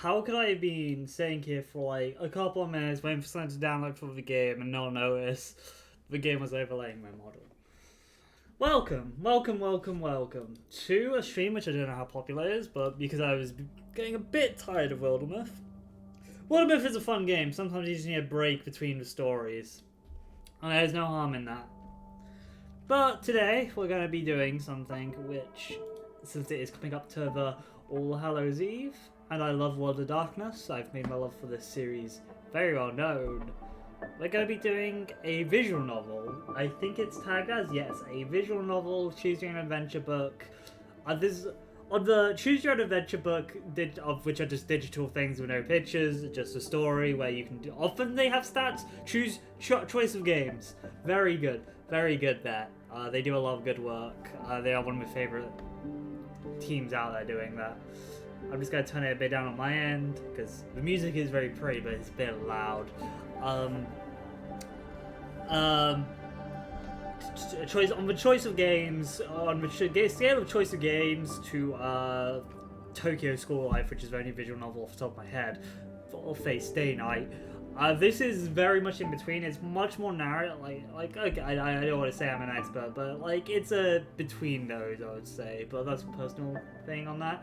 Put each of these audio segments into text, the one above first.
how could I have been sitting here for like a couple of minutes waiting for someone to download for the game and not notice the game was overlaying my model? Welcome to a stream which I don't know how popular it is, but because I was getting a bit tired of Wildermyth. Wildermyth is a fun game. Sometimes you just need a break between the stories, and there's no harm in that. But today we're going to be doing something which, since it is coming up to the All Hallows Eve, and I love World of Darkness, I've made my love for this series very well known. We're going to be doing a visual novel. I think it's tagged as, yes, a visual novel, choose your own adventure book. On the choose your own adventure book, of which are just digital things with no pictures, just a story where you can do. Often they have stats. Choose choice of games. Very good there. They do a lot of good work. They are one of my favorite teams out there doing that. I'm just going to turn it a bit down on my end because the music is very pretty, but it's a bit loud. Choice on the choice of games, on the scale of choice of games to Tokyo School Life, which is the only visual novel off the top of my head, or Face Day Night. This is very much in between. It's much more narrative. Okay, I don't want to say I'm an expert, but like it's a between those, I would say. But that's a personal thing on that.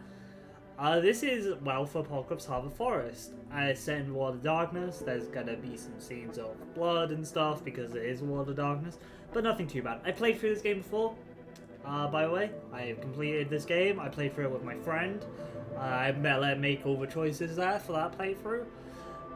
This is Werewolf Apocalypse Harbor Forest. It's set in the World of Darkness. There's gonna be some scenes of blood and stuff because it is a World of Darkness, but nothing too bad. I played through this game before, by the way. I have completed this game. I played through it with my friend. I let him make all the choices there for that playthrough.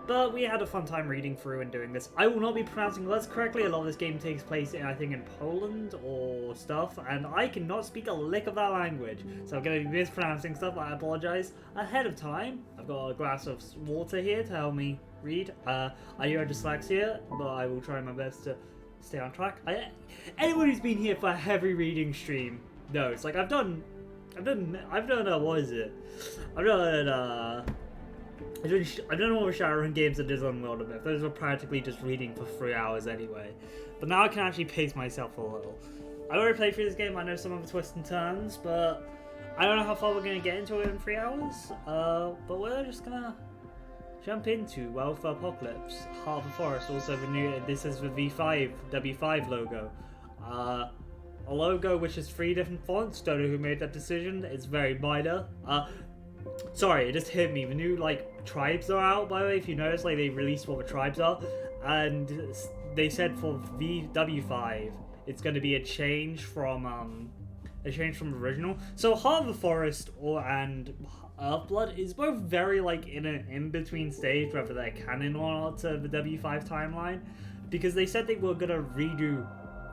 But we had a fun time reading through and doing this. I will not be pronouncing words correctly. A lot of this game takes place in, I think, in Poland or stuff, and I cannot speak a lick of that language. So I'm going to be mispronouncing stuff. I apologize ahead of time. I've got a glass of water here to help me read. I do have dyslexia, but I will try my best to stay on track. Anyone who's been here for a heavy reading stream knows. Like I've done what is it? I've done all the Shadowrun games that is on Wildermyth. Those were practically just reading for 3 hours anyway. But now I can actually pace myself a little. I already played through this game, I know some of the twists and turns, but I don't know how far we're going to get into it in 3 hours. But we're just going to jump into Werewolf Apocalypse, Harbor Forest, also the new, this is the W5 logo. A logo which is 3 different fonts, don't know who made that decision, it's very minor. Sorry, it just hit me. The new, tribes are out, by the way. If you notice, they released what the tribes are. And they said for W5, it's going to be a change from original. So Harbor Forest and Earthblood is both very, in an in-between stage, whether they're canon or not to the W5 timeline. Because they said they were going to redo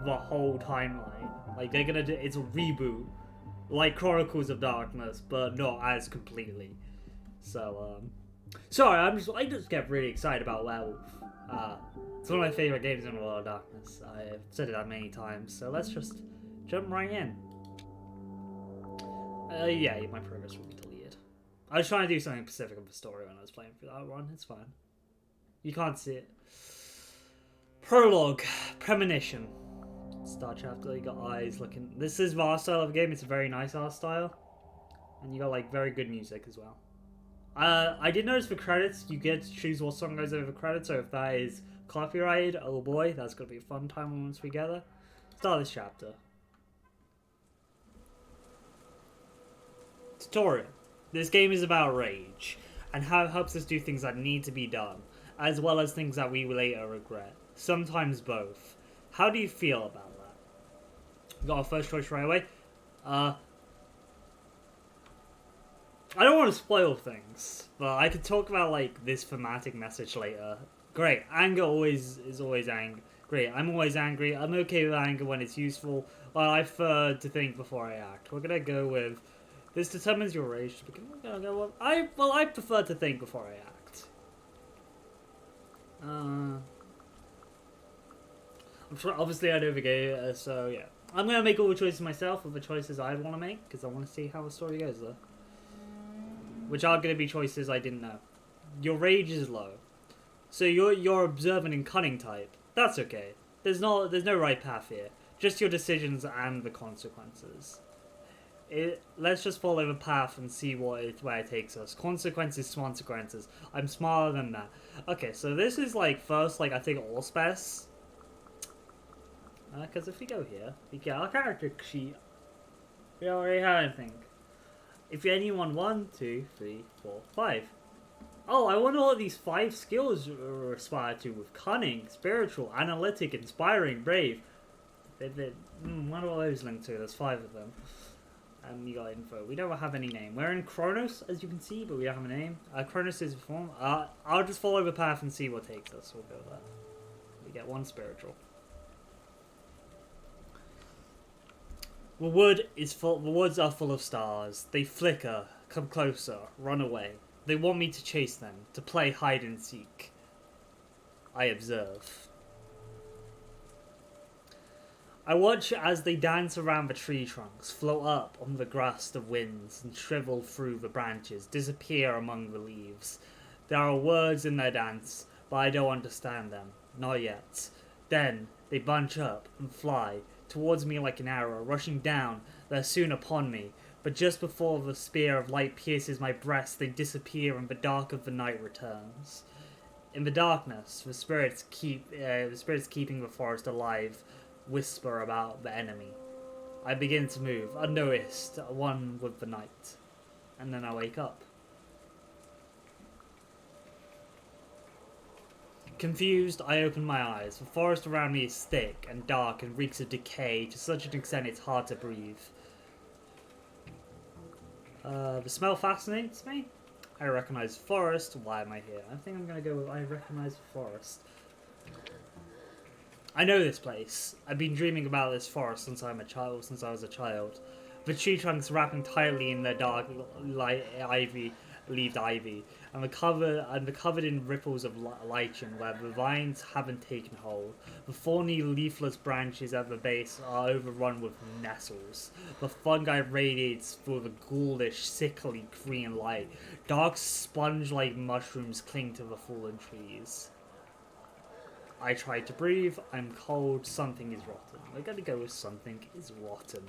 the whole timeline. They're going to do, it's a reboot. Like Chronicles of Darkness, but not as completely. So, sorry, I just get really excited about Werewolf. It's one of my favorite games in the World of Darkness. I've said it that many times, so let's just jump right in. Yeah, my progress will be deleted. I was trying to do something specific of the story when I was playing through that one. It's fine. You can't see it. Prologue. Premonition. Start chapter, you got eyes looking. This is the art style of the game. It's a very nice art style, and you got very good music as well. I did notice for credits, you get to choose what song goes over the credits. So if that is copyrighted, oh boy, that's gonna be a fun time once we gather. Start this chapter. Tutorial. This game is about rage and how it helps us do things that need to be done, as well as things that we later regret. Sometimes both. How do you feel about that? We got our first choice right away. I don't want to spoil things, but I could talk about this thematic message later. Great, anger is always angry. Great, I'm always angry. I'm okay with anger when it's useful. Well, I prefer to think before I act. We're gonna go with this determines your rage to begin. We're gonna go with I prefer to think before I act. Obviously, I know the game, so yeah. I'm going to make all the choices myself of the choices I want to make, because I want to see how the story goes, though. Which are going to be choices I didn't know. Your rage is low. So you're observant and cunning type. That's okay. There's no right path here. Just your decisions and the consequences. let's just follow the path and see where it takes us. Consequences, consequences. I'm smarter than that. Okay, so this is like first, like I think Allspace. Because if we go here, we get our character sheet. We already have anything. If anyone 1, 2, 3, 4, 5. Oh, I wonder what these 5 skills are aspired to with cunning, spiritual, analytic, inspiring, brave. What are those linked to? There's 5 of them. And we got info. We don't have any name. We're in Kronos, as you can see, but we don't have a name. Kronos is a form. I'll just follow the path and see what takes us. We'll go there. We get 1 spiritual. The woods are full of stars. They flicker, come closer, run away. They want me to chase them, to play hide and seek. I observe. I watch as they dance around the tree trunks, float up on the gust of winds, and shrivel through the branches, disappear among the leaves. There are words in their dance, but I don't understand them. Not yet. Then they bunch up and fly towards me like an arrow, rushing down. They're soon upon me, but just before the spear of light pierces my breast, they disappear and the dark of the night returns. In the darkness, the spirits keeping the forest alive whisper about the enemy. I begin to move, unnoticed, one with the night, and then I wake up. Confused, I open my eyes. The forest around me is thick and dark and reeks of decay to such an extent it's hard to breathe. The smell fascinates me. I recognize the forest. Why am I here? I think I'm gonna go with I recognize the forest. I know this place. I've been dreaming about this forest since I was a child. The tree trunks wrapping tightly in their dark leaved ivy, and the covered in ripples of lichen where the vines haven't taken hold. The thorny, leafless branches at the base are overrun with nettles. The fungi radiates through the ghoulish, sickly green light. Dark sponge-like mushrooms cling to the fallen trees. I try to breathe. I'm cold. Something is rotten. We're gonna go with something is rotten.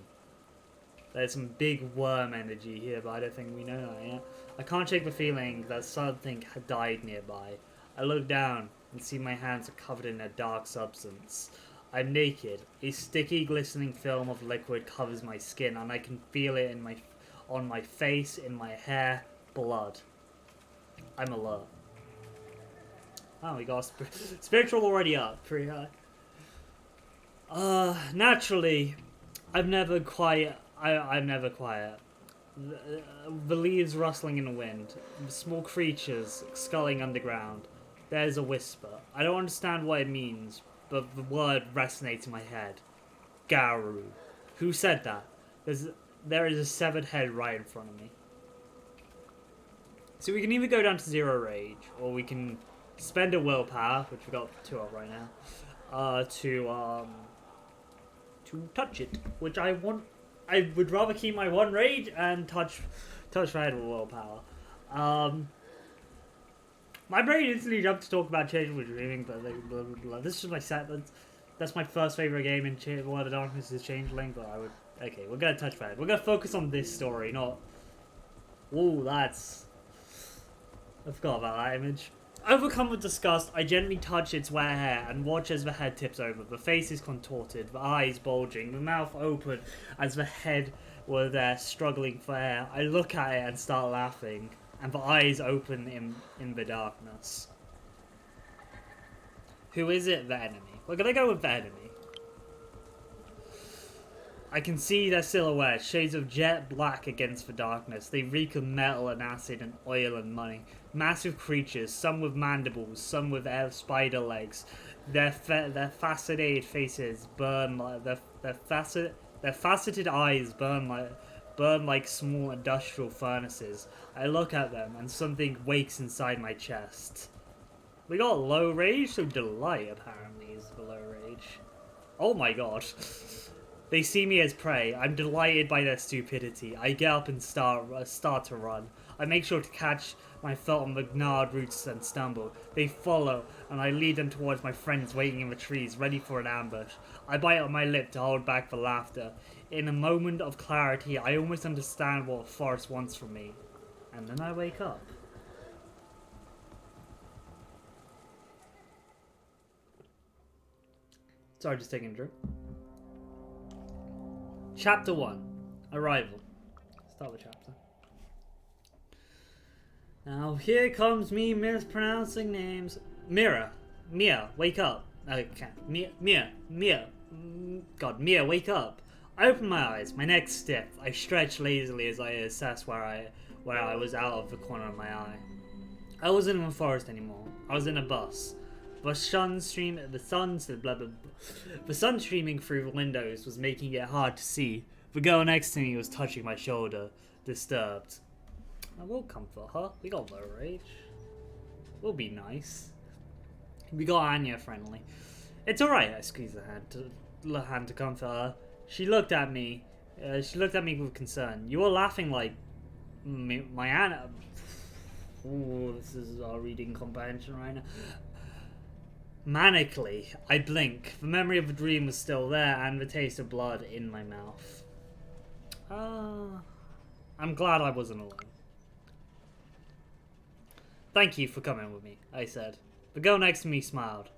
There's some big worm energy here, but I don't think we know that yet. I can't shake the feeling that something had died nearby. I look down and see my hands are covered in a dark substance. I'm naked. A sticky, glistening film of liquid covers my skin, and I can feel it on my face, in my hair, blood. I'm alert. Oh, we got spiritual already up, pretty high. Naturally, I'm never quiet. I'm never quiet. The leaves rustling in the wind, small creatures sculling underground. There's a whisper. I don't understand what it means, but the word resonates in my head. Garou. Who said that? There is a severed head right in front of me. So we can either go down to 0 rage, or we can spend a willpower, which we've got 2 of right now, to touch it, which I want. I would rather keep my 1 rage and touch my head with willpower. My brain instantly jumped to talk about Changeable Dreaming, but like, blah, blah, blah. This is my set. That's my first favorite game in World of Darkness is Changeling, but I would. Okay, we're gonna touch my head. We're gonna focus on this story, not. Ooh, that's. I forgot about that image. Overcome with disgust, I gently touch its wet hair and watch as the head tips over. The face is contorted, the eyes bulging, the mouth open as the head were there struggling for air. I look at it and start laughing, and the eyes open in the darkness. Who is it? The enemy. We're gonna go with the enemy. I can see their silhouette, shades of jet black against the darkness. They reek of metal and acid and oil and money. Massive creatures, some with mandibles, some with spider legs. Their faceted faces burn like their faceted eyes burn like small industrial furnaces. I look at them and something wakes inside my chest. We got low rage, so delight apparently is the low rage. Oh my god. They see me as prey. I'm delighted by their stupidity. I get up and start to run. I make sure to catch my foot on the gnarled roots and stumble. They follow, and I lead them towards my friends waiting in the trees, ready for an ambush. I bite on my lip to hold back the laughter. in a moment of clarity, I almost understand what a forest wants from me. And then I wake up. Sorry, just taking a drink. Chapter 1. Arrival. Start the chapter. Now here comes me mispronouncing names. Mia, wake up. Okay, Mia. God, Mia, wake up. I open my eyes, my neck stiff. I stretch lazily as I assess where I was out of the corner of my eye. I wasn't in the forest anymore. I was in a bus. The sun streaming through the windows was making it hard to see. The girl next to me was touching my shoulder, disturbed. I will comfort her. We got low rage. We'll be nice. We got Anya friendly. It's alright, I squeezed her hand to comfort her. She looked at me. With concern. You were laughing like my Anna. Ooh, this is our reading comprehension right now. Manically, I blink. The memory of the dream was still there, and the taste of blood in my mouth. I'm glad I wasn't alone. Thank you for coming with me, I said. The girl next to me smiled.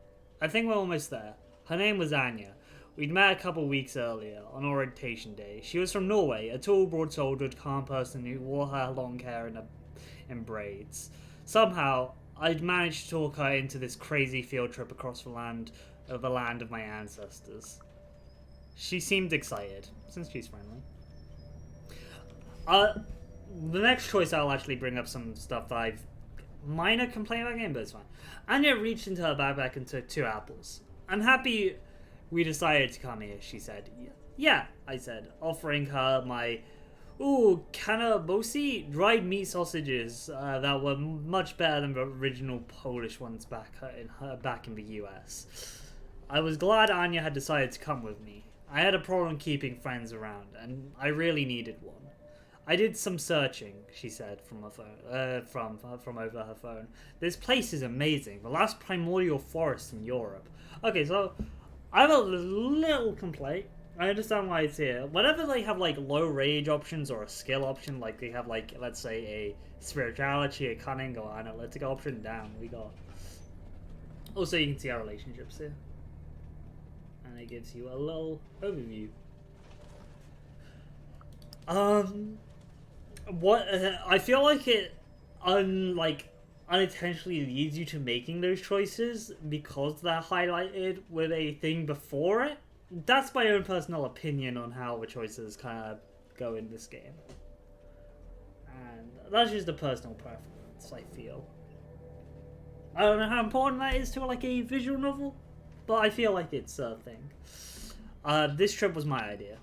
I think we're almost there. Her name was Anya. We'd met a couple weeks earlier, on orientation day. She was from Norway, a tall, broad-shouldered, calm person who wore her long hair in braids. Somehow, I'd managed to talk her into this crazy field trip across the land of my ancestors. She seemed excited, since she's friendly. The next choice I'll actually bring up some stuff that I've minor complaint about game, but it's fine. Anya reached into her backpack and took 2 apples. I'm happy we decided to come here, she said. Yeah, I said, offering her my kanabosi dried meat sausages that were much better than the original Polish ones back in the US. I was glad Anya had decided to come with me. I had a problem keeping friends around, and I really needed one. I did some searching, she said from her phone, from over her phone. This place is amazing. The last primordial forest in Europe. Okay, so I have a little complaint. I understand why it's here. Whenever they have like low rage options or a skill option, like they have like, let's say a spirituality, a cunning, or analytic option, down we got. Also, you can see our relationships here. And it gives you a little overview. I feel like it unintentionally leads you to making those choices because they're highlighted with a thing before it. That's my own personal opinion on how the choices kind of go in this game. And that's just a personal preference, I feel. I don't know how important that is to like a visual novel, but I feel like it's a thing. This trip was my idea.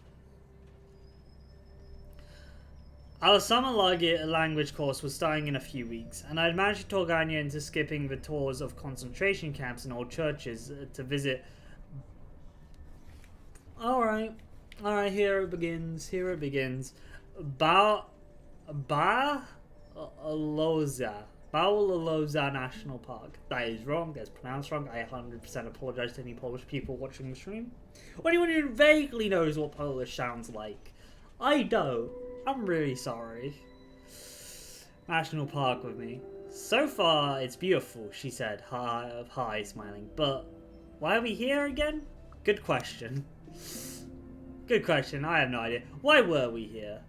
Our summer language course was starting in a few weeks, and I had managed to talk Anya into skipping the tours of concentration camps and old churches to visit. Alright, here it begins. Bałaloza National Park. That is wrong, that's pronounced wrong. I 100% apologize to any Polish people watching the stream. Or anyone who vaguely knows what Polish sounds like. I don't. I'm really sorry. National Park with me. So far, it's beautiful, she said, hi, smiling. But why are we here again? Good question. I have no idea. Why were we here?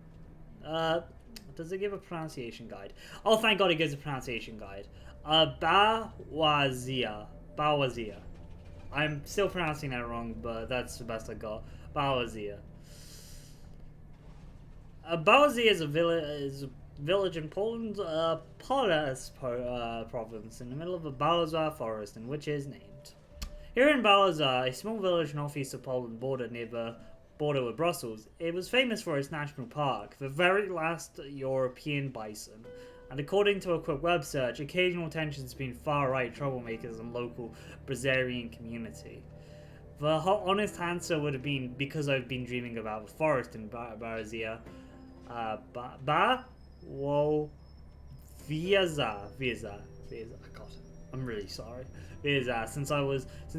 Does it give a pronunciation guide? Oh, thank God it gives a pronunciation guide. Bałazia. I'm still pronouncing that wrong, but that's the best I got. Bałazia. Bałazia is a village in Poland, Poles province, in the middle of the Bałazar forest, in which it is named. Here in Bałazar, a small village northeast of Poland, near the border with Brussels, it was famous for its national park, the very last European bison, and according to a quick web search, occasional tensions between far-right troublemakers and local Brazilian community. The honest answer would have been because I've been dreaming about the forest in Bałazia. God, I'm really sorry. Since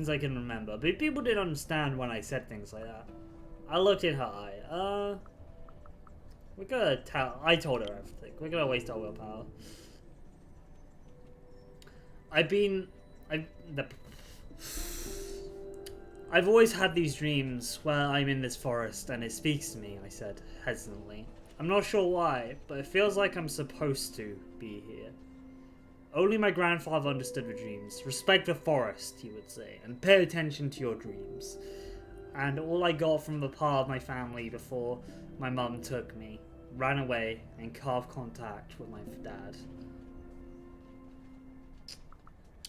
I can remember, but people didn't understand when I said things like that. I looked in her eye. We're gonna tell. I told her everything. We're gonna waste our willpower. I've been. I've always had these dreams where I'm in this forest and it speaks to me, I said, hesitantly. I'm not sure why, but it feels like I'm supposed to be here. Only my grandfather understood the dreams. Respect the forest, he would say, and pay attention to your dreams. And all I got from the part of my family before my mum took me, ran away, and carved contact with my dad.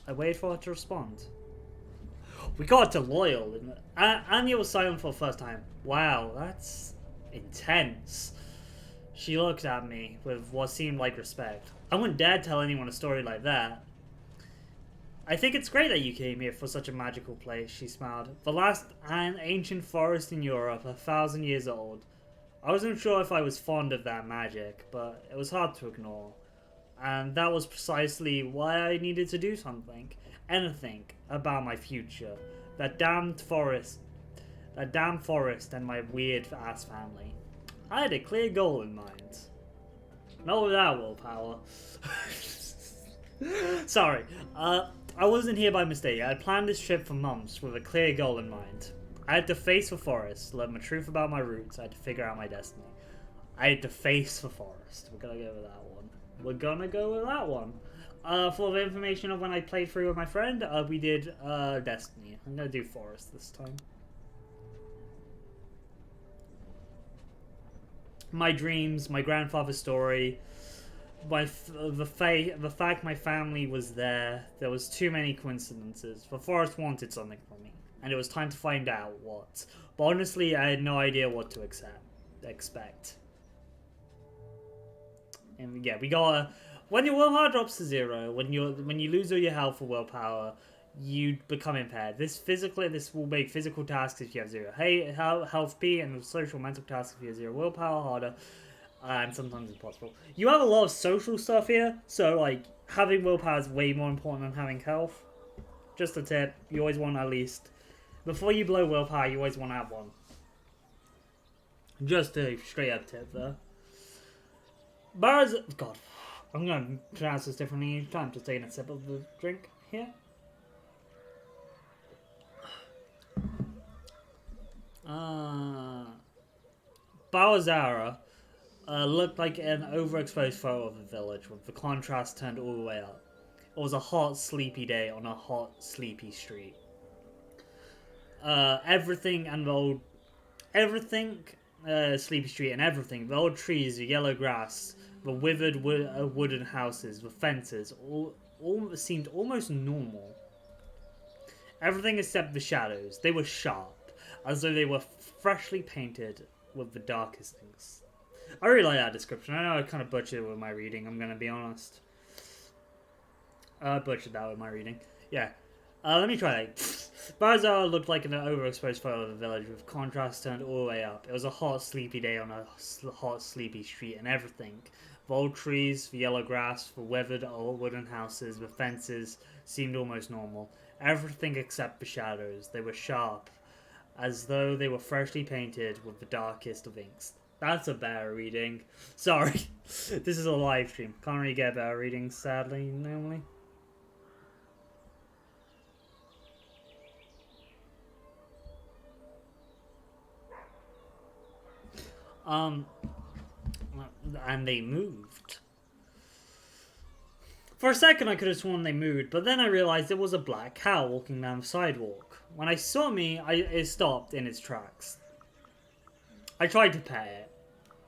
I waited for her to respond. We got to loyal, didn't it? Anya was silent for the first time. Wow, that's intense. She looked at me with what seemed like respect. I wouldn't dare tell anyone a story like that. I think it's great that you came here for such a magical place, she smiled. The last ancient forest in Europe, 1,000 years old. I wasn't sure if I was fond of that magic, but it was hard to ignore. And that was precisely why I needed to do something. Anything about my future. That damned forest and my weird-ass family. I had a clear goal in mind. Not without willpower. Sorry, I wasn't here by mistake. I had planned this trip for months with a clear goal in mind. I had to face the forest, learn the truth about my roots, I had to figure out my destiny. I had to face the forest. We're gonna go with that one. We're gonna go with that one. For the information of when I played through with my friend, we did Destiny. I'm gonna do Forest this time. My dreams, my grandfather's story, the fact my family was there. There was too many coincidences. The forest wanted something from me, and it was time to find out what. But honestly, I had no idea what to expect. And yeah, we got when your willpower drops to 0, when you lose all your health or willpower, you become impaired. This will make physical tasks if you have 0 health P and social mental tasks if you have 0 willpower harder, and sometimes impossible. You have a lot of social stuff here, so like having willpower is way more important than having health. Just a tip: you always want at least before you blow willpower, you always want to have one. Just a straight up tip there. God, I'm gonna pronounce this differently each time. Just taking a sip of the drink here. Bowazara looked like an overexposed photo of a village with the contrast turned all the way up. It was a hot, sleepy day on a hot, sleepy street. Sleepy street and everything, the old trees, the yellow grass, the withered wooden houses, the fences, all seemed almost normal. Everything except the shadows. They were sharp, as though they were freshly painted with the darkest things. I really like that description. I know I kind of butchered it with my reading, I'm going to be honest. I butchered that with my reading. Yeah. Let me try that. Barzal looked like an overexposed photo of the village with contrast turned all the way up. It was a hot, sleepy day on a hot, sleepy street, and everything. The old trees, the yellow grass, the weathered old wooden houses, the fences seemed almost normal. Everything except the shadows. They were sharp, as though they were freshly painted with the darkest of inks. That's a better reading. Sorry, this is a live stream. Can't really get better readings, sadly, normally. And they moved. For a second I could have sworn they moved, but then I realized it was a black cow walking down the sidewalk. When it saw me, it stopped in its tracks. I tried to pet it.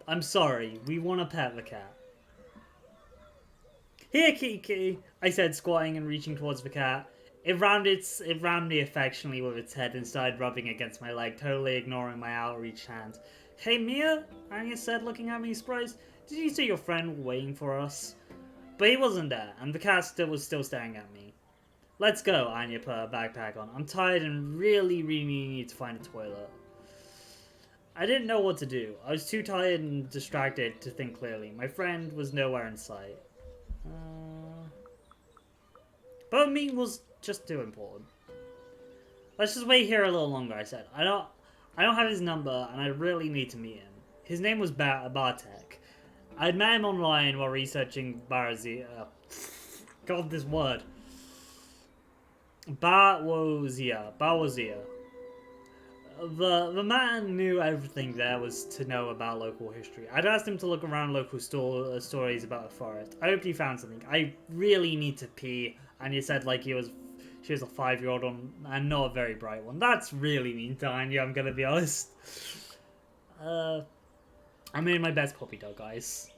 I'm sorry, we want to pet the cat. Here, Kiki, I said, squatting and reaching towards the cat. It rammed me affectionately with its head and started rubbing against my leg, totally ignoring my outreached hand. Hey, Mia, Anya said, looking at me surprised. Did you see your friend waiting for us? But he wasn't there, and the cat was still staring at me. Let's go, Anya put her backpack on. I'm tired and really need to find a toilet. I didn't know what to do. I was too tired and distracted to think clearly. My friend was nowhere in sight. But me was just too important. Let's just wait here a little longer, I said. I don't have his number, and I really need to meet him. His name was Bartek. I'd met him online while researching Barazia. God, this word. Bawazia. The man knew everything there was to know about local history. I'd asked him to look around local stories about the forest. I hoped he found something. I really need to pee, and he said like she was a 5-year-old and not a very bright one. That's really mean to Anya, I'm gonna be honest. I made my best puppy dog, guys.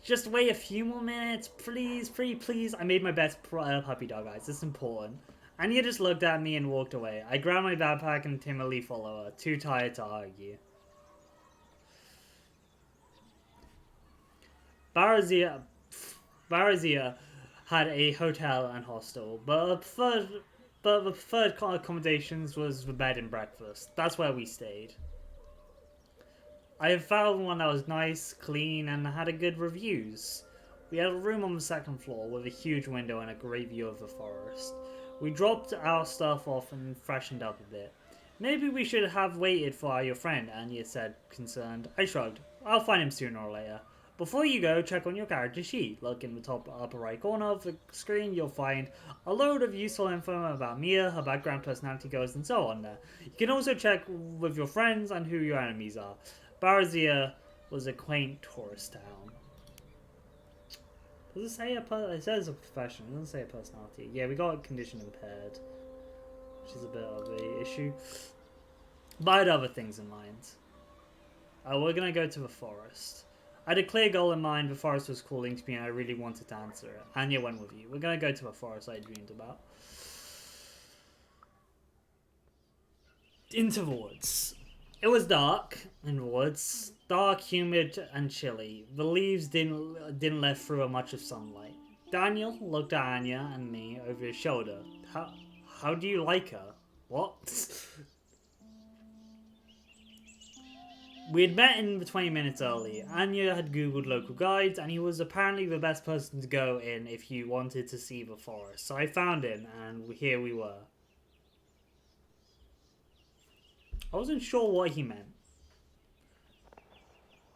Just wait a few more minutes, please, please. I made my best puppy dog, guys. It's important. Anya just looked at me and walked away. I grabbed my backpack and timidly followed her, too tired to argue. Barazia had a hotel and hostel, but the preferred accommodations was the bed and breakfast. That's where we stayed. I found one that was nice, clean, and had a good reviews. We had a room on the second floor with a huge window and a great view of the forest. We dropped our stuff off and freshened up a bit. Maybe we should have waited for your friend, Anya said, concerned. I shrugged. I'll find him sooner or later. Before you go, check on your character sheet. Look in the top upper right corner of the screen. You'll find a load of useful info about Mia, her background, personality goals, and so on there. You can also check with your friends and who your enemies are. Barazia was a quaint tourist town. Does it say it says a profession, it doesn't say a personality. Yeah, we got condition impaired, which is a bit of an issue. But I had other things in mind. We're gonna go to the forest. I had a clear goal in mind. The forest was calling to me and I really wanted to answer it. Anya went with you. We're gonna go to the forest I dreamed about. Into the woods. It was dark in the woods, dark, humid, and chilly. The leaves didn't let through much of sunlight. Daniel looked at Anya and me over his shoulder. How do you like her? What? We had met in the 20 minutes early. Anya had googled local guides, and he was apparently the best person to go in if you wanted to see the forest. So I found him, and here we were. I wasn't sure what he meant.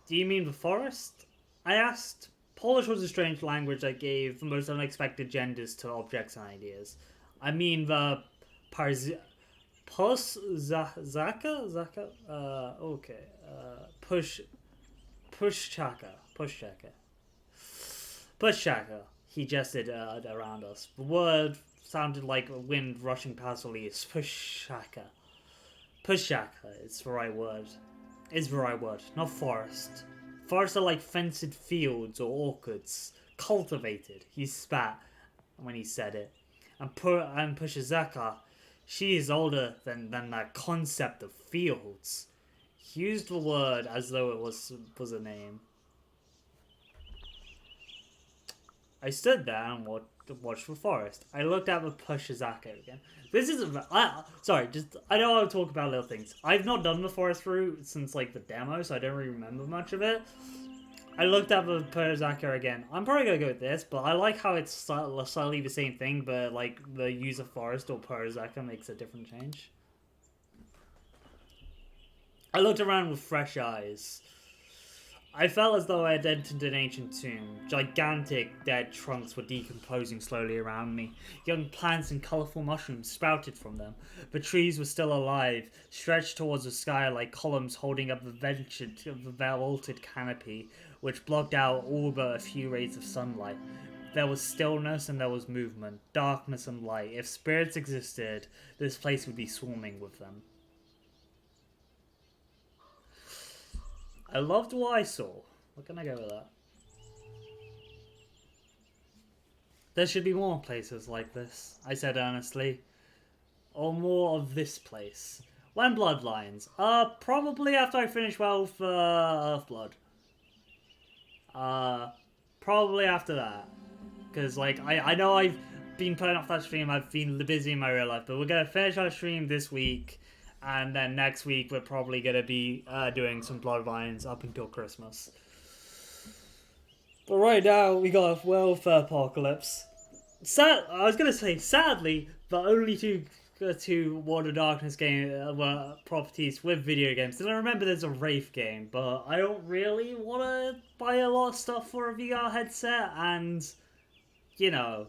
Do you mean the forest? I asked. Polish was a strange language that gave the most unexpected genders to objects and ideas. I mean the Pushchaka? Pushchaka. He gestured around us. The word sounded like a wind rushing past the leaves. Pushchaka. Pushchaka is the right word. Is the right word, not forest. Forests are like fenced fields or orchards. Cultivated. He spat when he said it. And Pushchaka, she is older than that concept of fields. He used the word as though it was a name. I stood there and watched the forest. I looked at the Pushchaka again. This is sorry, I don't want to talk about little things. I've not done the forest route since like the demo, so I don't really remember much of it. I looked at the Pushchaka again. I'm probably gonna go with this, but I like how it's slightly the same thing, but like the use of forest or Pushchaka makes a different change. I looked around with fresh eyes. I felt as though I had entered an ancient tomb. Gigantic dead trunks were decomposing slowly around me. Young plants and colourful mushrooms sprouted from them. The trees were still alive, stretched towards the sky like columns holding up the vaulted canopy, which blocked out all but a few rays of sunlight. There was stillness and there was movement, darkness and light. If spirits existed, this place would be swarming with them. I loved what I saw. What can I go with that? There should be more places like this, I said earnestly. Or more of this place. When Bloodlines? Probably after I finish Werewolf Earthblood. Probably after that. Because, like, I know I've been putting off that stream, I've been busy in my real life, but we're going to finish our stream this week. And then next week we're probably going to be doing some Bloodlines up until Christmas. But right now we got a Werewolf Apocalypse. I was going to say, sadly, the only two to World of Darkness game properties with video games. And I remember there's a Wraith game, but I don't really want to buy a lot of stuff for a VR headset and, you know,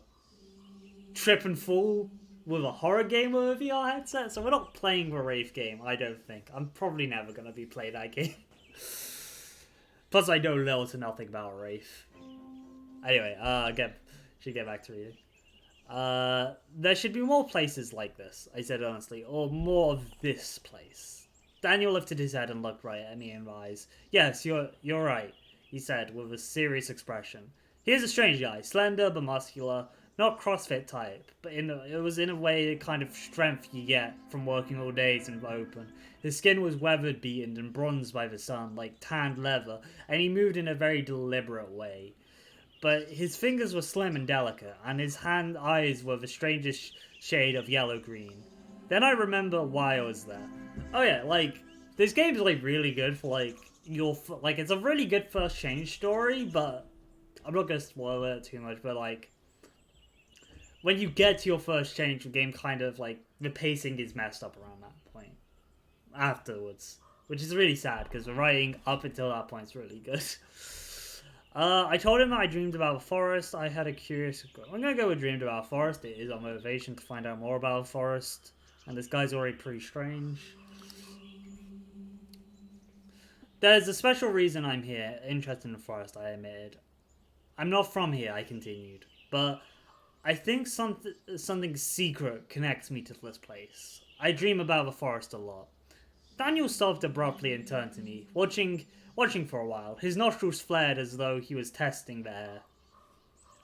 trip and fall with a horror game with a VR headset. So we're not playing the Wraith game, I don't think. I'm probably never going to be playing that game. Plus, I know little to nothing about Wraith. Anyway, should get back to reading. There should be more places like this, I said honestly, or more of this place. Daniel lifted his head and looked right at me in the eyes. Yes, you're right, he said with a serious expression. Here's a strange guy, slender but muscular, not CrossFit type, but it was in a way the kind of strength you get from working all days in the open. His skin was weathered, beaten, and bronzed by the sun, like tanned leather, and he moved in a very deliberate way. But his fingers were slim and delicate, and his eyes were the strangest shade of yellow-green. Then I remember why I was there. Oh yeah, like, this game's, like, really good for, like, it's a really good first change story, but I'm not gonna spoil it too much, but, like, when you get to your first change, the game kind of, like, the pacing is messed up around that point. Afterwards. Which is really sad, because the writing up until that point is really good. I told him that I dreamed about a forest. I had a curious... I'm going to go with dreamed about a forest. It is our motivation to find out more about a forest. And this guy's already pretty strange. There's a special reason I'm here, interested in the forest, I admitted. I'm not from here, I continued. But I think something secret connects me to this place. I dream about the forest a lot. Daniel stopped abruptly and turned to me, watching for a while. His nostrils flared as though he was testing the air.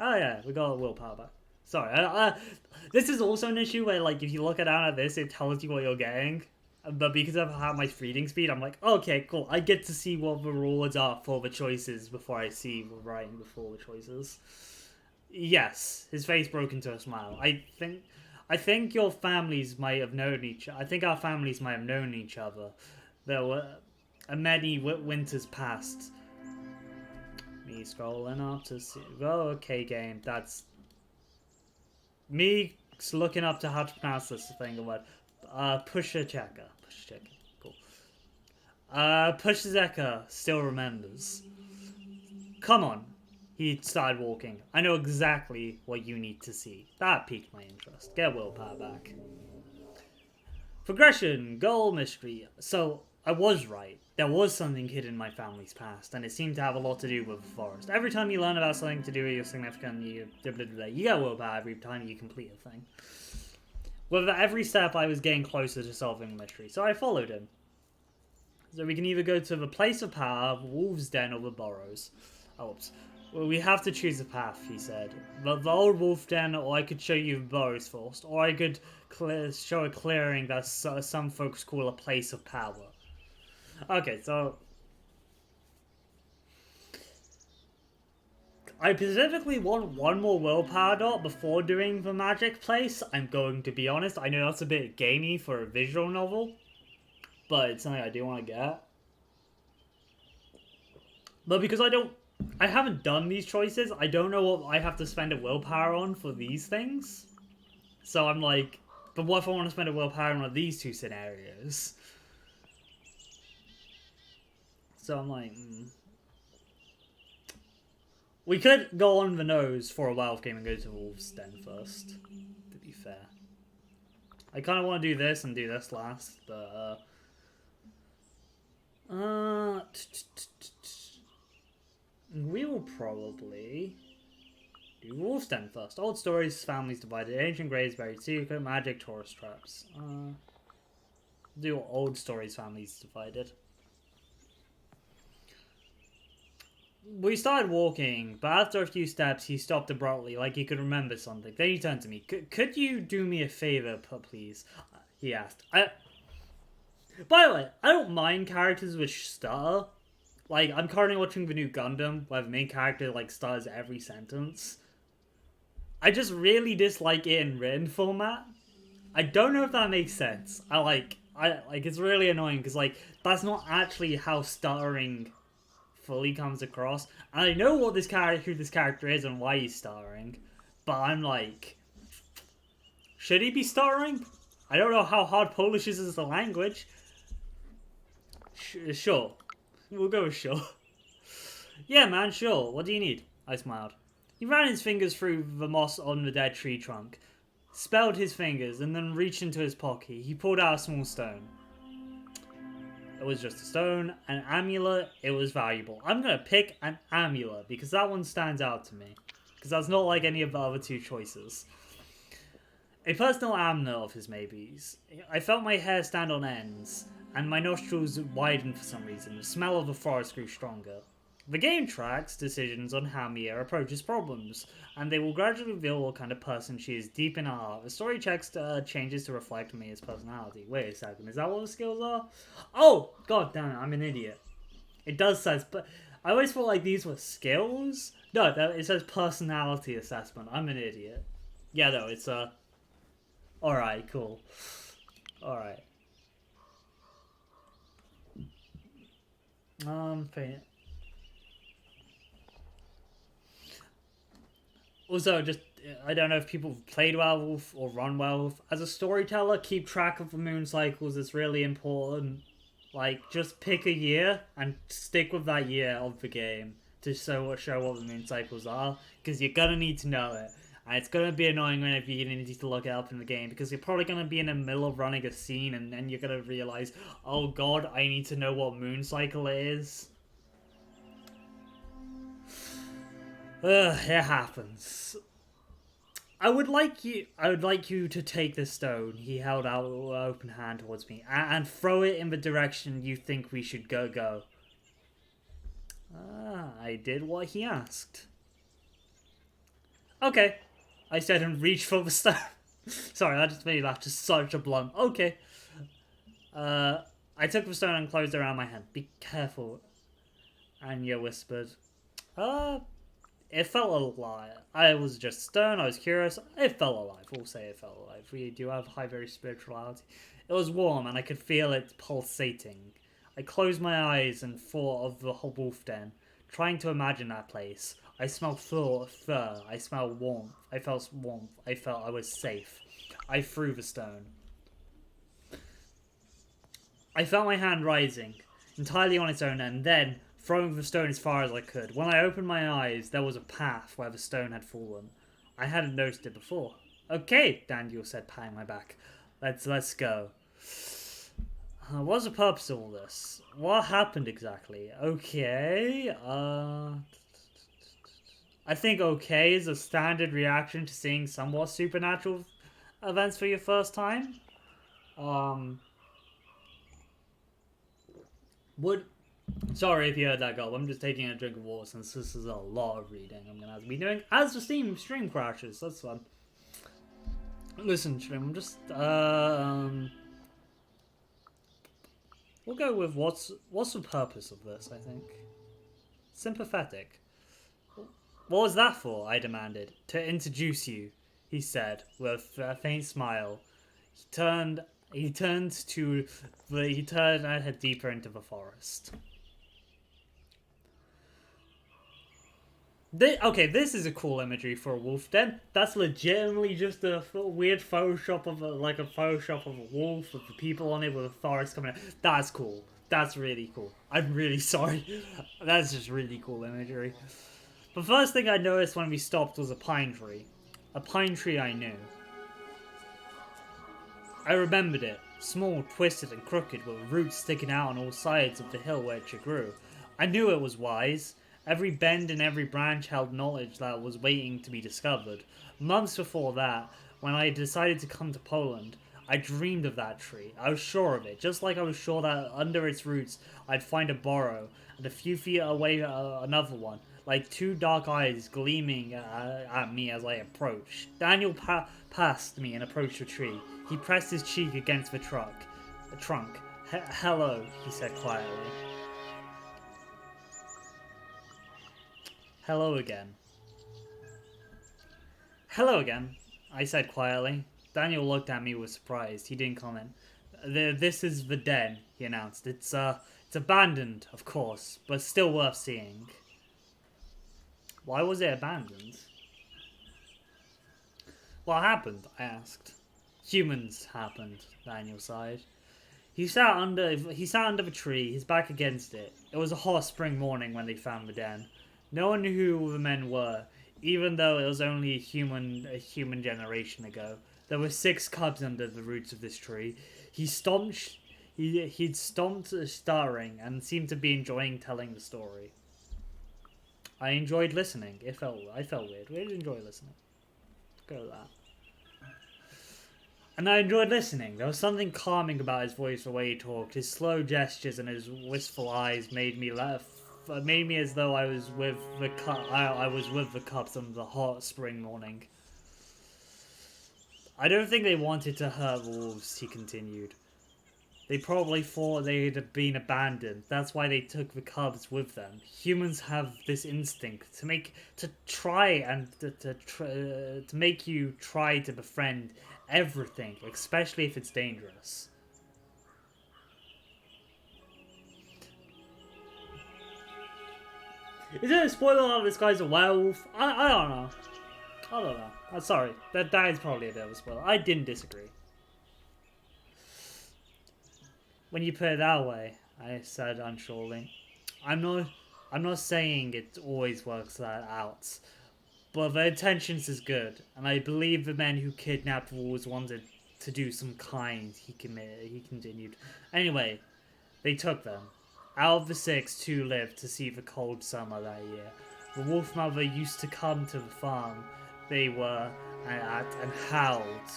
Oh yeah, we got willpower back. Sorry, this is also an issue where, like, if you look down at this, it tells you what you're getting. But because of how my reading speed, I'm like, okay, cool. I get to see what the rewards are for the choices before I see the writing before the choices. Yes, his face broke into a smile. I think your families might have known each other. I think our families might have known each other. There were many winters past. Me scrolling up to see. Oh, okay, game. That's me looking up to how to pronounce this thing. Pusha checker. Cool. Pusha Zeka still remembers. Come on. He started walking. I know exactly what you need to see. That piqued my interest. Get willpower back. Progression, goal, mystery. So, I was right. There was something hidden in my family's past, and it seemed to have a lot to do with the forest. Every time you learn about something to do with your significant, you get willpower every time you complete a thing. With every step, I was getting closer to solving the mystery, so I followed him. So we can either go to the place of power, Wolf's Den, or the Burrows. Oh, oops. Well, we have to choose a path, he said. The old Wolf Den, or I could show you the Burrows first, or I could show a clearing that some folks call a place of power. Okay, so I specifically want one more willpower dot before doing the magic place. I'm going to be honest. I know that's a bit gamey for a visual novel, but it's something I do want to get. But because I haven't done these choices, I don't know what I have to spend a willpower on for these things. So I'm like, but what if I want to spend a willpower on one of these two scenarios? So I'm like, We could go on the nose for a Werewolf game and go to Wolf's Den first, to be fair. I kind of want to do this and do this last, but we will probably do Wolf's Den first. Old stories, families divided, ancient graves buried secret, magic, tourist traps. Do old stories, families divided. We started walking, but after a few steps, he stopped abruptly, like he could remember something. Then he turned to me. Could you do me a favor, please? He asked. By the way, I don't mind characters which stutter. Like, I'm currently watching the new Gundam, where the main character, like, stutters every sentence. I just really dislike it in written format. I don't know if that makes sense. It's really annoying, because, like, that's not actually how stuttering fully comes across. And I know what who this character is and why he's stuttering, but I'm like, should he be stuttering? I don't know how hard Polish is as a language. Sure. We'll go with sure. Yeah, man, sure. What do you need? I smiled. He ran his fingers through the moss on the dead tree trunk, spelled his fingers, and then reached into his pocket. He pulled out a small stone. It was just a stone, an amulet. It was valuable. I'm gonna pick an amulet because that one stands out to me. Because that's not like any of the other two choices. A personal amulet of his maybes. I felt my hair stand on ends, and my nostrils widened for some reason. The smell of the forest grew stronger. The game tracks decisions on how Mia approaches problems, and they will gradually reveal what kind of person she is deep in her heart. The story checks changes to reflect Mia's personality. Wait a second, is that what the skills are? Oh, god damn it, I'm an idiot. It does say, but I always felt like these were skills. No, it says personality assessment. I'm an idiot. Yeah, no, it's alright, cool. Alright. Also, just, I don't know if people have played Werewolf or run Werewolf. As a storyteller, keep track of the moon cycles. It's really important. Like, just pick a year and stick with that year of the game to show what the moon cycles are. Because you're going to need to know it. And it's going to be annoying whenever you need to look it up in the game. Because you're probably going to be in the middle of running a scene and then you're going to realize, oh god, I need to know what moon cycle it is. It happens. I would like you to take this stone. He held out an open hand towards me and throw it in the direction you think we should go. I did what he asked. Okay, I said and reached for the stone. Sorry, that just made me laugh. Just such a blunt. Okay. I took the stone and closed it around my hand. Be careful. Anya whispered. It felt alive. I was just stone, I was curious. It felt alive. We'll say it felt alive. We do have high, very spirituality. It was warm and I could feel it pulsating. I closed my eyes and thought of the wolf den, trying to imagine that place. I smelled fur. I smelled warmth. I felt warmth. I felt I was safe. I threw the stone. I felt my hand rising, entirely on its own, and then throwing the stone as far as I could. When I opened my eyes, there was a path where the stone had fallen. I hadn't noticed it before. Okay, Daniel said, patting my back. Let's go. What's the purpose of all this? What happened exactly? Okay, I think okay is a standard reaction to seeing somewhat supernatural events for your first time. Sorry if you heard that go. I'm just taking a drink of water since this is a lot of reading I'm gonna have to be doing as the stream crashes. That's fun. Listen, stream, I'm just we'll go with what's the purpose of this, I think. Sympathetic. What was that for? I demanded. To introduce you, he said with a faint smile. He turned I head deeper into the forest. This is a cool imagery for a wolf den. That's legitimately just a weird Photoshop of a wolf with the people on it with a forest coming out. That's cool. That's really cool. I'm really sorry. That's just really cool imagery. The first thing I noticed when we stopped was a pine tree. A pine tree I knew. I remembered it. Small, twisted, and crooked, with roots sticking out on all sides of the hill where it grew. I knew it was wise. Every bend and every branch held knowledge that was waiting to be discovered. Months before that, when I decided to come to Poland, I dreamed of that tree. I was sure of it, just like I was sure that under its roots I'd find a burrow, and a few feet away another one, like two dark eyes gleaming at me as I approached. Daniel passed me and approached the tree. He pressed his cheek against the trunk. Hello, he said quietly. Hello again. Hello again, I said quietly. Daniel looked at me with surprise. He didn't comment. This is the den, he announced. It's abandoned, of course, but still worth seeing. Why was it abandoned? What happened? I asked. Humans happened, Daniel sighed. He sat under the tree, his back against it. It was a hot spring morning when they found the den. No one knew who the men were, even though it was only a human generation ago. There were 6 cubs under the roots of this tree. He'd stomped, starring, and seemed to be enjoying telling the story. I enjoyed listening. I felt weird. We did enjoy listening. Go with that. And I enjoyed listening. There was something calming about his voice, the way he talked. His slow gestures and his wistful eyes made me laugh. Made me as though I was with the cubs on the hot spring morning. I don't think they wanted to hurt wolves, he continued. They probably thought they had been abandoned. That's why they took the cubs with them. Humans have this instinct to make you try to befriend everything, especially if it's dangerous. Is it a spoiler that this guy's a werewolf? I don't know. I don't know. I'm sorry. That is probably a bit of a spoiler. I didn't disagree. When you put it that way, I said unsurely. I'm not saying it always works that out, but the intentions is good, and I believe the men who kidnapped wolves wanted to do some kind. He continued. Anyway, they took them. Out of the 6, 2 lived to see the cold summer that year. The wolf mother used to come to the farm they were at and howled.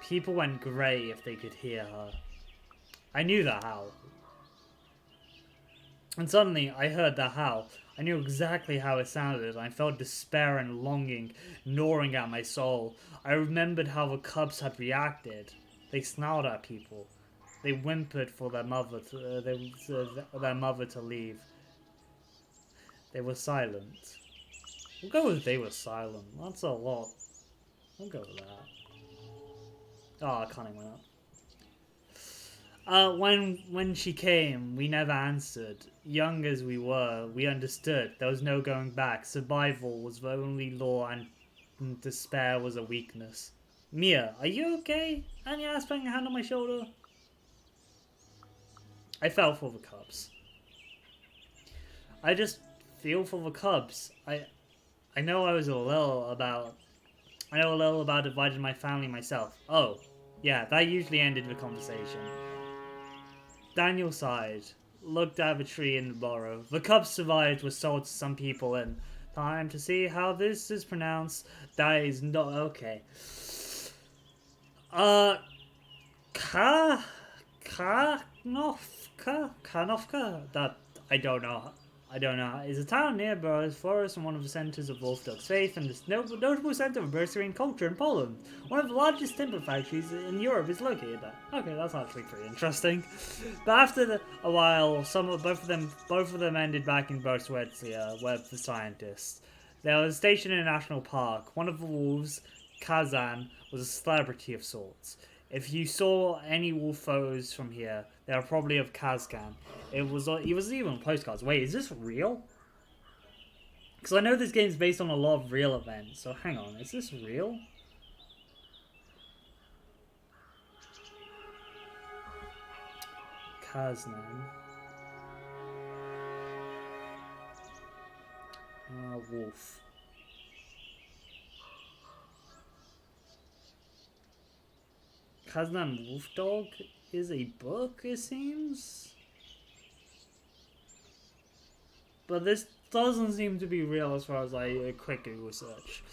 People went grey if they could hear her. I knew that howl. And suddenly I heard that howl. I knew exactly how it sounded, and I felt despair and longing gnawing at my soul. I remembered how the cubs had reacted. They snarled at people. They whimpered for their mother to leave. They were silent. We'll go with they were silent. That's a lot. We'll go with that. Oh, Cunning went up. When she came, we never answered. Young as we were, we understood. There was no going back. Survival was the only law, and despair was a weakness. Mia, are you okay? Anya putting a hand on my shoulder. I fell for the cubs. I just feel for the cubs. I know a little about dividing my family myself. Oh, yeah, that usually ended the conversation. Daniel sighed, looked at the tree in the burrow. The cubs survived was sold to some people in time to see how this is pronounced. That is not okay. Karnofka? That, I don't know. Is a town near Burroughs Forest and one of the centers of Wolfdog's faith and this notable center of Berserine culture in Poland. One of the largest timber factories in Europe is located there. Okay, that's actually pretty interesting. But after a while, both of them ended back in Berszwedzia, where the scientists. They were stationed in a national park. One of the wolves, Kazan, was a celebrity of sorts. If you saw any wolf photos from here, they are probably of Kazkan. He was even on postcards. Wait, is this real? Because I know this game is based on a lot of real events. So hang on, is this real? Kaznan. Wolf. Kaznan Wolf Dog is a book, it seems. But this doesn't seem to be real as far as a quick Google search.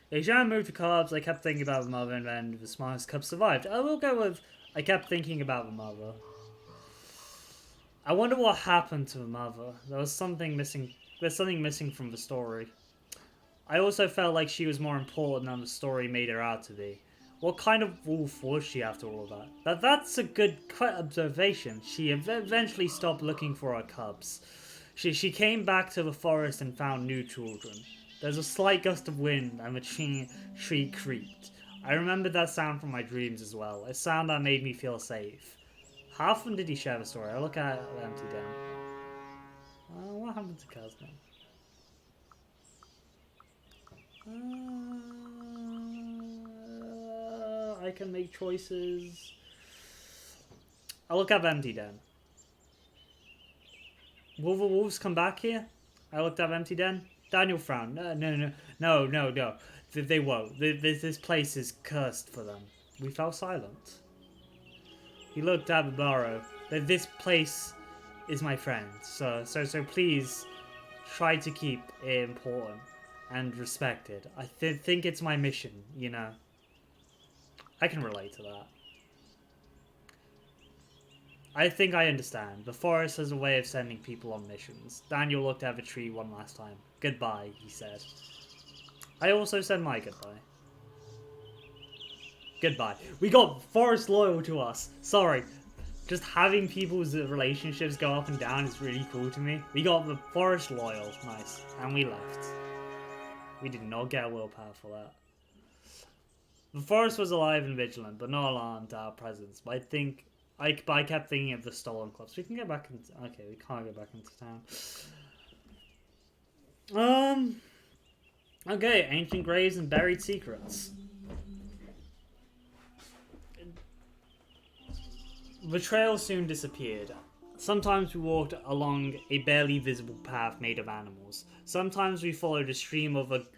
They shan't move the cubs. I kept thinking about the mother, and then the smartest cub survived. I will go with I kept thinking about the mother. I wonder what happened to the mother. There's something missing from the story. I also felt like she was more important than the story made her out to be. What kind of wolf was she after all that? That's a good observation. She eventually stopped looking for her cubs. She came back to the forest and found new children. There's a slight gust of wind and the tree creaked. I remembered that sound from my dreams as well, a sound that made me feel safe. How often did he share the story? I look at the empty down. What happened to Kazman? I can make choices. I look up empty den. Will the wolves come back here? I looked up empty den. Daniel frowned. No. They won't. This place is cursed for them. We fell silent. He looked at the burrow. This place is my friend. So please try to keep it important and respected. I think it's my mission, you know. I can relate to that. I think I understand. The forest has a way of sending people on missions. Daniel looked at the tree one last time. Goodbye, he said. I also said my goodbye. Goodbye. We got forest loyal to us. Sorry. Just having people's relationships go up and down is really cool to me. We got the forest loyal. Nice. And we left. We did not get willpower for that. The forest was alive and vigilant, but not alarmed at our presence. But I kept thinking of the stolen clubs. We can get back into... Okay, we can't get back into town. Okay, ancient graves and buried secrets. The trail soon disappeared. Sometimes we walked along a barely visible path made of animals. Sometimes we followed a stream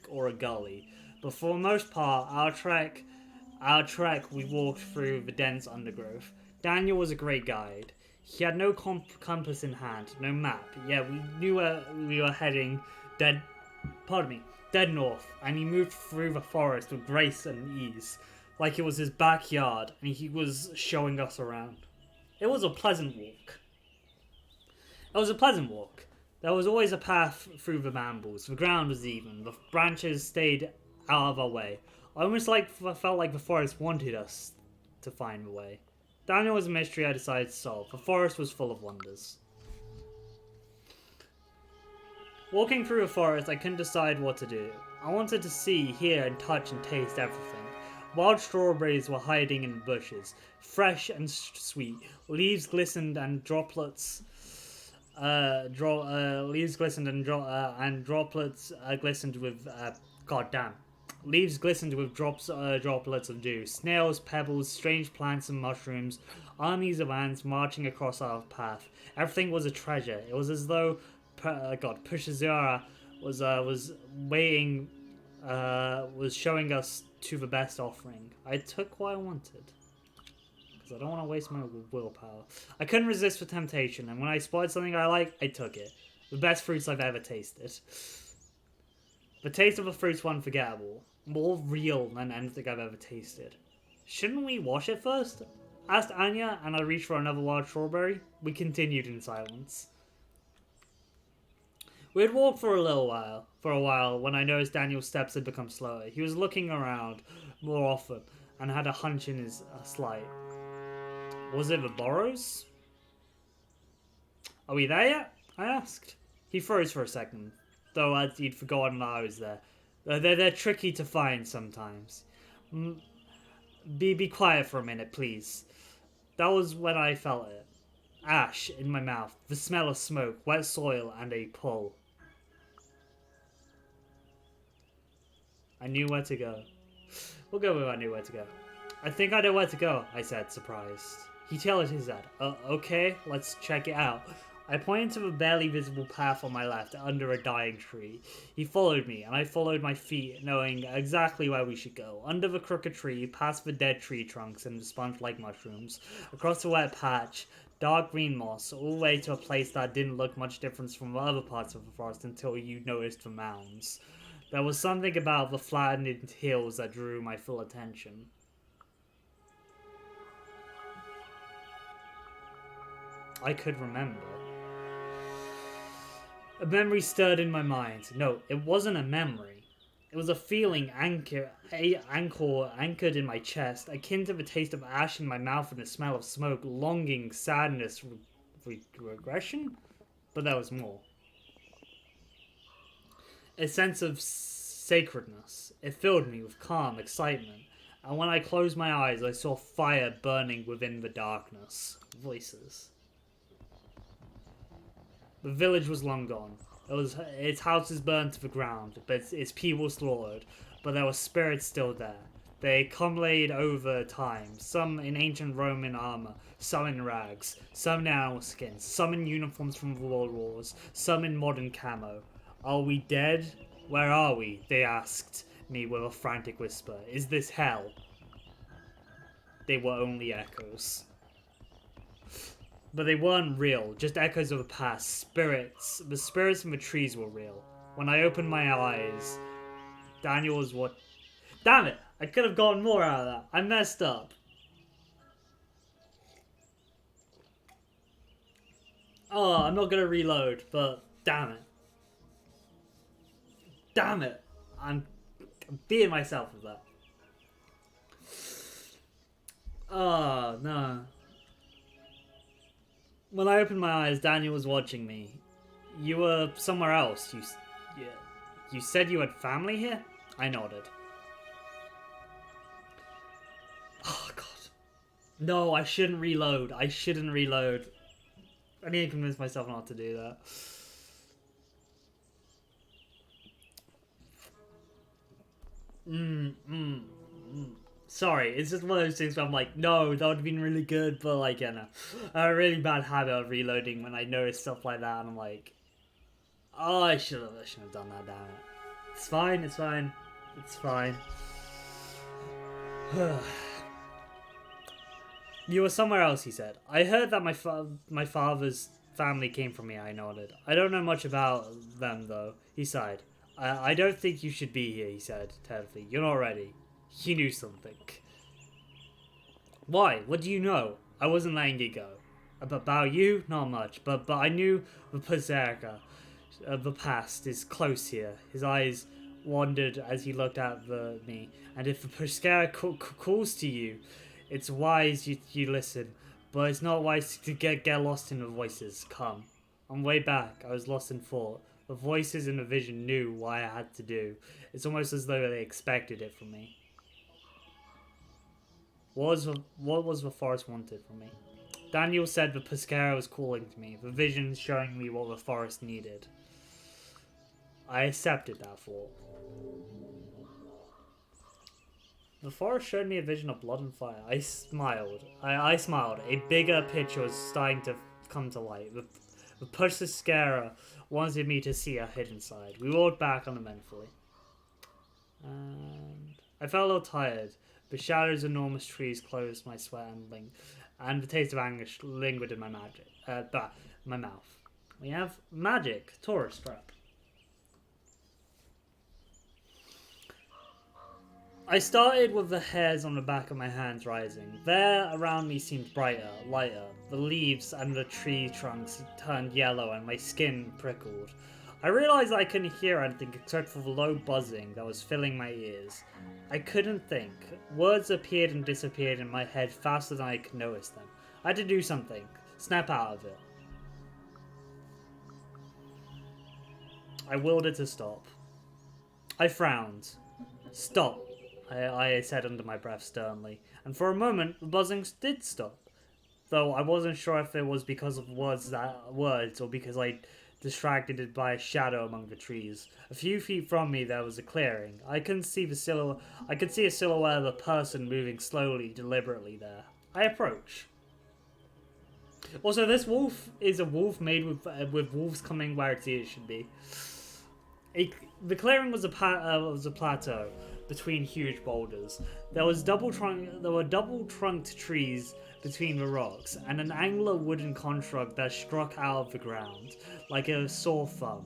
or a gully. But for the most part, our trek we walked through the dense undergrowth. Daniel was a great guide. He had no compass in hand, no map. Yeah, we knew where we were heading dead north, and he moved through the forest with grace and ease, like it was his backyard, and he was showing us around. It was a pleasant walk. There was always a path through the brambles. The ground was even. The branches stayed out of our way. I felt like the forest wanted us to find the way. Daniel was a mystery I decided to solve. The forest was full of wonders. Walking through the forest, I couldn't decide what to do. I wanted to see, hear, and touch and taste everything. Wild strawberries were hiding in the bushes, fresh and sweet. Leaves glistened and droplets. Leaves glistened and droplets glistened with. Goddamn. Leaves glistened with droplets of dew. Snails, pebbles, strange plants and mushrooms. Armies of ants marching across our path. Everything was a treasure. It was as though, Pushazura was waiting, was showing us to the best offering. I took what I wanted. Because I don't want to waste my willpower. I couldn't resist the temptation, and when I spotted something I liked, I took it. The best fruits I've ever tasted. The taste of the fruits were unforgettable. More real than anything I've ever tasted. Shouldn't we wash it first? Asked Anya, and I reached for another wild strawberry. We continued in silence. We had walked for a while when I noticed Daniel's steps had become slower. He was looking around more often and had a hunch in his slide. Was it the burrows? Are we there yet? I asked. He froze for a second, though as he'd forgotten that I was there. They're tricky to find sometimes. Be quiet for a minute, please. That was when I felt it. Ash in my mouth, the smell of smoke, wet soil, and a pull. I knew where to go. We'll go with I knew where to go. I think I know where to go, I said, surprised. He tilted his head. Okay, let's check it out. I pointed to the barely visible path on my left, under a dying tree. He followed me, and I followed my feet, knowing exactly where we should go. Under the crooked tree, past the dead tree trunks and the sponge-like mushrooms, across the wet patch, dark green moss, all the way to a place that didn't look much different from other parts of the forest until you noticed the mounds. There was something about the flattened hills that drew my full attention. I could remember. A memory stirred in my mind. No, it wasn't a memory. It was a feeling anchored in my chest, akin to the taste of ash in my mouth and the smell of smoke, longing, sadness, regression? But there was more. A sense of sacredness. It filled me with calm excitement, and when I closed my eyes, I saw fire burning within the darkness. Voices. The village was long gone. Its houses burned to the ground, but its people slaughtered. But there were spirits still there. They accumulated over time, some in ancient Roman armor, some in rags, some in animal skins, some in uniforms from the World Wars, some in modern camo. Are we dead? Where are we? They asked me with a frantic whisper. Is this hell? They were only echoes. But they weren't real, just echoes of the past. Spirits. The spirits in the trees were real. When I opened my eyes, Daniel was what... Damn it! I could have gotten more out of that. I messed up. Oh, I'm not gonna reload, but damn it. Damn it. I'm beating myself with that. Oh, no. When I opened my eyes, Daniel was watching me. You were somewhere else. You said you had family here? I nodded. Oh, God. No, I shouldn't reload. I shouldn't reload. I need to convince myself not to do that. Sorry, it's just one of those things where I'm like, no, that would have been really good, but like, you know, I have a really bad habit of reloading when I notice stuff like that, and I'm like, oh, I should have done that, damn it. It's fine, it's fine, it's fine. You were somewhere else, he said. I heard that my father's family came from me, I nodded. I don't know much about them, though, he sighed. I don't think you should be here, he said, tentatively. You're not ready. He knew something. Why? What do you know? I wasn't letting it go. About you? Not much. But I knew the Berserker of the past is close here. His eyes wandered as he looked at me. And if the Berserker calls to you, it's wise you listen. But it's not wise to get lost in the voices. Come. On the way back, I was lost in thought. The voices in the vision knew what I had to do. It's almost as though they expected it from me. What was the forest wanted from me? Daniel said the Pescara was calling to me, the vision showing me what the forest needed. I accepted that thought. The forest showed me a vision of blood and fire. I smiled. I smiled. A bigger picture was starting to come to light. The Pescara wanted me to see a hidden side. We walked back uneventfully. And I felt a little tired. The shadows of enormous trees closed my sweat and the taste of anguish lingered in my my mouth. We have magic, tourist trap. I started with the hairs on the back of my hands rising. There around me seemed brighter, lighter. The leaves and the tree trunks turned yellow and my skin prickled. I realized I couldn't hear anything except for the low buzzing that was filling my ears. I couldn't think. Words appeared and disappeared in my head faster than I could notice them. I had to do something. Snap out of it. I willed it to stop. I frowned. Stop, I said under my breath sternly. And for a moment, the buzzing did stop. Though I wasn't sure if it was because of words or because I distracted it by a shadow among the trees. A few feet from me there was a clearing. I could see a silhouette of a person moving slowly, deliberately there. I approach. Also, this wolf is a wolf made with wolves coming where its ears should be. The clearing was a plateau between huge boulders. There were double-trunked trees between the rocks, and an angular wooden construct that struck out of the ground like a sore thumb.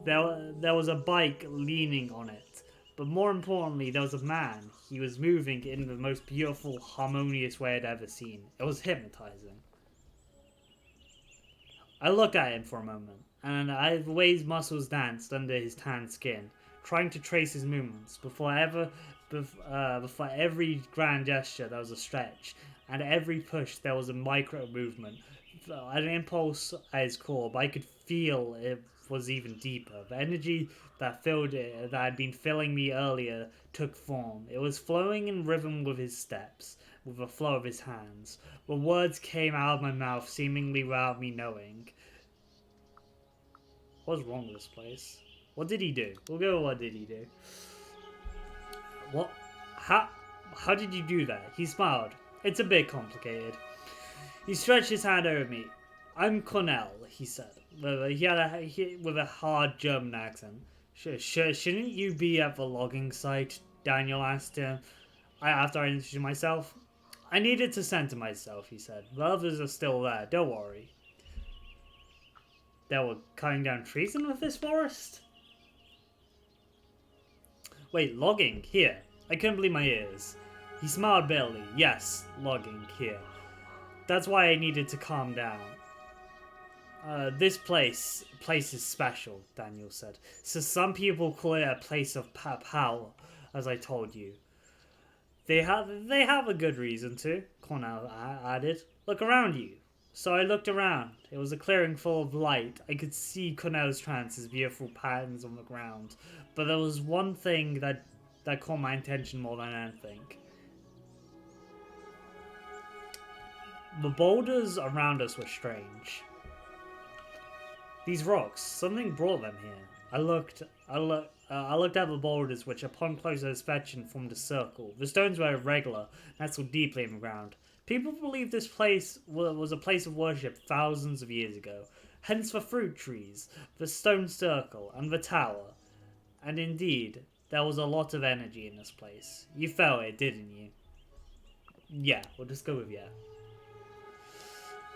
There was a bike leaning on it, but more importantly, there was a man. He was moving in the most beautiful, harmonious way I'd ever seen. It was hypnotizing. I looked at him for a moment, and the way his muscles danced under his tanned skin, trying to trace his movements. Before every grand gesture, there was a stretch, and every push, there was a micro movement. An impulse at his core, but I could feel it was even deeper. The energy that had been filling me earlier took form. It was flowing in rhythm with his steps, with the flow of his hands. The words came out of my mouth seemingly without me knowing. What's wrong with this place? What did he do? We'll go with what did he do. What? How did you do that? He smiled. It's a bit complicated. He stretched his hand over me. I'm Cornell, he said. With a hard German accent. Shouldn't you be at the logging site? Daniel asked him. After I introduced myself. I needed to center myself, he said. The others are still there, don't worry. They were cutting down trees in this forest? Wait, logging? Here. I couldn't believe my ears. He smiled bitterly. Yes, logging here. That's why I needed to calm down. This place is special, Daniel said. So some people call it a place of power, as I told you. They have a good reason to, Cornell added. Look around you. So I looked around. It was a clearing full of light. I could see Cornell's trance's beautiful patterns on the ground. But there was one thing that caught my attention more than anything. The boulders around us were strange. These rocks, something brought them here. I looked at the boulders, which upon closer inspection formed a circle. The stones were irregular, nestled deeply in the ground. People believe this place was a place of worship thousands of years ago. Hence the fruit trees, the stone circle, and the tower. And indeed, there was a lot of energy in this place. You felt it, didn't you? Yeah, we'll just go with yeah.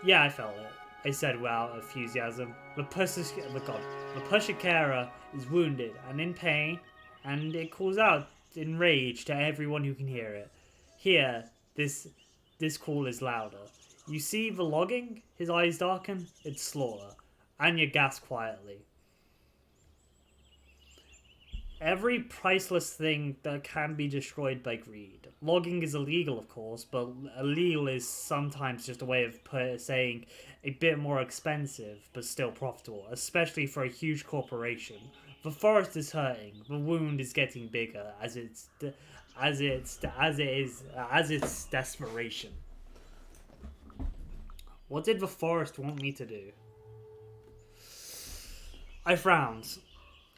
Yeah, I felt it, I said without enthusiasm. The Pushakara is wounded and in pain, and it calls out in rage to everyone who can hear it. Here, this call is louder. You see the logging? His eyes darken. It's slaughter. Anya gasped quietly. Every priceless thing that can be destroyed by greed. Logging is illegal, of course, but illegal is sometimes just a way of saying a bit more expensive, but still profitable, especially for a huge corporation. The forest is hurting. The wound is getting bigger as its desperation. What did the forest want me to do? I frowned.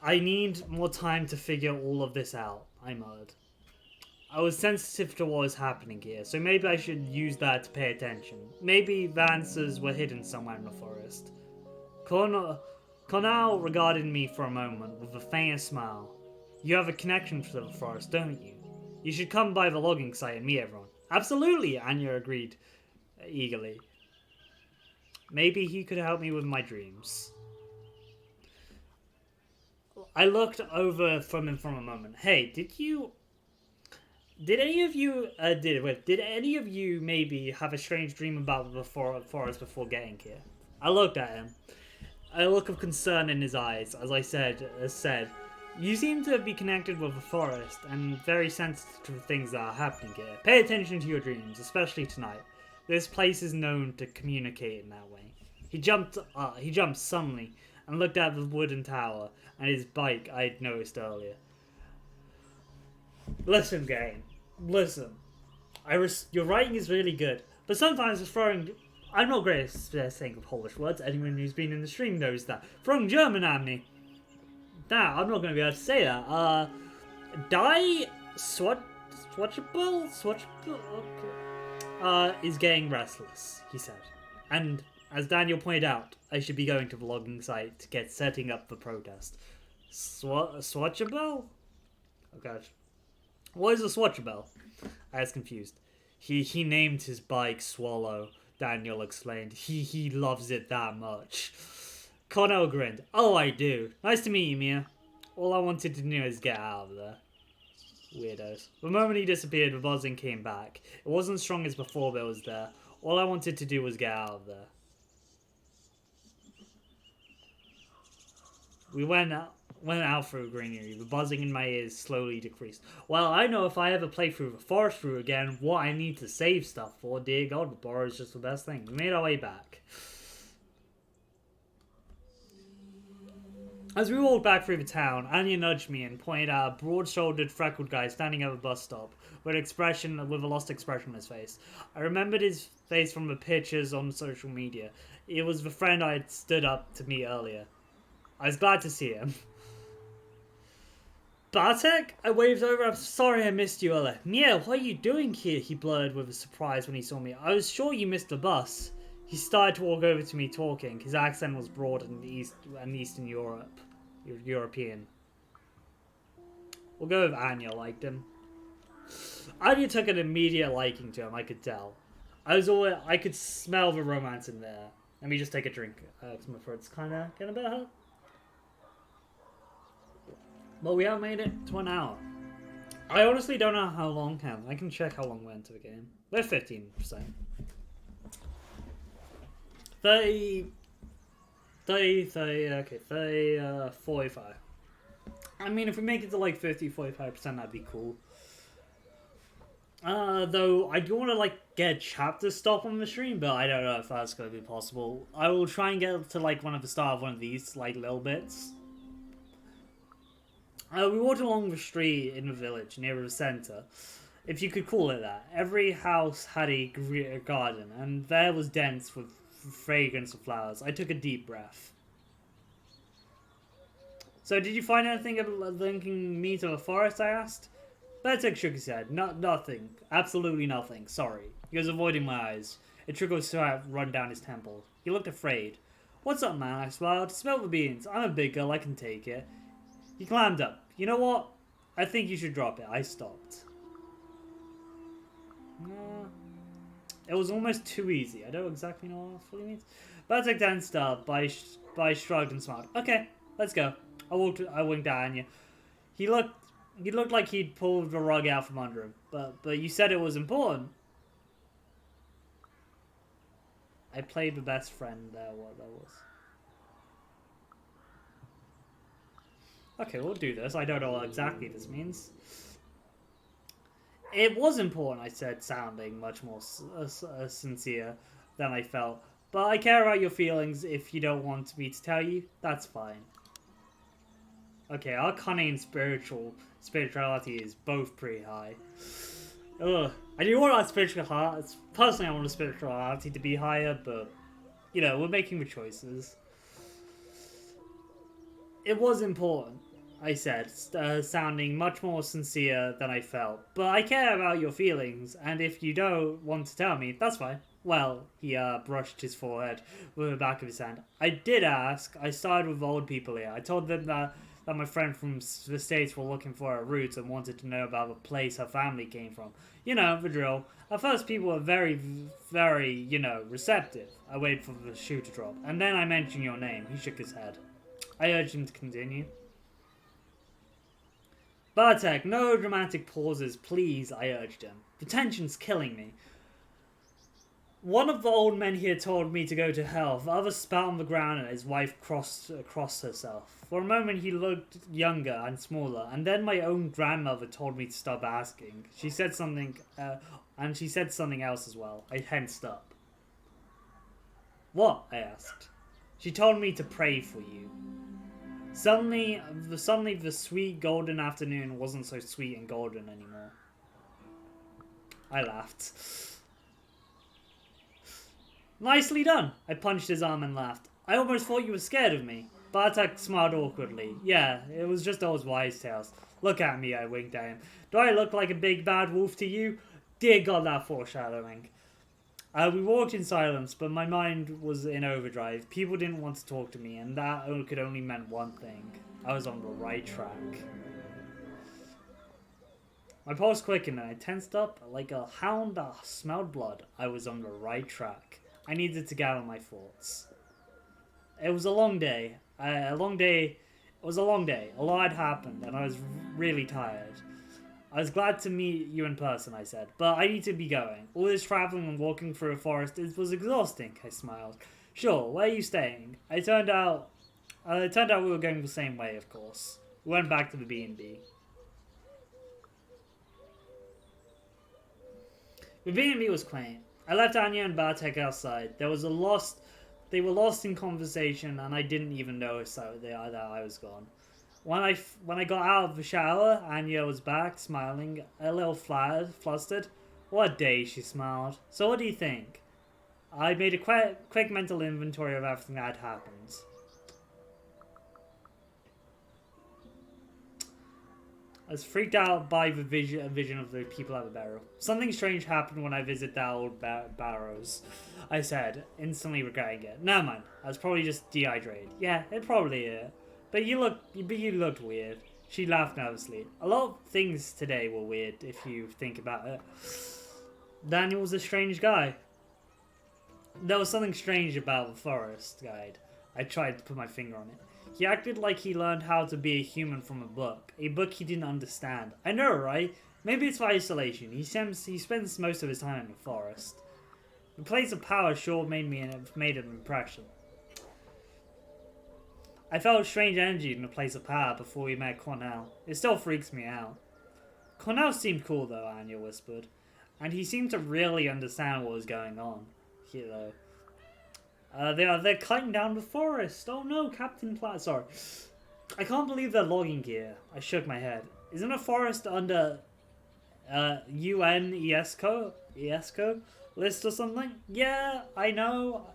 I need more time to figure all of this out, I muttered. I was sensitive to what was happening here, so maybe I should use that to pay attention. Maybe the answers were hidden somewhere in the forest. Cornell regarded me for a moment with the faintest smile. You have a connection to the forest, don't you? You should come by the logging site and meet everyone. Absolutely, Anya agreed eagerly. Maybe he could help me with my dreams. I looked over from him for a moment. Hey, did any of you maybe have a strange dream about the forest before getting here? I looked at him. A look of concern in his eyes, as I said, you seem to be connected with the forest and very sensitive to the things that are happening here. Pay attention to your dreams, especially tonight. This place is known to communicate in that way. He jumped suddenly and looked at the wooden tower and his bike I'd noticed earlier. Listen, Gawain. Listen. Your writing is really good, but sometimes I'm not great at saying Polish words. Anyone who's been in the stream knows that. Throwing German at me. Nah, I'm not going to be able to say that. Swatchable, okay. Is getting restless, he said. And as Daniel pointed out, I should be going to the logging site to get setting up the protest. Swatchable? Oh gosh. What is a swatchable? I was confused. He named his bike Swallow, Daniel explained. He loves it that much. Cornell grinned. Oh, I do. Nice to meet you, Mia. All I wanted to do is get out of there. Weirdos. The moment he disappeared, the buzzing came back. It wasn't as strong as before, but it was there. All I wanted to do was get out of there. We went out through greenery. The buzzing in my ears slowly decreased. Well, I know if I ever play through the forest through again, what I need to save stuff for. Dear God, the bar is just the best thing. We made our way back. As we walked back through the town, Anya nudged me and pointed out a broad-shouldered, freckled guy standing at a bus stop with a lost expression on his face. I remembered his face from the pictures on social media. It was the friend I had stood up to meet earlier. I was glad to see him. Bartek? I waved over. I'm sorry I missed you earlier. Mia, what are you doing here? He blurted with a surprise when he saw me. I was sure you missed the bus. He started to walk over to me talking. His accent was broad and Eastern European. We'll go with Anya liked him. Anya took an immediate liking to him, I could tell. I could smell the romance in there. Let me just take a drink. Because my throat's kind of getting a bit hurt. Well, we have made it to an hour. I honestly don't know how long, I can check how long we're into the game. We're 15%. 45. I mean, if we make it to like 50-45%, that'd be cool. Though, I do want to like get a chapter stop on the stream, but I don't know if that's going to be possible. I will try and get to like one of the start of one of these like little bits. We walked along the street in the village near the centre, if you could call it that. Every house had a garden, and there was dense with fragrance of flowers. I took a deep breath. So, did you find anything linking me to the forest? I asked. Bertek shook his head. Nothing. Absolutely nothing. Sorry. He was avoiding my eyes. A trickle of sweat run down his temple. He looked afraid. What's up, man? I smiled. Smell the beans. I'm a big girl. I can take it. He clammed up. You know what? I think you should drop it. I stopped. It was almost too easy. I don't exactly know what fully means. Bertek then stopped, but I shrugged and smiled. Okay, let's go. I winked at Anya. He looked like he'd pulled the rug out from under him. But you said it was important. I played the best friend there, what that was. Okay, we'll do this. I don't know what exactly this means. It was important, I said, sounding much more sincere than I felt. But I care about your feelings. If you don't want me to tell you, that's fine. Okay, our cunning and spirituality is both pretty high. Ugh. I do want our spirituality. Personally, I want the spirituality to be higher, but you know, we're making the choices. It was important, I said, sounding much more sincere than I felt. But I care about your feelings, and if you don't want to tell me, that's fine. Well, he brushed his forehead with the back of his hand. I did ask. I started with old people here. I told them that my friend from the States were looking for her roots and wanted to know about the place her family came from. You know, the drill. At first, people were very, very, you know, receptive. I waited for the shoe to drop. And then I mentioned your name. He shook his head. I urged him to continue. Bartek, no dramatic pauses, please, I urged him. The tension's killing me. One of the old men here told me to go to hell. The other spat on the ground and his wife crossed herself. For a moment he looked younger and smaller, and then my own grandmother told me to stop asking. She said something, and she said something else as well. I tensed up. What? I asked. She told me to pray for you. Suddenly the sweet golden afternoon wasn't so sweet and golden anymore. I laughed. Nicely done! I punched his arm and laughed. I almost thought you were scared of me. Bartek smiled awkwardly. Yeah, it was just those wise tales. Look at me, I winked at him. Do I look like a big bad wolf to you? Dear God, that foreshadowing. We walked in silence, but my mind was in overdrive. People didn't want to talk to me, and that could only mean one thing. I was on the right track. My pulse quickened and I tensed up like a hound that smelled blood. I was on the right track. I needed to gather my thoughts. It was a long day. It was a long day. A lot had happened, and I was really tired. I was glad to meet you in person, I said, but I need to be going. All this traveling and walking through a forest, it was exhausting, I smiled. Sure, where are you staying? It turned out we were going the same way, of course. We went back to the B&B. The B&B was quaint. I left Anya and Bartek outside. They were lost in conversation, and I didn't even notice that I was gone. When I got out of the shower, Anya was back, smiling, a little flustered. What a day, she smiled. So what do you think? I made a quick mental inventory of everything that had happened. I was freaked out by the vision of the people at the barrow. Something strange happened when I visited the old barrows, I said, instantly regretting it. Never mind, I was probably just dehydrated. Yeah, it probably is. But you looked weird. She laughed nervously. A lot of things today were weird, if you think about it. Daniel was a strange guy. There was something strange about the forest guide. I tried to put my finger on it. He acted like he learned how to be a human from a book he didn't understand. I know, right? Maybe it's for isolation. He spends most of his time in the forest. The place of power sure made an impression. I felt strange energy in the place of power before we met Cornell. It still freaks me out. Cornell seemed cool though, Anya whispered. And he seemed to really understand what was going on. Here though. They're cutting down the forest. Oh no, Captain Platt. Sorry. I can't believe they're logging here. I shook my head. Isn't a forest under UN ESCO list or something? Yeah, I know.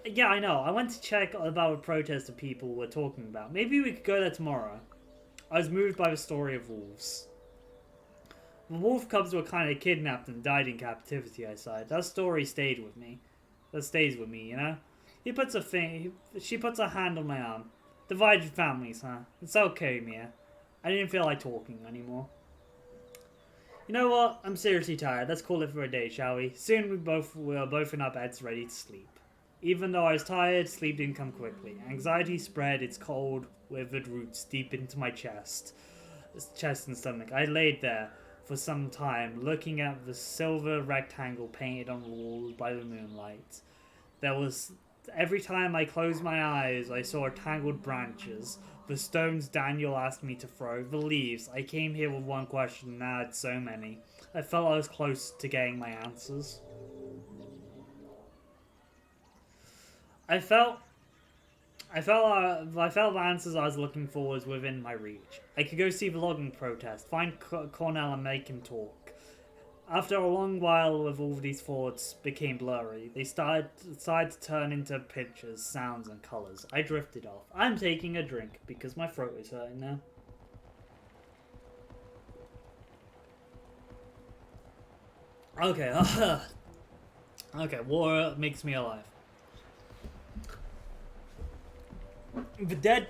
Yeah, I know. I went to check about a protest that people were talking about. Maybe we could go there tomorrow. I was moved by the story of wolves. The wolf cubs were kind of kidnapped and died in captivity, I sighed. That story stayed with me. That stays with me, you know? She puts a hand on my arm. Divided families, huh? It's okay, Mia. I didn't feel like talking anymore. You know what? I'm seriously tired. Let's call it for a day, shall we? Soon we are both in our beds ready to sleep. Even though I was tired, sleep didn't come quickly. Anxiety spread its cold, withered roots deep into my chest and stomach. I laid there for some time, looking at the silver rectangle painted on the wall by the moonlight. Every time I closed my eyes, I saw tangled branches, the stones Daniel asked me to throw, the leaves. I came here with one question, now I had so many. I felt I was close to getting my answers. I felt the answers I was looking for was within my reach. I could go see the logging protest, find Cornell and make him talk. After a long while with all these thoughts became blurry, they started to turn into pictures, sounds and colours. I drifted off. I'm taking a drink because my throat is hurting now. Okay, okay, water makes me alive. The dead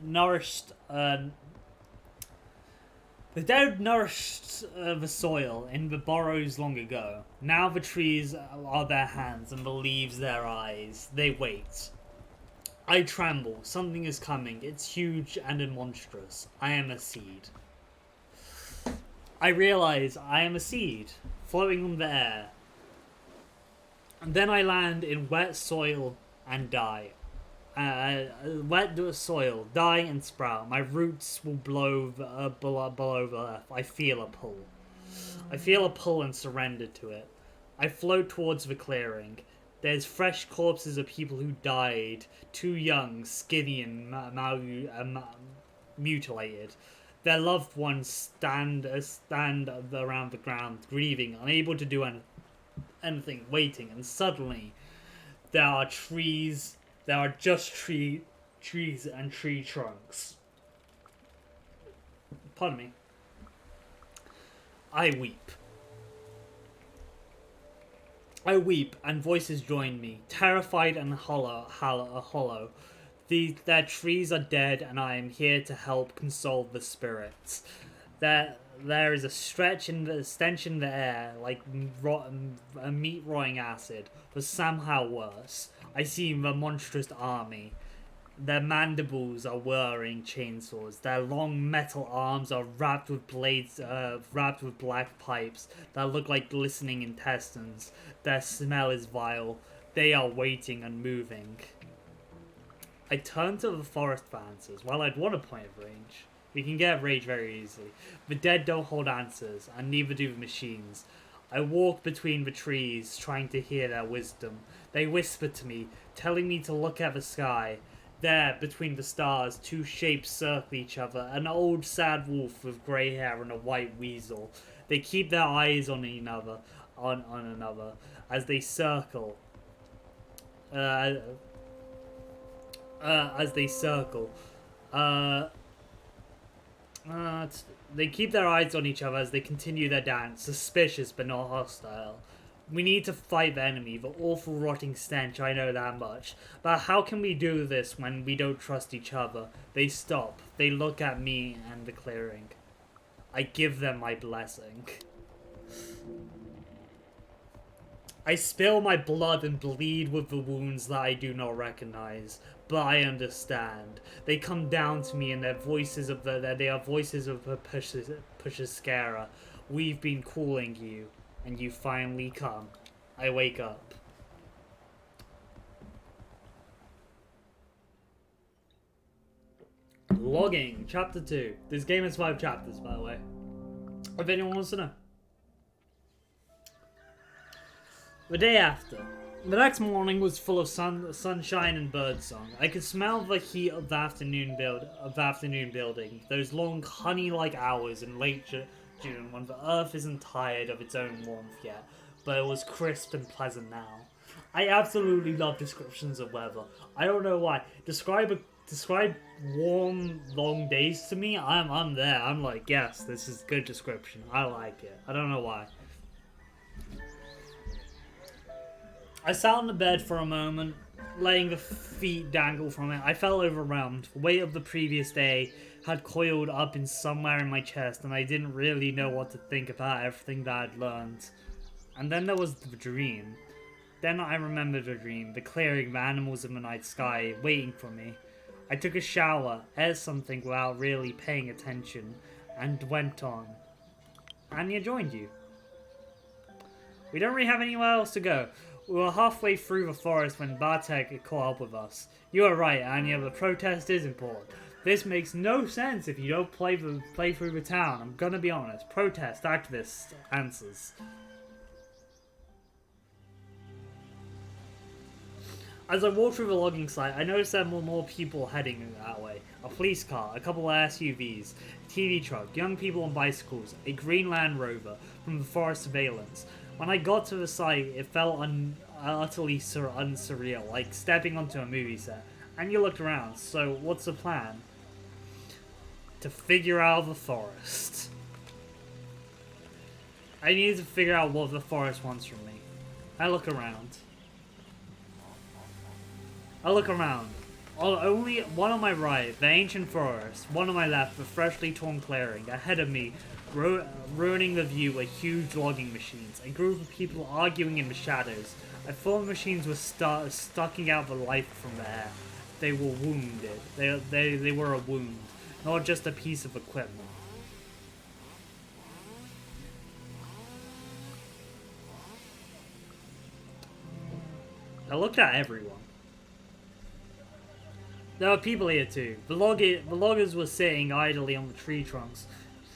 nourished the soil in the burrows long ago. Now the trees are their hands and the leaves their eyes. They wait. I tremble. Something is coming. It's huge and monstrous. I am a seed. I realize I am a seed, floating on the air. And then I land in wet soil and die. Wet soil, die and sprout. My roots will blow below the earth. I feel a pull. I feel a pull and surrender to it. I float towards the clearing. There's fresh corpses of people who died, too young, skinny and mutilated. Their loved ones stand around the ground, grieving, unable to do anything, waiting, and suddenly there are trees. There are just trees and tree trunks. Pardon me. I weep. I weep, and voices join me, terrified and hollow. Their trees are dead, and I am here to help console the spirits. There is a stench in the air, like a meat-rotting acid, but somehow worse. I see the monstrous army. Their mandibles are whirring chainsaws. Their long metal arms are wrapped with black pipes that look like glistening intestines. Their smell is vile. They are waiting and moving. I turn to the forest for answers. Well, I'd want a point of range. We can get rage very easily. The dead don't hold answers, and neither do the machines. I walk between the trees, trying to hear their wisdom. They whisper to me, telling me to look at the sky. There, between the stars, two shapes circle each other. An old sad wolf with grey hair and a white weasel. They keep their eyes on another, as they circle. As they circle. They keep their eyes on each other as they continue their dance, suspicious but not hostile. We need to fight the enemy, the awful rotting stench, I know that much. But how can we do this when we don't trust each other? They stop. They look at me and the clearing. I give them my blessing. I spill my blood and bleed with the wounds that I do not recognize. But I understand. They come down to me and their voices of they are voices of the pushes scarer. We've been calling you. And you finally come. I wake up. Logging, chapter 2. This game has 5 chapters, by the way. If anyone wants to know. The day after. The next morning was full of sunshine and birdsong. I could smell the heat of the afternoon building. Those long honey-like hours in late June when the earth isn't tired of its own warmth yet, but it was crisp and pleasant now. I absolutely love descriptions of weather. I don't know why. Describe warm, long days to me. I'm there. I'm like, yes, this is good description. I like it. I don't know why. I sat on the bed for a moment, letting the feet dangle from it. I felt overwhelmed. The weight of the previous day had coiled up in somewhere in my chest, and I didn't really know what to think about everything that I'd learned. And then there was the dream. Then I remembered the dream, the clearing, the animals in the night sky, waiting for me. I took a shower, ate something without really paying attention, and went on. Anya joined you. We don't really have anywhere else to go. We were halfway through the forest when Bartek caught up with us. You are right, Anya, the protest is important. This makes no sense if you don't play through the town. I'm gonna be honest. Protest, activists, answers. As I walked through the logging site, I noticed there were more people heading that way. A police car, a couple of SUVs, a TV truck, young people on bicycles, a green Land Rover from the forest surveillance. When I got to the site, it felt utterly unsurreal, like stepping onto a movie set. And you looked around, so what's the plan? To figure out the forest. I needed to figure out what the forest wants from me. I look around. Only one on my right, the ancient forest. One on my left, the freshly torn clearing. Ahead of me, ruining the view, were huge logging machines. A group of people arguing in the shadows. I thought the machines were sucking out the life from the air. They were wounded. They were a wound, not just a piece of equipment. I looked at everyone. There were people here too. The loggers were sitting idly on the tree trunks,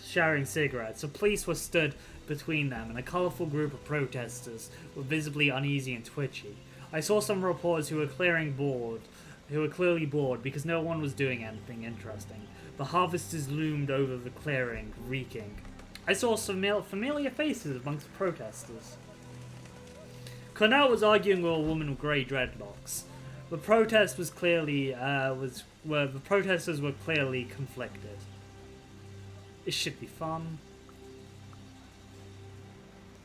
sharing cigarettes. The police were stood between them, and a colourful group of protesters were visibly uneasy and twitchy. I saw some reporters who were clearly bored because no one was doing anything interesting. The harvesters loomed over the clearing, reeking. I saw some familiar faces amongst the protesters. Cornell was arguing with a woman with grey dreadlocks. The protest was clearly the protesters were clearly conflicted. It should be fun.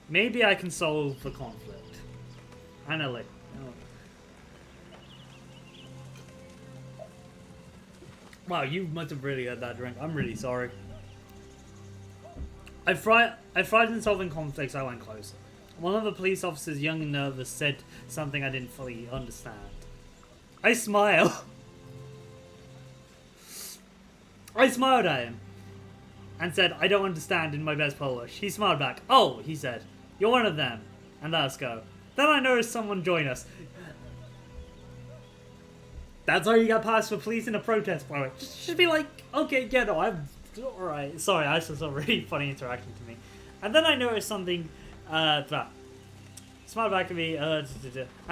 Maybe I can solve the conflict. I know, like. Wow, you must have really had that drink. I'm really sorry. I tried in solving conflicts. I went closer. One of the police officers, young and nervous, said something I didn't fully understand. I smiled. I smiled at him and said, I don't understand in my best Polish. He smiled back. Oh, he said, you're one of them. And let us go. Then I noticed someone join us. That's how you got past for police in a protest, by the way. Just be like, okay, yeah, no, I'm alright. Sorry, that's just a really funny interaction to me. And then I noticed something, smiled back at me, and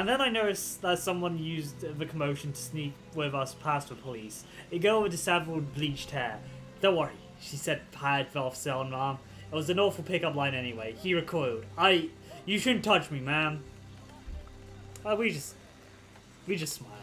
then I noticed that someone used the commotion to sneak with us past the police. A girl with disheveled, bleached hair. Don't worry, she said, pat the officer on the arm. It was an awful pickup line anyway. He recoiled. You shouldn't touch me, ma'am. We just smiled.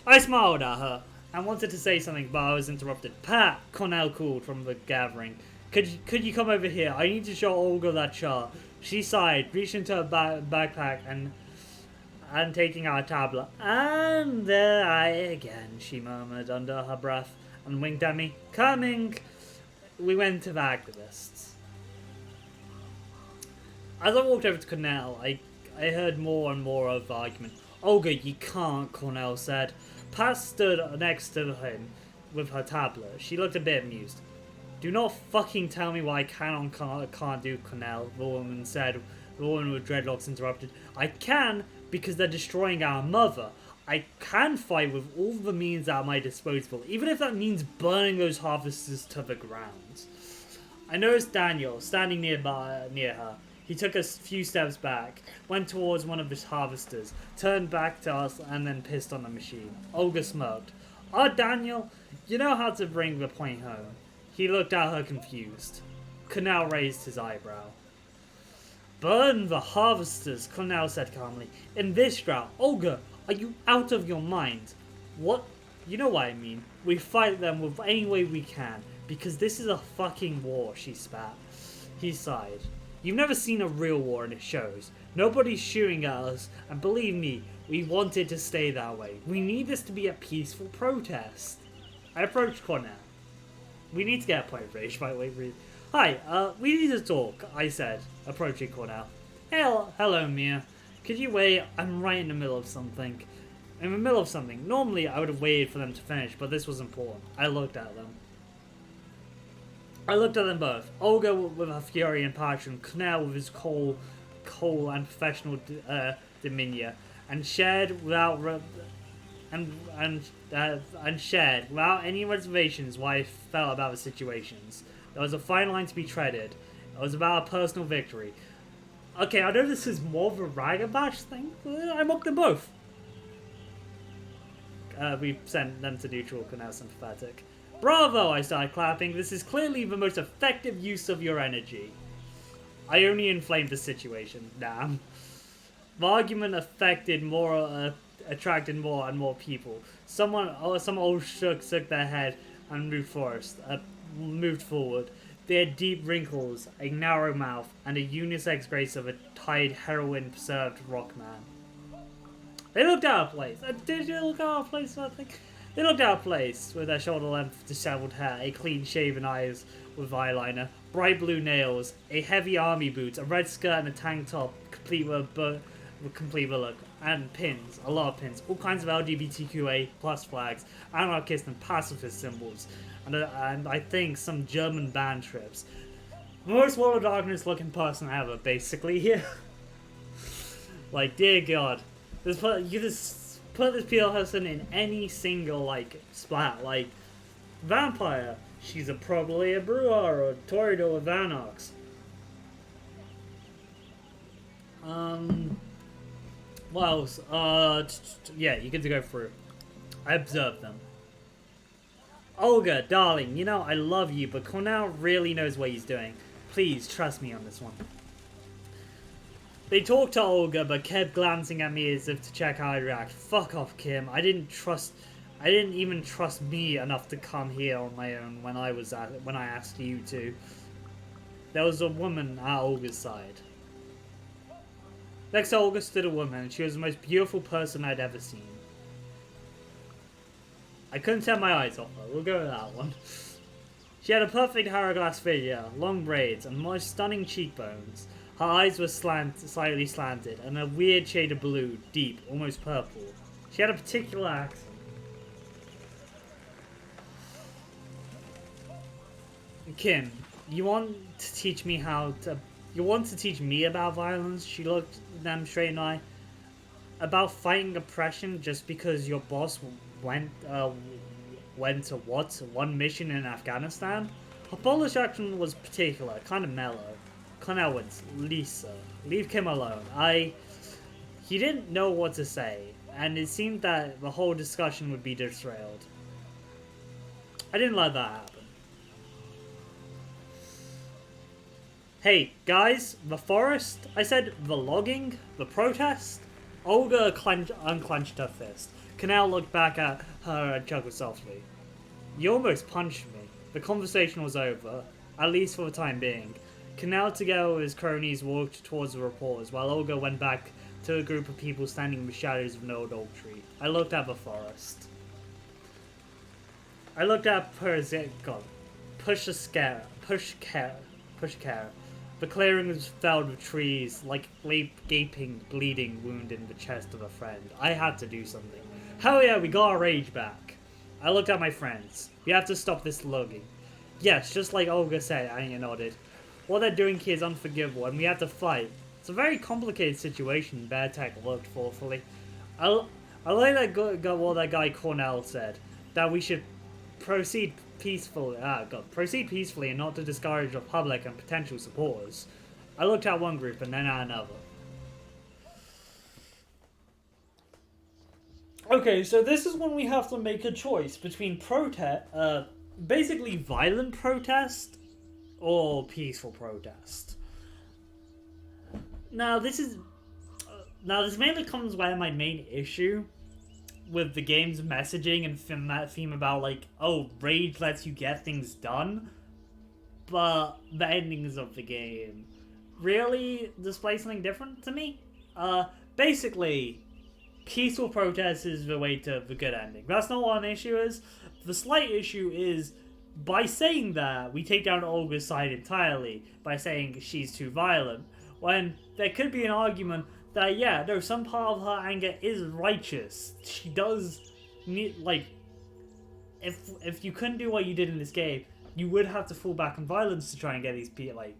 I smiled at her. and wanted to say something, but I was interrupted. Pat, Cornell called from the gathering. Could you come over here? I need to show Olga that chart. She sighed, reached into her backpack and taking out a tablet. And there I again, she murmured under her breath and winked at me. Coming! We went to the activists. As I walked over to Cornell, I heard more and more of the argument. Olga, you can't, Cornell said. Pat stood next to him with her tablet. She looked a bit amused. Do not fucking tell me what I can or can't do, Cornell, the woman said. The woman with dreadlocks interrupted. I can, because they're destroying our mother. I can fight with all the means at my disposal, even if that means burning those harvesters to the ground. I noticed Daniel standing near her. He took a few steps back, went towards one of his harvesters, turned back to us, and then pissed on the machine. Olga smirked. Daniel, you know how to bring the point home. He looked at her confused. Cornell raised his eyebrow. Burn the harvesters, Cornell said calmly. In this drought, Olga, are you out of your mind? What? You know what I mean. We fight them with any way we can, because this is a fucking war, she spat. He sighed. You've never seen a real war and it shows. Nobody's shooting at us, and believe me, we want it to stay that way. We need this to be a peaceful protest. I approached Cornell. We need to get a point of rage, by the way. Hi, we need to talk, I said, approaching Cornell. Hello, Mia. Could you wait? I'm right in the middle of something. In the middle of something. Normally, I would have waited for them to finish, but this was important. I looked at them. I looked at them both. Olga with her fury and passion, Cornell with his cool and professional demeanor, and shared without shared without any reservations what I felt about the situations. There was a fine line to be treaded. It was about a personal victory. Okay, I know this is more of a ragabash thing, but I mocked them both. We sent them to neutral, Cornell sympathetic. Bravo, I started clapping. This is clearly the most effective use of your energy. I only inflamed the situation. Damn. The argument attracted more and more people. Some old shook their head and moved forward. They had deep wrinkles, a narrow mouth, and a unisex grace of a tired heroin-preserved rock man. They looked out of place. Did you look out of place, I think? They looked out of place with their shoulder-length disheveled hair, a clean-shaven eyes with eyeliner, bright blue nails, a heavy army boot, a red skirt and a tank top, complete with look, and pins, a lot of pins, all kinds of LGBTQA plus flags, anarchist and pacifist symbols, and I think some German band trips. The most World of Darkness looking person ever, basically, here. Like, dear God, you just put this person in any single, splat, vampire, she's probably a brewer or Toreador with Vanox. What else? Yeah, you get to go through. I observed them. Olga, darling, you know I love you, but Cornell really knows what he's doing. Please, trust me on this one. They talked to Olga, but kept glancing at me as if to check how I react. Fuck off, Kim. I didn't even trust me enough to come here on my own when I asked you to. There was a woman at Olga's side. Next to Olga stood a woman, and she was the most beautiful person I'd ever seen. I couldn't take my eyes off her. We'll go with that one. She had a perfect hourglass figure, long braids, and most stunning cheekbones. Her eyes were slightly slanted, and a weird shade of blue, deep, almost purple. She had a particular accent. Kim, you want to teach me about violence? She looked them straight in the eye. About fighting oppression just because your boss went to one mission in Afghanistan? Her Polish accent was particular, kind of mellow. Cornell went, Lisa, leave Kim alone. He didn't know what to say, and it seemed that the whole discussion would be derailed. I didn't let that happen. Hey, guys, the forest? I said, the logging? The protest? Olga unclenched her fist. Canal looked back at her and chuckled softly. You almost punched me. The conversation was over, at least for the time being. Canal, together with his cronies, walked towards the reporters, while Olga went back to a group of people standing in the shadows of an old oak tree. I looked at the forest. I looked at Push care. The clearing was filled with trees, like a gaping, bleeding wound in the chest of a friend. I had to do something. Hell yeah, we got our rage back. I looked at my friends. We have to stop this slugging. Yes, just like Olga said, Anya nodded. What they're doing here is unforgivable, and we have to fight. It's a very complicated situation, Beartech looked thoughtfully. I like what that guy Cornell said, that we should proceed peacefully and not to discourage the public and potential supporters. I looked at one group and then at another. Okay, so this is when we have to make a choice between basically violent protest or peaceful protest. Now this mainly comes where my main issue with the game's messaging and that theme about like, oh, rage lets you get things done, but the endings of the game really display something different to me. Basically, peaceful protest is the way to the good ending. That's not what an issue is. The slight issue is, by saying that, we take down Olga's side entirely by saying she's too violent, when there could be an argument that, yeah, no, some part of her anger is righteous. She does need, like, if you couldn't do what you did in this game, you would have to fall back on violence to try and get these people, like,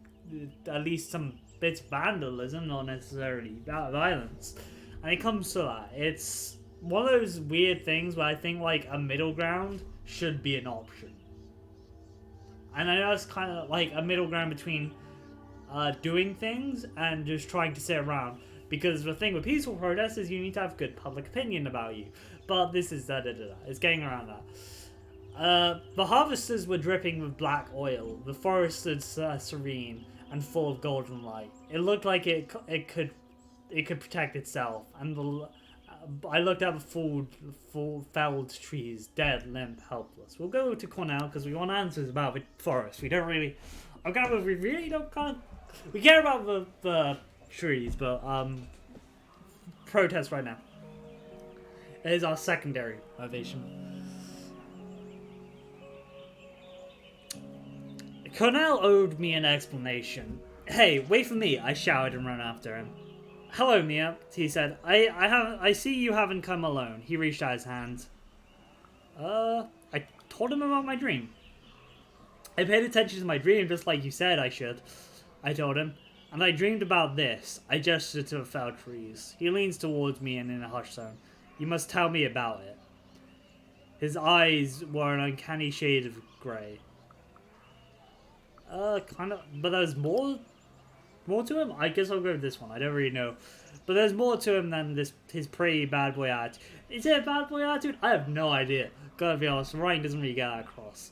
at least some bits of vandalism, not necessarily violence. And it comes to that. It's one of those weird things where I think, like, a middle ground should be an option. And I know it's kind of like a middle ground between doing things and just trying to sit around. Because the thing with peaceful protests is you need to have good public opinion about you. But this is It's getting around that. The harvesters were dripping with black oil. The forest stood serene and full of golden light. It looked like it could protect itself. And I looked at the full felled trees, dead, limp, helpless. We'll go to Cornell because we want answers about the forest. We don't really. We really don't kind of. We care about the trees, but protest right now. It is our secondary motivation. Cornell owed me an explanation. Hey, wait for me! I shouted and ran after him. Hello, Mia, he said. I see you haven't come alone. He reached out his hand. I told him about my dream. I paid attention to my dream just like you said I should, I told him. And I dreamed about this. I gestured to the felled trees. He leans towards me and in a hushed tone. You must tell me about it. His eyes were an uncanny shade of grey. Kind of, but there's more to him? I guess I'll go with this one. I don't really know. But there's more to him than his pretty bad boy attitude. Is it a bad boy attitude? I have no idea. Gotta be honest, writing doesn't really get that across.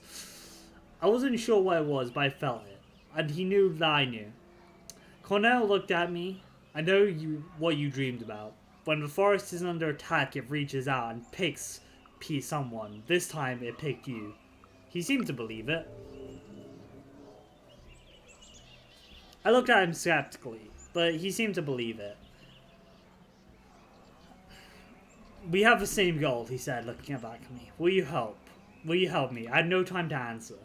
I wasn't sure what it was, but I felt it. And he knew that I knew. Cornell looked at me. I know what you dreamed about. When the forest is under attack, it reaches out and picks someone. This time, it picked you. He seemed to believe it. I looked at him skeptically, but he seemed to believe it. We have the same goal, he said, looking back at me. Will you help? Will you help me? I had no time to answer.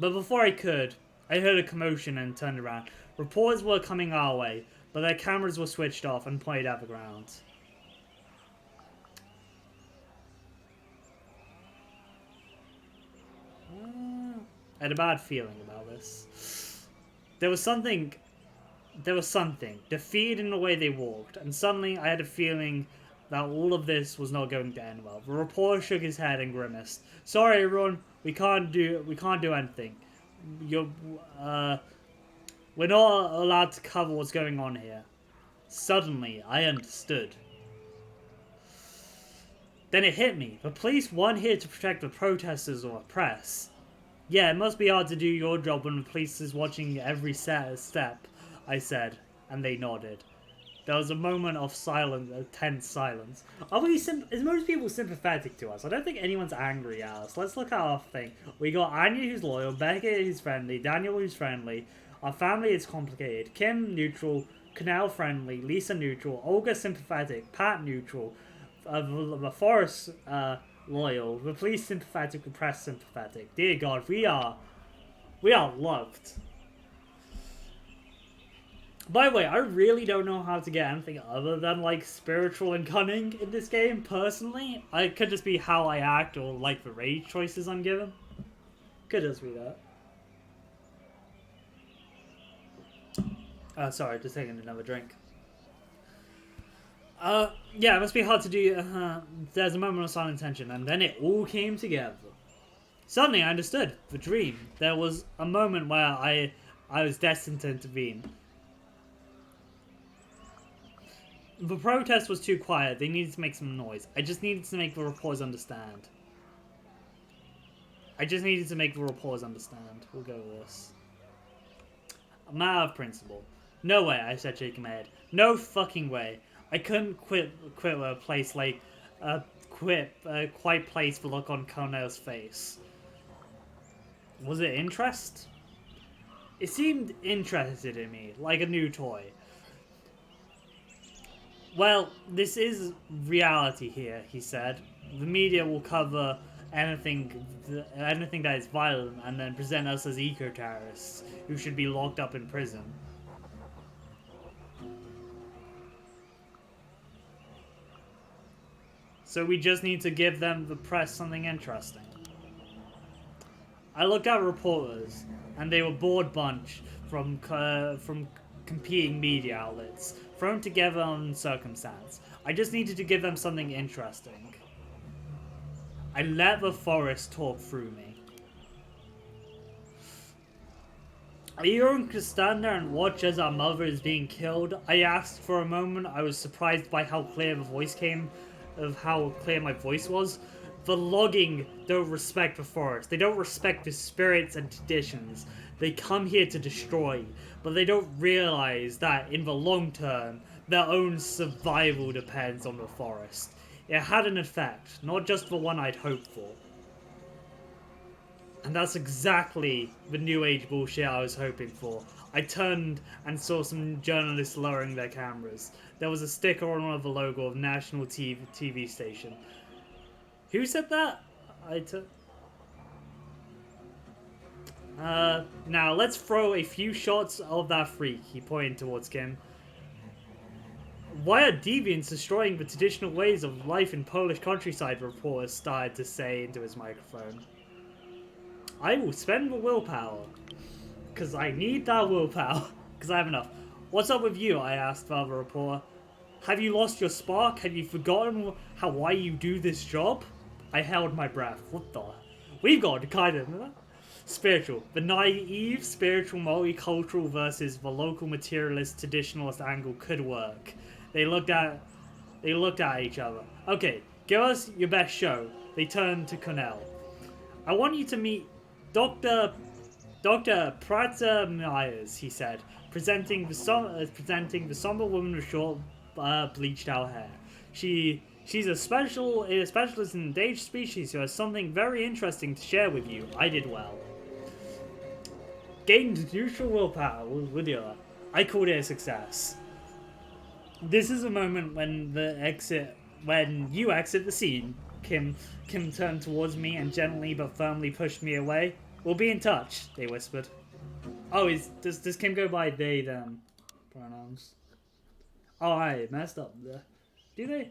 But before I could, I heard a commotion and turned around. Reporters were coming our way, but their cameras were switched off and pointed at the ground. I had a bad feeling about this. There was something, defeated in the way they walked, and suddenly I had a feeling that all of this was not going to end well. The reporter shook his head and grimaced. Sorry, everyone, we can't do anything. We're not allowed to cover what's going on here. Suddenly, I understood. Then it hit me. The police weren't here to protect the protesters or the press. Yeah, it must be hard to do your job when the police is watching every step, I said, and they nodded. There was a moment of silence, a tense silence. Are we is most people sympathetic to us? I don't think anyone's angry at us. Let's look at our thing. We got Anya who's loyal, Becky who's friendly, Daniel who's friendly. Our family is complicated. Kim neutral, Canal friendly, Lisa neutral, Olga sympathetic, Pat neutral, the Forest loyal, the police sympathetic, the press sympathetic. Dear God, we are loved. By the way, I really don't know how to get anything other than, like, spiritual and cunning in this game, personally. It could just be how I act or, like, the rage choices I'm given. Could just be that. Sorry, just taking another drink. Yeah, it must be hard to do. There's a moment of silent tension, and then it all came together. Suddenly, I understood the dream. There was a moment where I was destined to intervene. The protest was too quiet. They needed to make some noise. I just needed to make the reporters understand. We'll go with this. A matter of principle. No way, I said, shaking my head. No fucking way. I couldn't quit a place like a quiet place. The look on Cornell's face. Was it interest? It seemed interested in me, like a new toy. Well, this is reality here, he said. The media will cover anything that is violent and then present us as eco-terrorists who should be locked up in prison. So we just need to give them, the press, something interesting. I looked at reporters, and they were a bored bunch from competing media outlets, thrown together on circumstance. I just needed to give them something interesting. I let the forest talk through me. Are you going to stand there and watch as our mother is being killed? I asked. For a moment. I was surprised by how clear my voice was. The logging don't respect the forest. They don't respect the spirits and traditions. They come here to destroy, but they don't realize that in the long term, their own survival depends on the forest. It had an effect, not just the one I'd hoped for. And that's exactly the new age bullshit I was hoping for. I turned and saw some journalists lowering their cameras. There was a sticker on one of the logo of national TV station. Who said that? Now let's throw a few shots of that freak, he pointed towards Kim. Why are deviants destroying the traditional ways of life in Polish countryside, reporters started to say into his microphone. I will spend the willpower. Because I need that willpower. Because I have enough. What's up with you? I asked the other reporter. Have you lost your spark? Have you forgotten why you do this job? I held my breath. What the? We've got kind of spiritual. The naive, spiritual, multicultural versus the local materialist, traditionalist angle could work. They looked at each other. Okay, give us your best show. They turned to Cornell. I want you to meet Dr. Prata Myers, he said, presenting the somber woman with short, bleached out hair. She's a specialist in endangered species who has something very interesting to share with you. I did well. Gained neutral willpower with you. I called it a success. This is a moment when you exit the scene. Kim turned towards me and gently but firmly pushed me away. We'll be in touch, they whispered. Oh, does Kim go by they, them pronouns? Oh, I messed up there. Do they?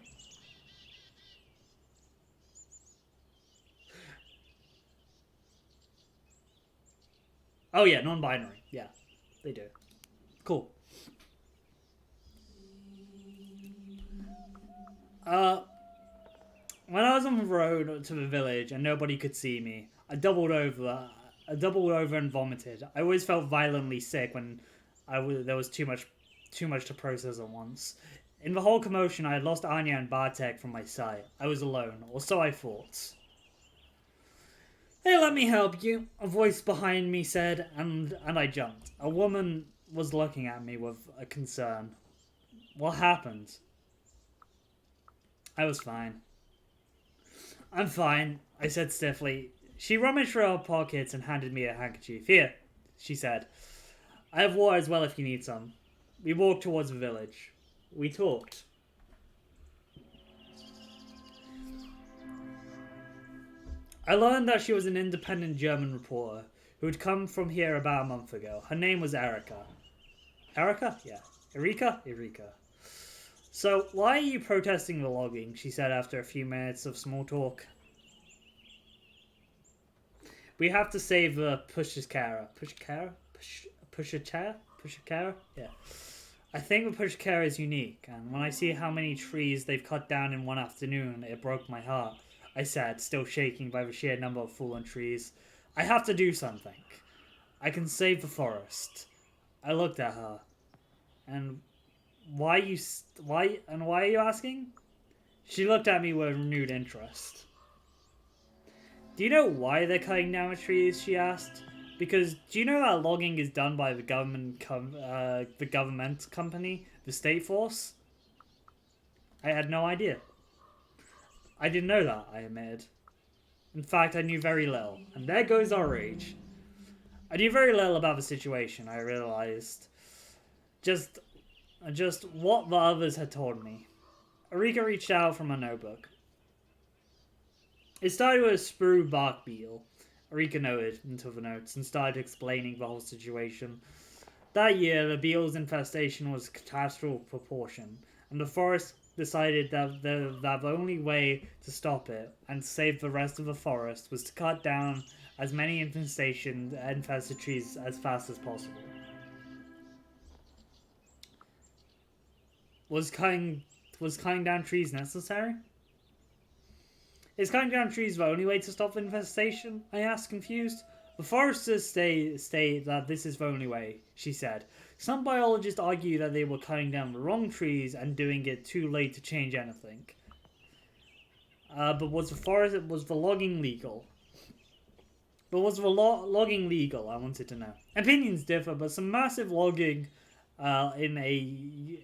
Oh yeah, non-binary. Yeah, they do. Cool. When I was on the road to the village and nobody could see me, I doubled over and vomited. I always felt violently sick when there was too much to process at once. In the whole commotion, I had lost Anya and Bartek from my sight. I was alone, or so I thought. Hey, let me help you, a voice behind me said, and I jumped. A woman was looking at me with a concern. What happened? I was fine. I'm fine, I said stiffly. She rummaged through her pockets and handed me a handkerchief. Here, she said. I have water as well if you need some. We walked towards the village. We talked. I learned that she was an independent German reporter who had come from here about a month ago. Her name was Erika. Erika? Yeah. Erika? Erika. So, why are you protesting the logging? She said after a few minutes of small talk. We have to save the Pushkara. Pushkara? Pushkara? Yeah. I think the Pushkara is unique, and when I see how many trees they've cut down in one afternoon, it broke my heart, I said, still shaking by the sheer number of fallen trees. I have to do something. I can save the forest. I looked at her. And why are you asking? She looked at me with renewed interest. Do you know why they're cutting down the trees? She asked. Because do you know that logging is done by the government company, the State Force? I had no idea. I didn't know that, I admitted. In fact, I knew very little. And there goes our rage. I knew very little about the situation, I realized. Just what the others had told me. Erika reached out from her notebook. It started with a sprue bark beetle. Erika noted into the notes and started explaining the whole situation. That year, the beetle's infestation was catastrophic proportion, and the forest decided that the only way to stop it and save the rest of the forest was to cut down as many infested trees as fast as possible. Was cutting down trees necessary? Is cutting down trees the only way to stop the infestation? I asked, confused. The foresters state that this is the only way, she said. Some biologists argue that they were cutting down the wrong trees and doing it too late to change anything. But was the logging legal? But was the logging legal? I wanted to know. Opinions differ, but some massive logging in a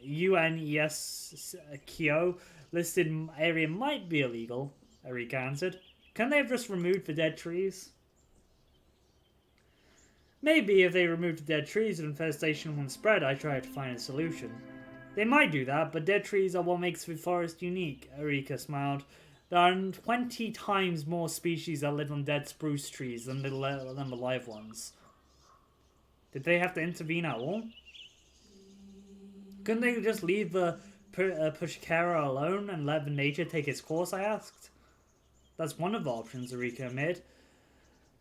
UNESCO listed area might be illegal, Erika answered. Can they have just removed the dead trees? Maybe if they removed the dead trees, the infestation wouldn't spread. I tried to find a solution. They might do that, but dead trees are what makes the forest unique, Erika smiled. There are 20 times more species that live on dead spruce trees than the live ones. Did they have to intervene at all? Couldn't they just leave the Pushkara alone and let nature take its course, I asked. That's one of the options, Erika admitted.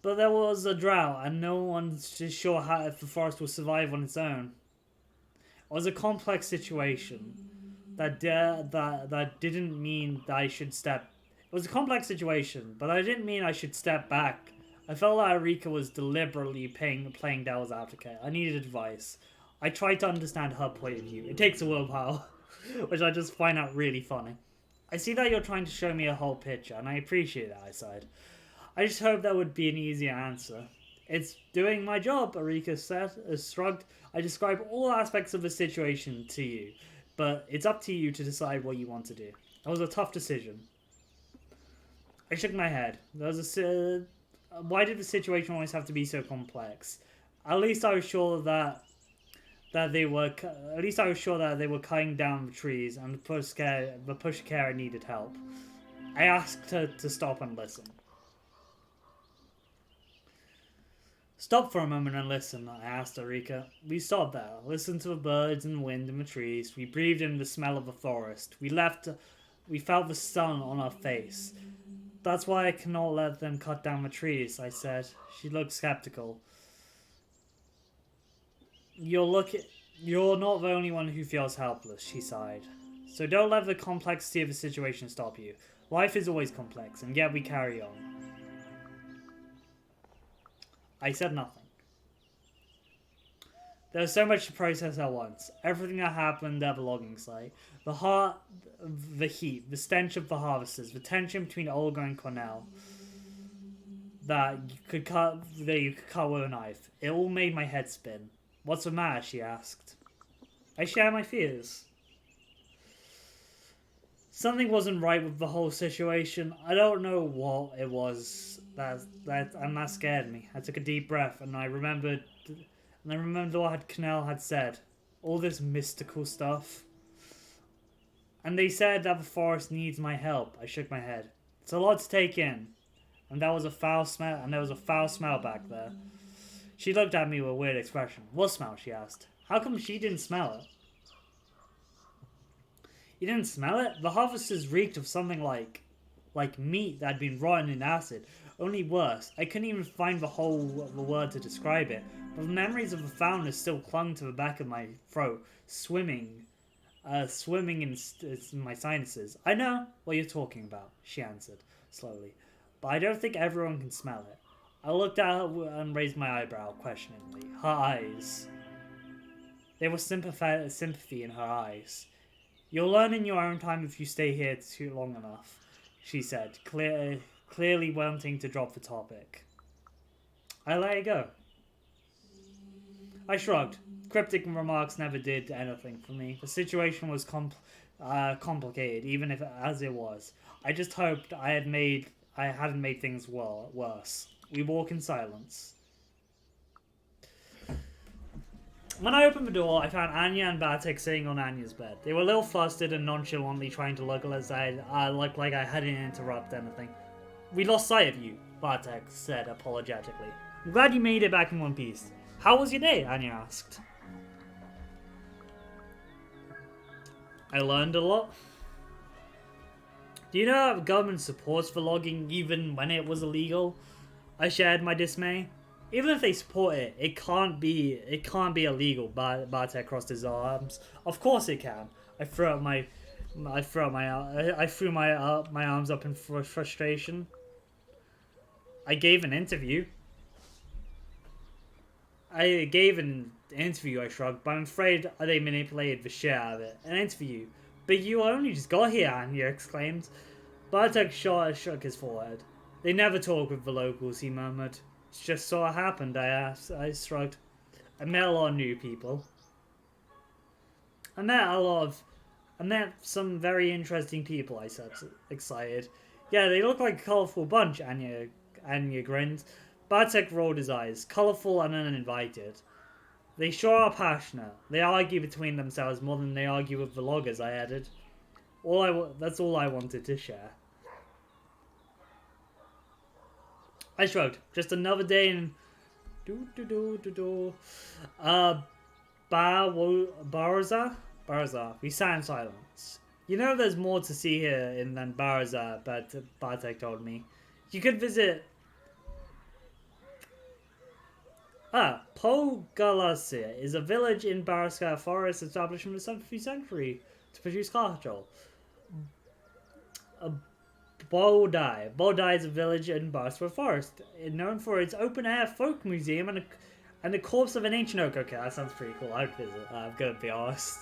But there was a drought, and no one's sure if the forest will survive on its own. It was a complex situation. That didn't mean that I should step... It was a complex situation, but I didn't mean I should step back. I felt like Erika was deliberately playing devil's advocate. I needed advice. I tried to understand her point of view. It takes a willpower, which I just find out really funny. I see that you're trying to show me a whole picture, and I appreciate that, I sighed. I just hope that would be an easier answer. It's doing my job, Erika said, shrugged. I describe all aspects of the situation to you, but it's up to you to decide what you want to do. It was a tough decision. I shook my head. Why did the situation always have to be so complex? At least I was sure that they were cutting down the trees, and the Pushkara needed help. I asked her to stop and listen. Stop for a moment and listen, I asked Erika. We stopped there, listened to the birds and the wind and the trees. We breathed in the smell of the forest. We felt the sun on our face. That's why I cannot let them cut down the trees, I said. She looked skeptical. You're not the only one who feels helpless, she sighed. So don't let the complexity of the situation stop you. Life is always complex, and yet we carry on. I said nothing. There was so much to process at once. Everything that happened at the logging site. The heat, the stench of the harvesters, the tension between Olga and Cornell. That you could cut with a knife. It all made my head spin. What's the matter? She asked. I share my fears. Something wasn't right with the whole situation. I don't know what it was and that scared me. I took a deep breath and I remembered what Canal had said. All this mystical stuff. And they said that the forest needs my help. I shook my head. It's a lot to take in. And there was a foul smell back there. She looked at me with a weird expression. What smell? She asked. How come she didn't smell it? You didn't smell it? The harvesters reeked of something like meat that had been rotten in acid. Only worse. I couldn't even find the word to describe it. But the memories of the foulness still clung to the back of my throat, swimming in my sinuses. I know what you're talking about, she answered slowly. But I don't think everyone can smell it. I looked at her and raised my eyebrow questioningly. Her eyes. There was sympathy in her eyes. You'll learn in your own time if you stay here too long enough, she said, clearly wanting to drop the topic. I let it go. I shrugged. Cryptic remarks never did anything for me. The situation was complicated, even as it was. I just hoped I hadn't made things worse. We walk in silence. When I opened the door, I found Anya and Bartek sitting on Anya's bed. They were a little flustered and nonchalantly trying to look as I looked like I hadn't interrupted anything. We lost sight of you, Bartek said apologetically. I'm glad you made it back in one piece. How was your day? Anya asked. I learned a lot. Do you know that the government supports the logging even when it was illegal? I shared my dismay. Even if they support it, it can't be illegal. Bartek crossed his arms. Of course it can. I threw my arms up in frustration. I gave an interview. I shrugged, but I'm afraid they manipulated the shit out of it. An interview. But you only just got here, Anya exclaimed. Bartek shook his forehead. They never talk with the locals, he murmured. It just sort of happened, I shrugged. I met a lot of new people. I met some very interesting people, I said, excited. Yeah, they look like a colourful bunch, Anya grinned. Bartek rolled his eyes, colourful and uninvited. They sure are passionate. They argue between themselves more than they argue with the loggers, I added. That's all I wanted to share. I shrugged. Just another day in... Barazar. We sat in silence. You know there's more to see here than Barazar, but Bartek told me. You could visit... Pogalasia is a village in Baraskar Forest established in the 17th century to produce cattle. Bodai is a village in Baraskar Forest, known for its open-air folk museum and the corpse of an ancient oak. Okay, that sounds pretty cool. I'd visit. I'm gonna be honest.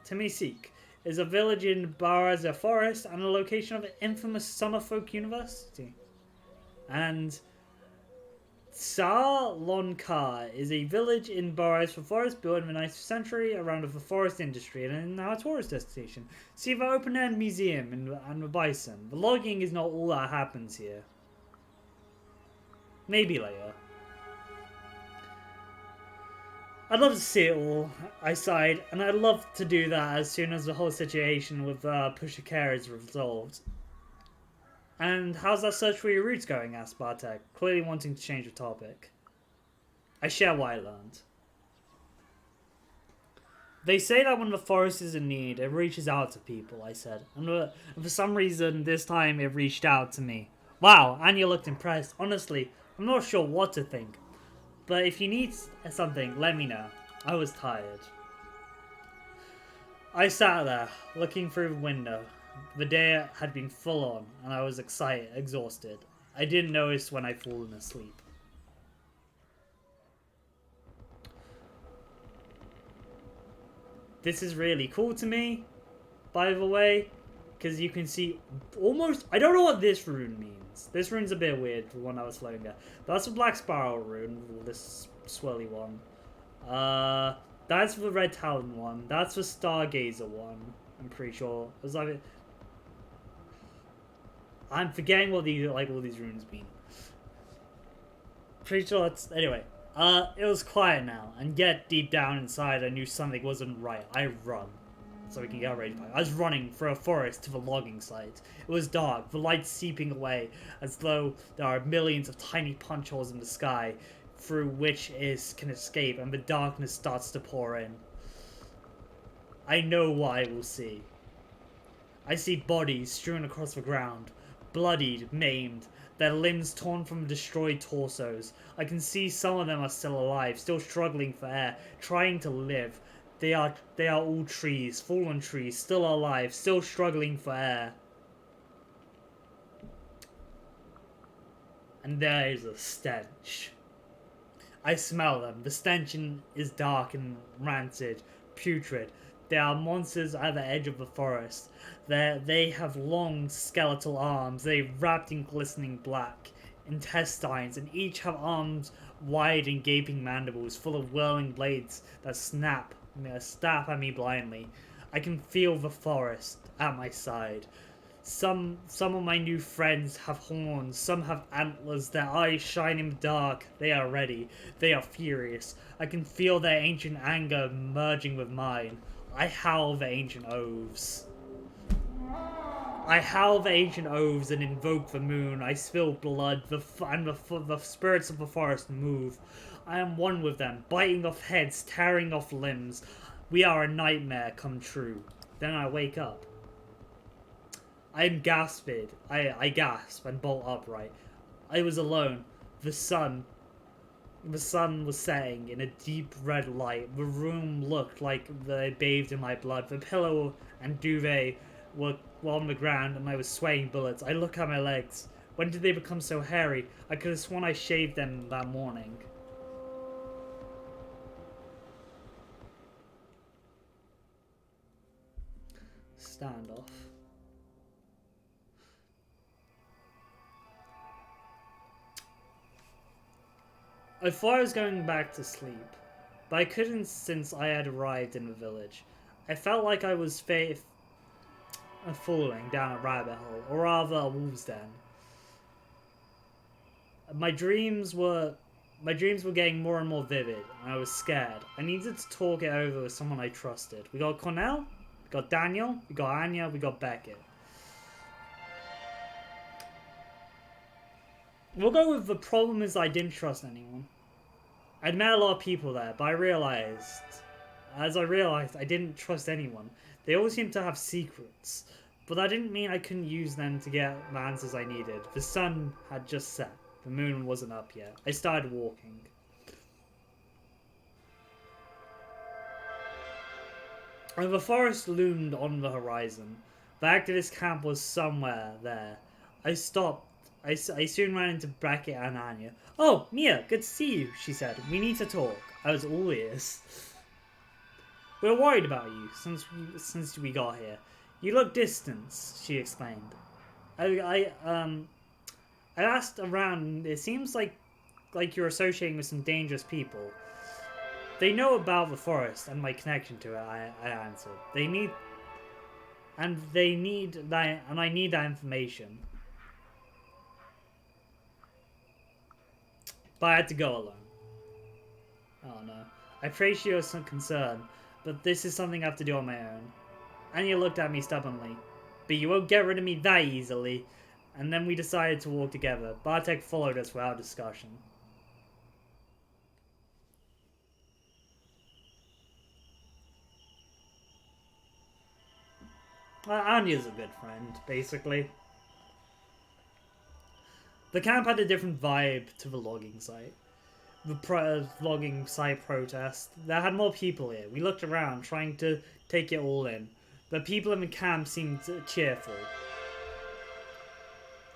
Temisik is a village in Baraza Forest and a location of an infamous summer folk university. And Salonka is a village in Baraza Forest built in the 19th century around the forest industry and now a tourist destination. See the open-air museum and the bison. The logging is not all that happens here. Maybe later. I'd love to see it all, I sighed, and I'd love to do that as soon as the whole situation with Pushakare is resolved. And how's that search for your roots going? Asked Bartek, clearly wanting to change the topic. I share what I learned. They say that when the forest is in need, it reaches out to people, I said. And for some reason, this time it reached out to me. Wow, Anya looked impressed. Honestly, I'm not sure what to think. But if you need something, let me know. I was tired. I sat there, looking through the window. The day had been full on, and I was exhausted. I didn't notice when I'd fallen asleep. This is really cool to me, by the way, because you can see almost... I don't know what this rune means. This rune's a bit weird, the one I was floating at. That's a black spiral rune, this swirly one. That's the Red Talon one. That's the Stargazer one. I'm pretty sure. It was like, I'm forgetting what these all these runes mean. Pretty sure that's anyway. It was quiet now, and yet deep down inside, I knew something wasn't right. I run, so we can get rage back. I was running through a forest to the logging site. It was dark, the light seeping away, as though there are millions of tiny punch holes in the sky, through which it can escape, and the darkness starts to pour in. I know what I will see. I see bodies strewn across the ground, bloodied, maimed, their limbs torn from destroyed torsos. I can see some of them are still alive, still struggling for air, trying to live. They are all trees, fallen trees, still alive, still struggling for air. And there is a stench. I smell them. The stench is dark and rancid, putrid. They are monsters at the edge of the forest. They have long skeletal arms. They wrapped in glistening black intestines, and each have arms wide and gaping mandibles full of whirling blades that snap at me blindly. I can feel the forest at my side. Some of my new friends have horns, some have antlers, their eyes shine in the dark. They are ready. They are furious. I can feel their ancient anger merging with mine. I howl the ancient oaths. I howl the ancient oaths and invoke the moon. I spill blood, and the spirits of the forest move. I am one with them, biting off heads, tearing off limbs. We are a nightmare come true. Then I wake up. I am gasped. I gasp and bolt upright. I was alone. The sun was setting in a deep red light. The room looked like they bathed in my blood. The pillow and duvet were on the ground, and I was sweating bullets. I look at my legs. When did they become so hairy? I could have sworn I shaved them that morning. Standoff. I thought I was going back to sleep, but I couldn't since I had arrived in the village. I felt like I was falling down a rabbit hole, or rather a wolf's den. My dreams were getting more and more vivid, and I was scared. I needed to talk it over with someone I trusted. We got Cornell, we got Daniel, we got Anya, we got Beckett. We'll go with the problem is I didn't trust anyone. I'd met a lot of people there, but I realized I didn't trust anyone. They all seemed to have secrets, but that didn't mean I couldn't use them to get the answers I needed. The sun had just set. The moon wasn't up yet. I started walking. And the forest loomed on the horizon. The activist camp was somewhere there. I stopped. I soon ran into Beckett and Anya. "Oh, Mia, good to see you," she said. "We need to talk." I was all ears. "We're worried about you since we got here. You look distant," she explained. I asked around. It seems like you're associating with some dangerous people. "They know about the forest and my connection to it," I answered. I need that information. But I had to go alone. Oh no. I appreciate your some concern, but this is something I have to do on my own. Anya looked at me stubbornly. "But you won't get rid of me that easily." And then we decided to walk together. Bartek followed us without discussion. Anya's a good friend, basically. The camp had a different vibe to the logging site. The logging site protest. There had more people here. We looked around, trying to take it all in. The people in the camp seemed cheerful.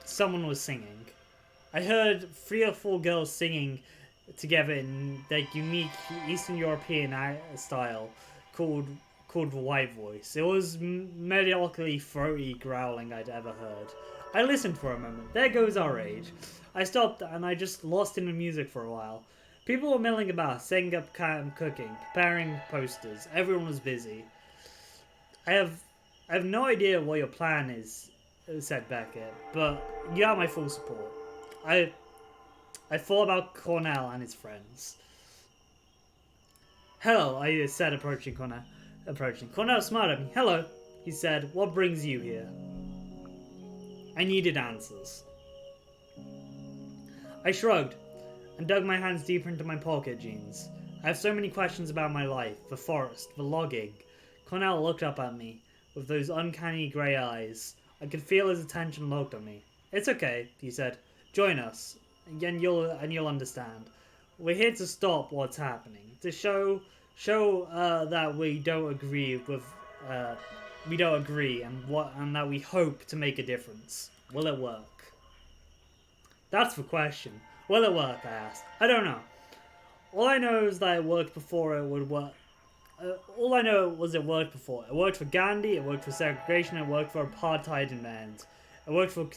Someone was singing. I heard 3 or 4 girls singing together in their unique Eastern European style called the white voice. It was mediocrely throaty growling I'd ever heard. I listened for a moment. There goes our age. I stopped and I just lost in the music for a while. People were milling about, setting up camp, cooking, preparing posters. Everyone was busy. I have no idea what your plan is, said Beckett, but you have my full support. I thought about Cornell and his friends. Hello, I said, approaching. Cornell smiled at me. Hello, he said. What brings you here? I needed answers. I shrugged and dug my hands deeper into my pocket jeans. I have so many questions about my life, the forest, the logging. Cornell looked up at me with those uncanny grey eyes. I could feel his attention locked on me. It's okay, he said. Join us, and you'll understand. We're here to stop what's happening, to show that we don't agree and that we hope to make a difference. Will it work? That's the question. Will it work? I asked. I don't know. All I know is that it worked before it would work. All I know was it worked before. It worked for Gandhi, it worked for segregation, it worked for apartheid in Ireland. It worked for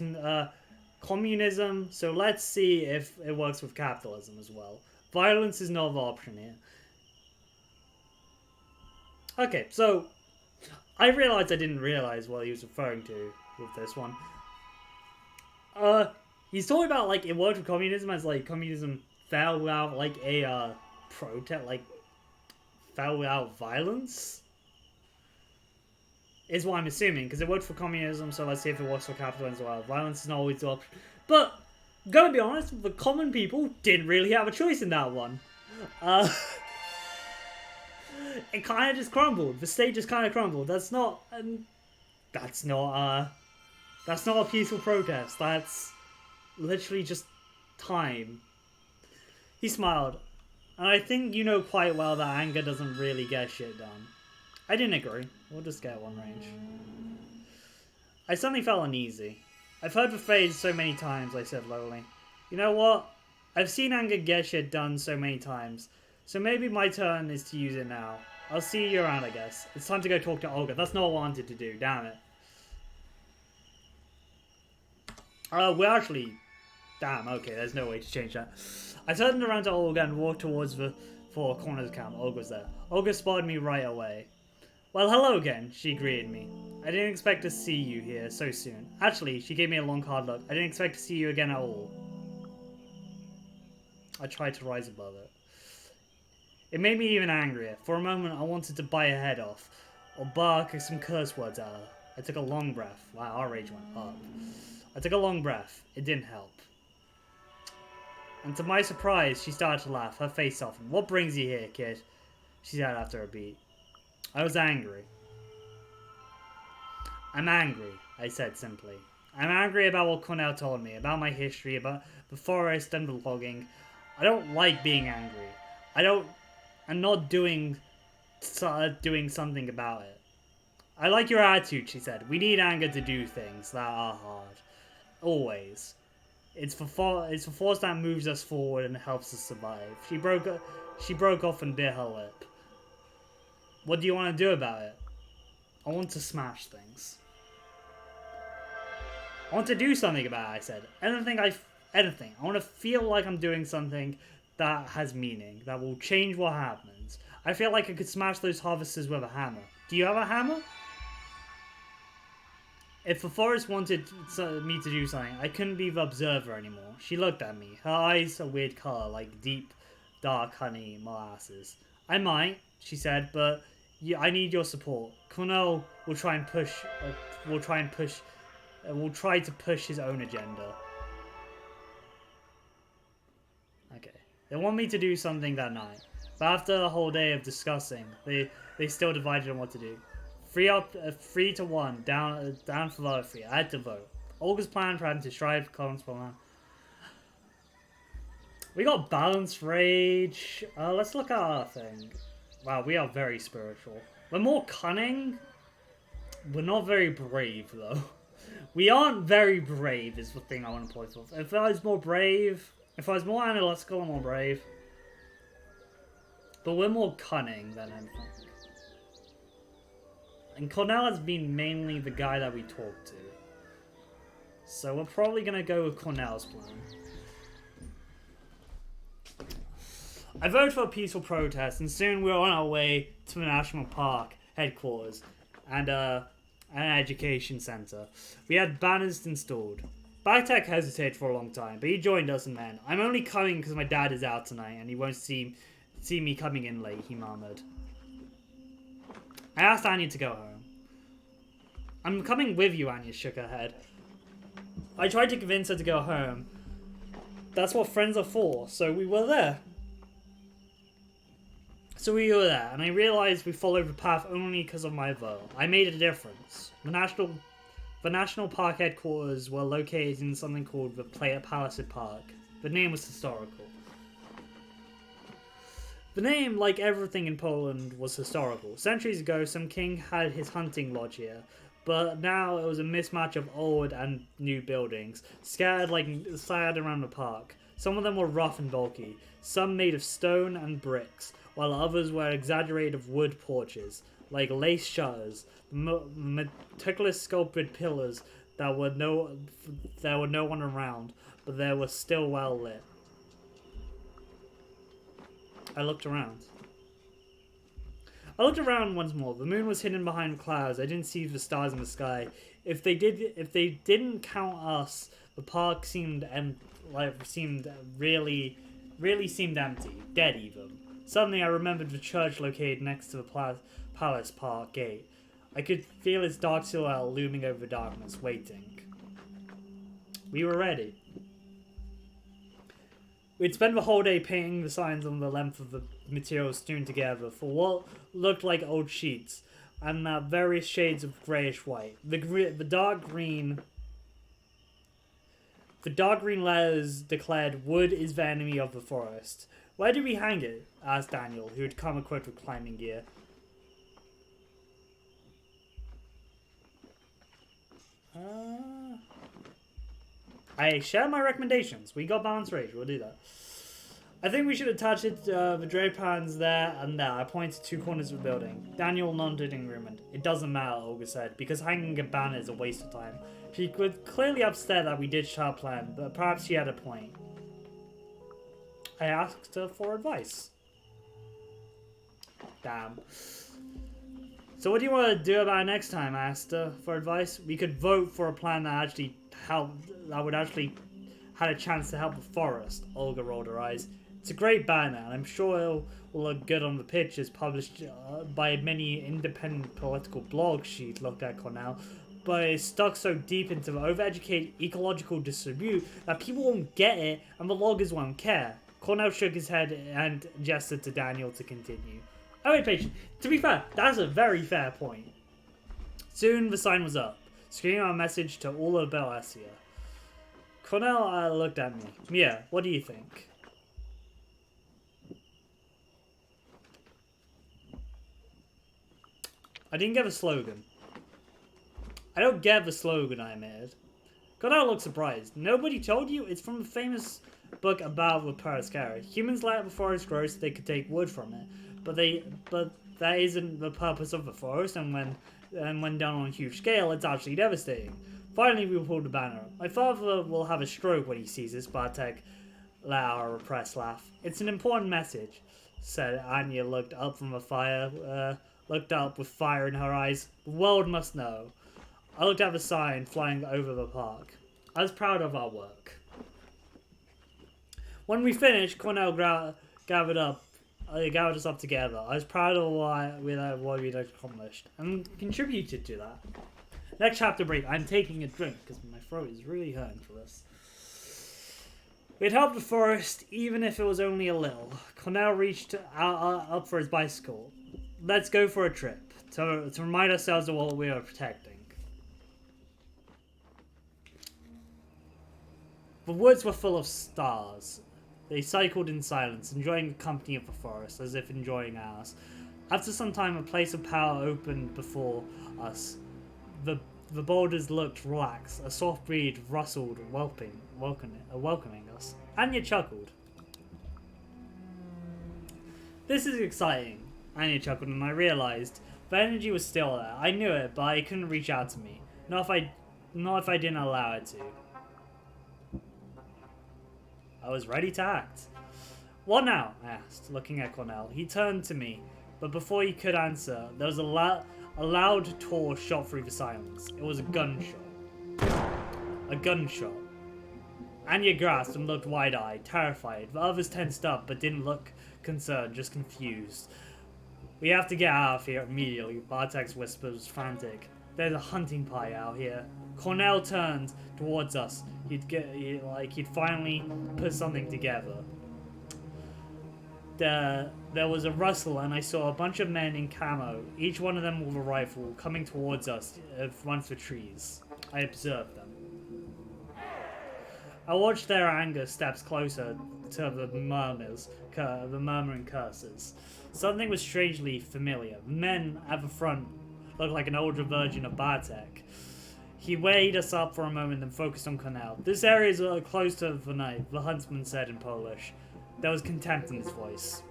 communism, so let's see if it works with capitalism as well. Violence is not an option here. Okay, so I realized I didn't realize what he was referring to with this one. He's talking about, like, it worked with communism as, like, communism fell without, like, a protest, like, fell without violence? Is what I'm assuming, because it worked for communism, so let's see if it works for capitalism as well. Violence is not always the option. But, gotta be honest, the common people didn't really have a choice in that one. It kind of just crumbled. The state just kind of crumbled. That's not a peaceful protest. That's literally just time. He smiled. And I think you know quite well that anger doesn't really get shit done. I didn't agree. We'll just get one range. I suddenly felt uneasy. I've heard the phrase so many times, I said lowly. You know what? I've seen anger get shit done so many times. So maybe my turn is to use it now. I'll see you around, I guess. It's time to go talk to Olga. That's not what I wanted to do. Damn it. We're actually... Damn, okay, there's no way to change that. I turned around to Olga and walked towards the four corners camp. Olga was there. Olga spotted me right away. Well, hello again, she greeted me. I didn't expect to see you here so soon. Actually, she gave me a long, hard look. I didn't expect to see you again at all. I tried to rise above it. It made me even angrier. For a moment, I wanted to bite her head off, or bark some curse words at her. I took a long breath. Wow, our rage went up. I took a long breath. It didn't help. And to my surprise, she started to laugh. Her face softened. What brings you here, kid? She said after a beat. I was angry. I'm angry, I said simply. I'm angry about what Cornell told me, about my history, about the forest and the logging. I don't like being angry. I'm not doing something about it. I like your attitude, she said. We need anger to do things that are hard. Always. It's the force that moves us forward and helps us survive. She broke off and bit her lip. What do you want to do about it? I want to smash things. I want to do something about it, I said. Anything. I want to feel like I'm doing something that has meaning, that will change what happens. I feel like I could smash those harvesters with a hammer. Do you have a hammer? If the forest wanted me to do something, I couldn't be the observer anymore. She looked at me. Her eyes a weird color, like deep, dark honey molasses. I might, she said, but I need your support. Cornell will try to push his own agenda. Okay. They want me to do something that night. But after a whole day of discussing, they still divided on what to do. 3-1, down for vote 3. I had to vote. Olga's plan for him to strive comes from. We got balanced rage. Let's look at our thing. Wow, we are very spiritual. We're more cunning. We're not very brave, though. We aren't very brave, is the thing I want to point off. If I was more brave, if I was more analytical, I'm more brave. But we're more cunning than anything. And Cornell has been mainly the guy that we talk to. So we're probably going to go with Cornell's plan. I voted for a peaceful protest, and soon we were on our way to the national park headquarters and an education center. We had banners installed. Bartek hesitated for a long time, but he joined us and then, "I'm only coming because my dad is out tonight and he won't see me coming in late," he murmured. I asked Anya to go home. "I'm coming with you," Anya shook her head. I tried to convince her to go home. That's what friends are for, so we were there. And I realized we followed the path only because of my vote. I made a difference. The national park headquarters were located in something called the Palace Park. The name was historical. The name, like everything in Poland, was historical. Centuries ago, some king had his hunting lodge here, but now it was a mismatch of old and new buildings, scattered around the park. Some of them were rough and bulky, some made of stone and bricks, while others were exaggerated of wood porches, like lace shutters, meticulous sculpted pillars that were no one around, but they were still well lit. I looked around once more. The moon was hidden behind clouds. I didn't see the stars in the sky. If they didn't count us, the park seemed really empty, dead even. Suddenly, I remembered the church located next to the Palace Park gate. I could feel its dark silhouette looming over the darkness, waiting. We were ready. We'd spent the whole day painting the signs on the length of the materials strewn together for what looked like old sheets, and various shades of greyish white. The dark green letters declared, "Wood is the enemy of the forest." "Where did we hang it?" asked Daniel, who had come equipped with climbing gear. I share my recommendations. We got balanced rage. We'll do that. "I think we should attach it the drape pans there and there." I pointed to two corners of the building. Daniel nodded in agreement. "It doesn't matter," Olga said, "because hanging a banner is a waste of time." She was clearly upset that we ditched our plan, but perhaps she had a point. I asked her for advice. Damn. "So what do you want to do about it next time?" I asked her for advice. "We could vote for a plan that would actually had a chance to help the forest." Olga rolled her eyes. "It's a great banner, and I'm sure it will look good on the pictures published by many independent political blogs," she looked at Cornell. "But it's stuck so deep into the overeducated ecological dispute that people won't get it, and the loggers won't care." Cornell shook his head and gestured to Daniel to continue. "Oh wait, patient. To be fair, that's a very fair point." Soon the sign was up, screaming out a message to all of Belessia. Cornell looked at me. "Mia, what do you think?" I didn't get the slogan. "I don't get the slogan," I admitted. Cornell looked surprised. "Nobody told you? It's from the famous book about the Paraskara. Humans let the forest grow so they could take wood from it. But that isn't the purpose of the forest, and when done on a huge scale, it's actually devastating." Finally, we pulled the banner up. "My father will have a stroke when he sees this," Bartek let out a repressed laugh. "It's an important message," said Anya, looked up from the fire, looked up with fire in her eyes. "The world must know." I looked at the sign flying over the park. I was proud of our work. When we finished, Cornell gathered us up together. I was proud of what we'd accomplished and contributed to that. Next chapter break. I'm taking a drink because my throat is really hurting for this. We'd helped the forest, even if it was only a little. Cornell reached up for his bicycle. "Let's go for a trip to remind ourselves of what we are protecting." The woods were full of stars. They cycled in silence, enjoying the company of the forest, as if enjoying ours. After some time, a place of power opened before us. The boulders looked relaxed. A soft breeze rustled, welcoming us. Anya chuckled. "This is exciting," Anya chuckled, and I realized the energy was still there. I knew it, but it couldn't reach out to me. Not if I didn't allow it to. I was ready to act. What now? I asked, looking at Cornell. He turned to me, but before he could answer, there was a loud torch shot through the silence. It was a gunshot. A gunshot. Anya grasped and looked wide-eyed, terrified. The others tensed up, but didn't look concerned, just confused. We have to get out of here immediately, Bartek's whisper was frantic. There's a hunting party out here. Cornell turned towards us. He'd finally put something together. There was a rustle, and I saw a bunch of men in camo, each one of them with a rifle, coming towards us amongst the trees. I observed them. I watched their anger steps closer to the murmuring curses. Something was strangely familiar. The men at the front looked like an older version of Bartek. He weighed us up for a moment and focused on Cornell. This area is close to the night, the huntsman said in Polish. There was contempt in his voice.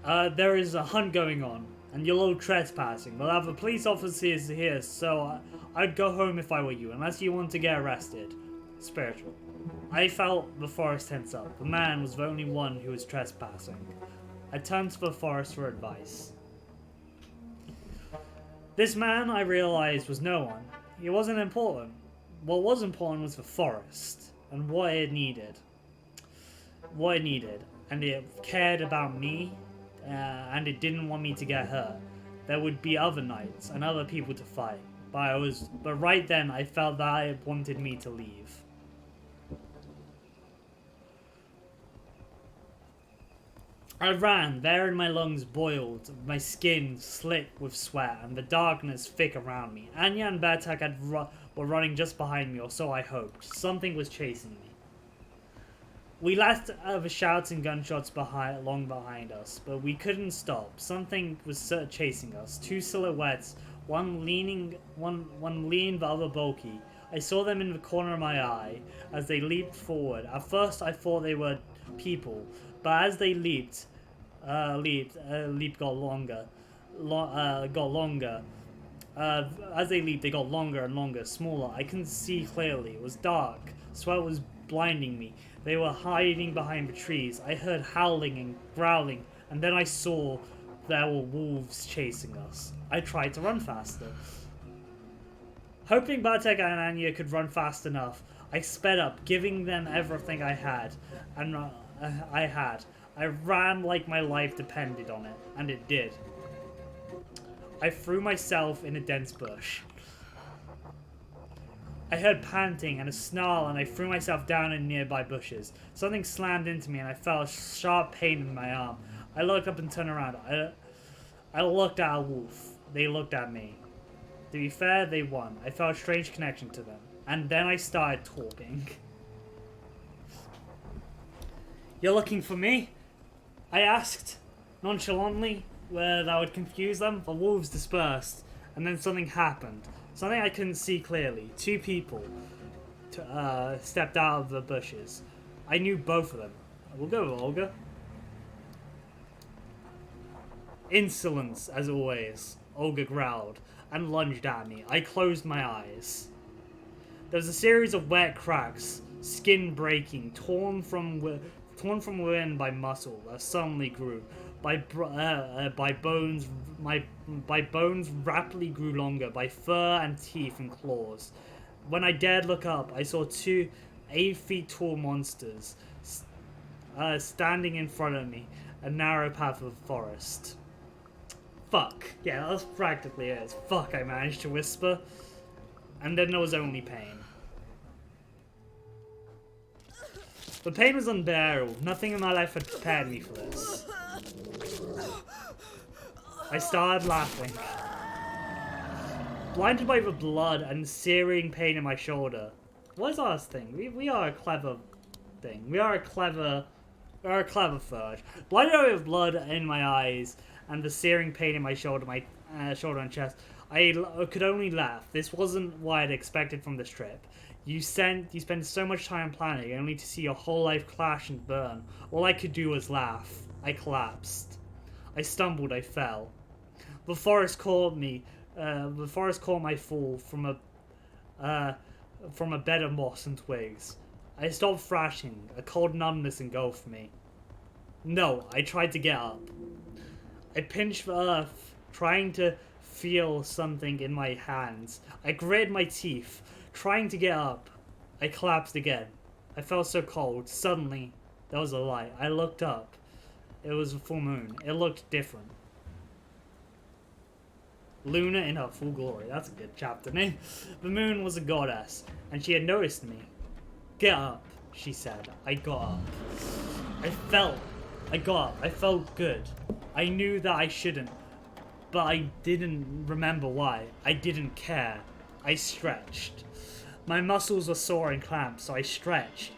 There is a hunt going on, and you're all trespassing. We'll have the police officers here, so I'd go home if I were you, unless you want to get arrested. Spiritual. I felt the forest tense up. The man was the only one who was trespassing. I turned to the forest for advice. This man, I realized, was no one. He wasn't important. What was important was the forest, and what it needed. And it cared about me, and it didn't want me to get hurt. There would be other knights and other people to fight, but right then I felt that it wanted me to leave. I ran, there and my lungs boiled, my skin slick with sweat, and the darkness thick around me. Anya and Bartek were running just behind me, or so I hoped. Something was chasing me. We left the shouts and gunshots long behind us, but we couldn't stop. Something was chasing us. Two silhouettes, one lean, the other bulky. I saw them in the corner of my eye as they leaped forward. At first, I thought they were people, but as they leap got longer. As they leaped, they got longer and longer, smaller. I couldn't see clearly. It was dark. Sweat was blinding me. They were hiding behind the trees. I heard howling and growling, and then I saw there were wolves chasing us. I tried to run faster. Hoping Bartek and Anya could run fast enough, I sped up, giving them everything I had. I ran like my life depended on it, and it did. I threw myself in a dense bush. I heard panting and a snarl, and I threw myself down in nearby bushes. Something slammed into me, and I felt a sharp pain in my arm. I looked up and turned around. I looked at a wolf. They looked at me. To be fair, they won. I felt a strange connection to them. And then I started talking. You're looking for me? I asked, nonchalantly, where that would confuse them. The wolves dispersed, and then something happened. Something I couldn't see clearly. Two people stepped out of the bushes. I knew both of them. We'll go with Olga. Insolence, as always, Olga growled and lunged at me. I closed my eyes. There was a series of wet cracks, skin breaking, torn from within by muscle that suddenly grew. By bones rapidly grew longer, by fur and teeth and claws. When I dared look up, I saw two 8 feet tall monsters standing in front of me, a narrow path of forest. Fuck. Yeah, that's practically it. Fuck, I managed to whisper. And then there was only pain. The pain was unbearable. Nothing in my life had prepared me for this. I started laughing. Blinded by the blood and searing pain in my shoulder. What is our thing? We are a clever thing. We are a clever Furge. Blinded by the blood in my eyes and the searing pain in my shoulder, shoulder and chest, I could only laugh. This wasn't what I'd expected from this trip. You spend so much time planning only to see your whole life clash and burn. All I could do was laugh. I collapsed. I stumbled. I fell. The forest caught me. The forest caught my fall from a bed of moss and twigs. I stopped thrashing. A cold numbness engulfed me. No, I tried to get up. I pinched the earth, trying to feel something in my hands. I gritted my teeth, trying to get up. I collapsed again. I felt so cold. Suddenly, there was a light. I looked up. It was a full moon. It looked different. Luna in her full glory. That's a good chapter name. The moon was a goddess, and she had noticed me. Get up, she said. I got up. I got up. I felt good. I knew that I shouldn't, but I didn't remember why. I didn't care. I stretched. My muscles were sore and clamped, so I stretched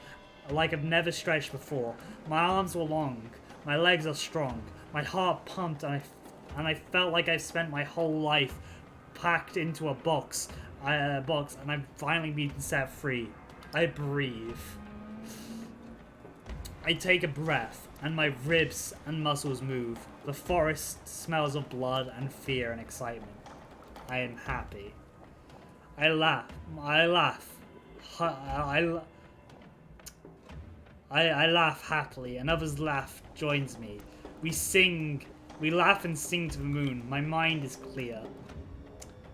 like I've never stretched before. My arms were long. My legs are strong. My heart pumped, and I felt like I spent my whole life packed into a box, and I've finally been set free. I breathe. I take a breath, and my ribs and muscles move. The forest smells of blood and fear and excitement. I am happy. I laugh. I laugh happily, and others laugh joins me. We laugh and sing to the moon. My mind is clear.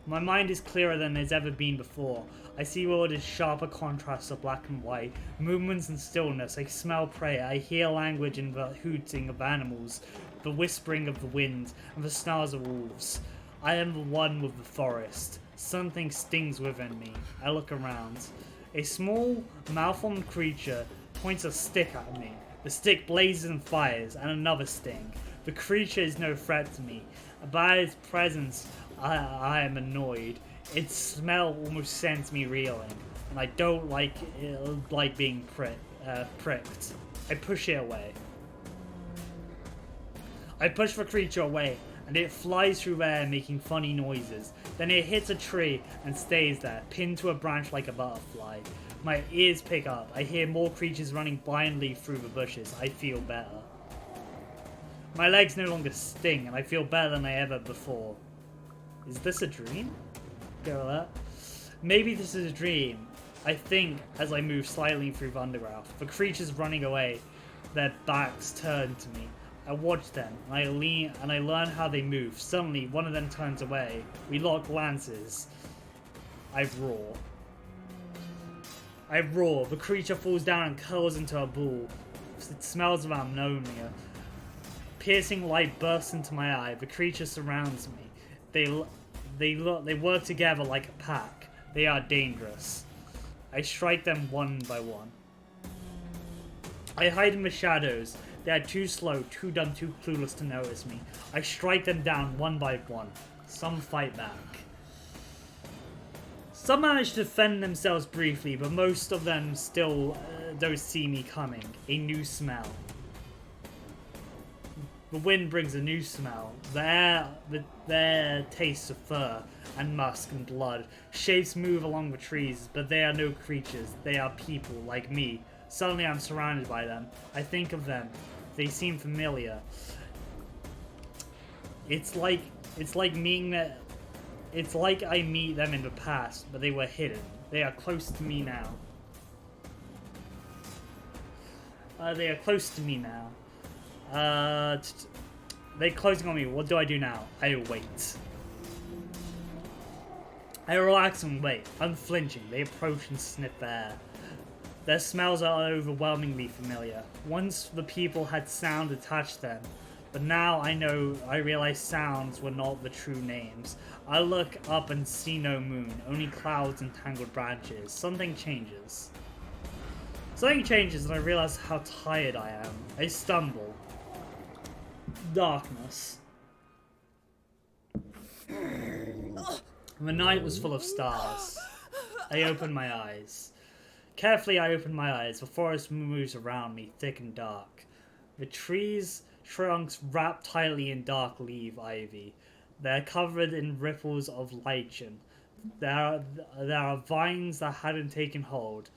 My mind is clearer than it's ever been before. I see world as sharper contrasts of black and white, movements and stillness. I smell prayer. I hear language in the hooting of animals, the whispering of the wind, and the snarls of wolves. I am the one with the forest. Something stings within me. I look around. A small, malformed creature points a stick at me. The stick blazes and fires, and another sting. The creature is no threat to me. By its presence, I am annoyed. Its smell almost sends me reeling, and I don't like being pricked. I push it away. I push the creature away, and it flies through the air making funny noises. Then it hits a tree and stays there, pinned to a branch like a butterfly. My ears pick up. I hear more creatures running blindly through the bushes. I feel better. My legs no longer sting, and I feel better than I ever before. Is this a dream? Go with that. Maybe this is a dream. I think as I move slightly through the undergrowth. The creatures running away, their backs turned to me. I watch them, and I lean, and I learn how they move. Suddenly, one of them turns away. We lock glances. I roar. The creature falls down and curls into a ball. It smells of ammonia. Piercing light bursts into my eye. The creature surrounds me. They work together like a pack. They are dangerous. I strike them one by one. I hide in the shadows. They are too slow, too dumb, too clueless to notice me. I strike them down one by one. Some fight back. Some manage to defend themselves briefly, but most of them still don't see me coming. A new smell. The wind brings a new smell. The air tastes of fur and musk and blood. Shapes move along the trees, but they are no creatures. They are people, like me. Suddenly I'm surrounded by them. I think of them. They seem familiar. It's like I meet them in the past, but they were hidden. They are close to me now. They're closing on me. What do I do now? I wait. I relax and wait, unflinching. They approach and sniff the air. Their smells are overwhelmingly familiar. Once the people had sound attached to them, but now I realize sounds were not the true names. I look up and see no moon, only clouds and tangled branches. Something changes. And I realize how tired I am. I stumble. Darkness. The night was full of stars. I opened my eyes. Carefully I opened my eyes. The forest moves around me, thick and dark. The trees' trunks wrapped tightly in dark leaf ivy. They're covered in ripples of lichen. There are vines that hadn't taken hold.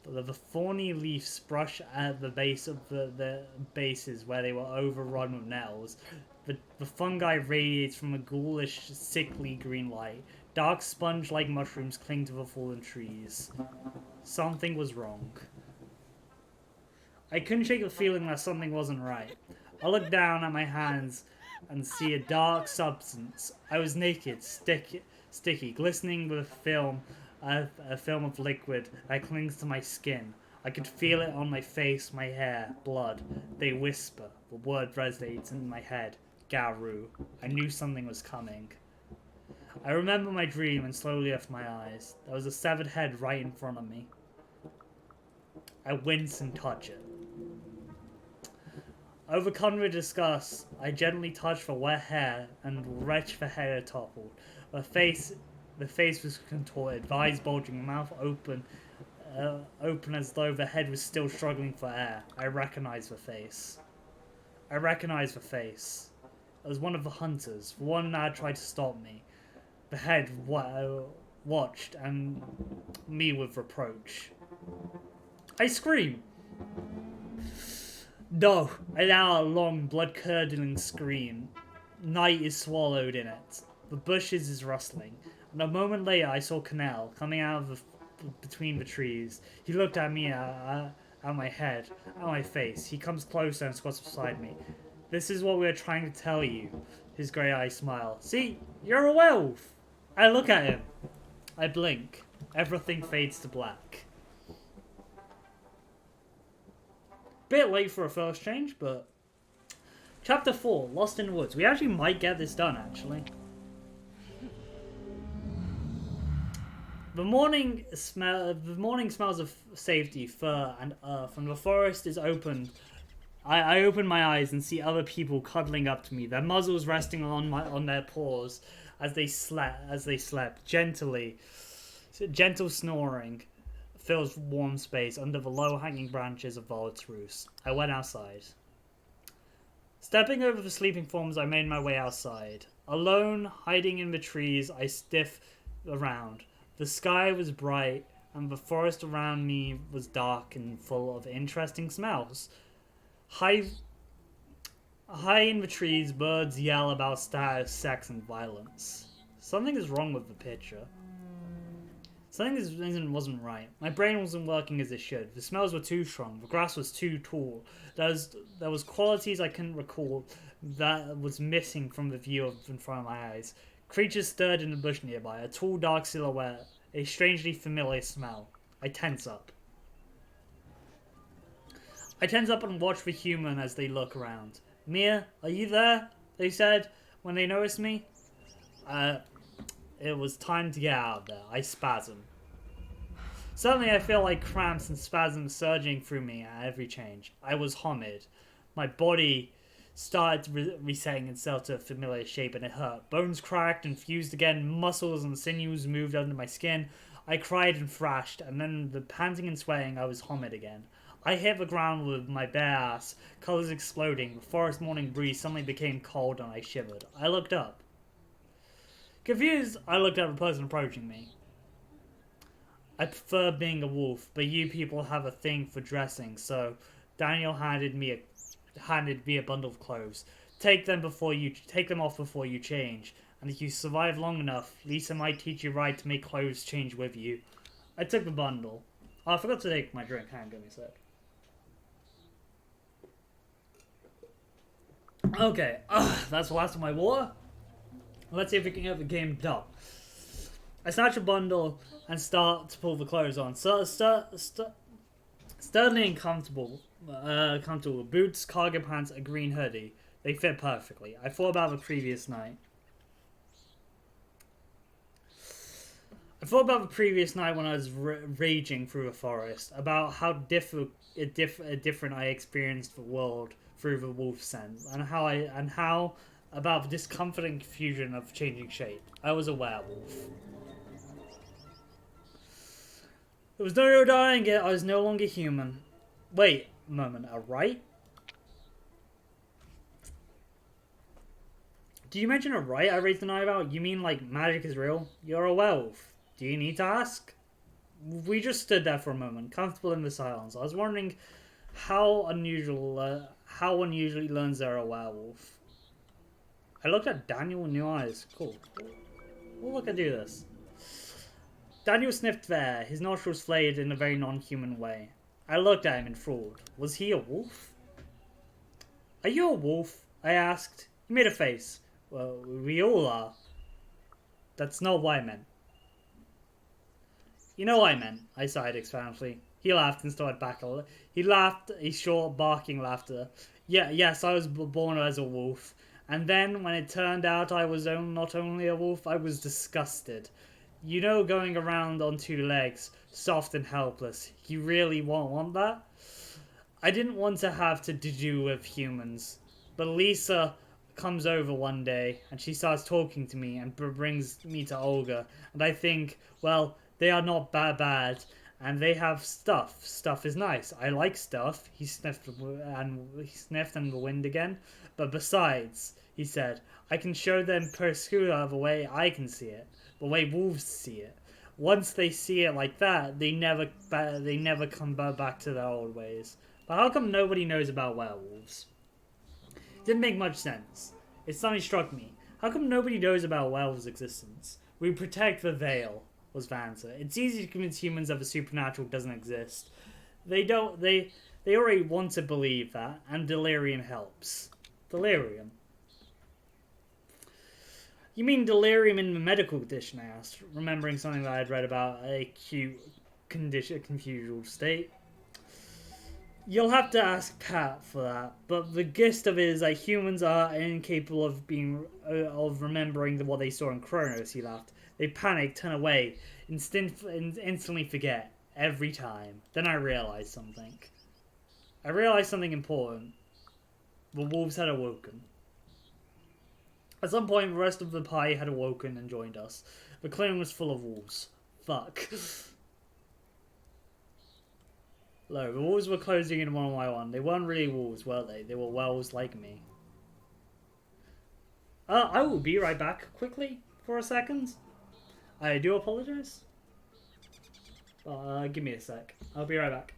The thorny leaves brush at the base of the bases where they were overrun with nettles. The fungi radiates from a ghoulish, sickly green light. Dark sponge-like mushrooms cling to the fallen trees. Something was wrong. I couldn't shake the feeling that something wasn't right. I looked down at my hands and see a dark substance. I was naked, sticky, glistening with a film of liquid that clings to my skin. I could feel it on my face, my hair, blood. They whisper. The word resonates in my head. Garou. I knew something was coming. I remember my dream and slowly left my eyes. There was a severed head right in front of me. I wince and touch it. Overcome with disgust, I gently touched the wet hair and wrenched the hair toppled. The face was contorted, the eyes bulging, mouth open as though the head was still struggling for air. I recognized the face. It was one of the hunters, the one that had tried to stop me. The head watched and me with reproach. I scream. No, I let out a long, blood-curdling scream. Night is swallowed in it. The bushes is rustling. And a moment later, I saw Canal coming out of between the trees. He looked at me, at my head, at my face. He comes closer and squats beside me. This is what we were trying to tell you. His grey eyes smile. See, you're a werewolf. I look at him. I blink. Everything fades to black. Bit late for a first change, but Chapter 4, Lost in the Woods. We actually might get this done, actually. The morning smells of safety, fur, and earth, and the forest is opened. I open my eyes and see other people cuddling up to me, their muzzles resting on their paws as they slept. Gentle snoring fills warm space under the low-hanging branches of Volt's roost. I went outside. Stepping over the sleeping forms, I made my way outside. Alone, hiding in the trees, I sniffed around. The sky was bright, and the forest around me was dark and full of interesting smells. High in the trees, birds yell about status, sex, and violence. Something is wrong with the picture. Something wasn't right. My brain wasn't working as it should. The smells were too strong. The grass was too tall. There was qualities I couldn't recall that was missing from the view in front of my eyes. Creatures stirred in the bush nearby. A tall, dark silhouette. A strangely familiar smell. I tense up. And watch the human as they look around. Mia, are you there? They said when they noticed me. It was time to get out of there. I spasm. Suddenly I feel like cramps and spasms surging through me at every change. I was Homid. My body started resetting itself to a familiar shape and it hurt. Bones cracked and fused again. Muscles and sinews moved under my skin. I cried and thrashed, and then the panting and sweating, I was Homid again. I hit the ground with my bare ass, colors exploding. The forest morning breeze suddenly became cold and I shivered. I looked up. Confused, I looked at the person approaching me. I prefer being a wolf, but you people have a thing for dressing, so Daniel handed me a bundle of clothes. Take them off before you change, and if you survive long enough, Lisa might teach you right to make clothes change with you. I took the bundle. Oh, I forgot to take my drink. Hang on, give me a sec. Okay, that's the last of my water. Let's see if we can get the game done. I snatch a bundle and start to pull the clothes on. Sturdily and comfortable. Boots, cargo pants, a green hoodie. They fit perfectly. I thought about the previous night. When I was raging through the forest. About how different I experienced the world through the wolf sense. And how about the discomforting confusion of changing shape. I was a werewolf. There was no denying it, I was no longer human. Wait a moment, right? Do you mention a right I raised an eyebrow? You mean like magic is real? You're a werewolf. Do you need to ask? We just stood there for a moment, comfortable in the silence. I was wondering how unusually learns they're a werewolf. I looked at Daniel with new eyes. Cool. Well, look, I do this. Daniel sniffed there, his nostrils flared in a very non-human way. I looked at him enthralled. Was he a wolf? Are you a wolf? I asked. He made a face. Well, we all are. That's not what I meant. You know what I meant, I sighed explanatory. He laughed and started back a little. He laughed, a short, barking laughter. Yes, I was born as a wolf. And then, when it turned out I was not only a wolf, I was disgusted. You know, going around on two legs, soft and helpless. You really want that? I didn't want to have to do with humans. But Lisa comes over one day, and she starts talking to me, and brings me to Olga. And I think, well, they are not bad, and they have stuff. Stuff is nice. I like stuff. He sniffed and the wind again. But besides, he said, I can show them Perscula the way I can see it, the way wolves see it. Once they see it like that, they never come back to their old ways. But how come nobody knows about werewolves? Didn't make much sense. It suddenly struck me. How come nobody knows about werewolves' existence? We protect the veil, was the answer. It's easy to convince humans that the supernatural doesn't exist. They already want to believe that, and delirium helps. Delirium? You mean delirium in the medical condition, I asked, remembering something that I had read about a acute confusional state. You'll have to ask Pat for that, but the gist of it is that humans are incapable of remembering what they saw in Chronos, he laughed. They panic, turn away, instantly forget, every time. Then I realized something. I realized something important. The wolves had awoken. At some point, the rest of the party had awoken and joined us. The clearing was full of wolves. Fuck. Look, the wolves were closing in one by one. They weren't really wolves, were they? They were werewolves like me. I will be right back quickly for a second. I do apologize. Give me a sec. I'll be right back.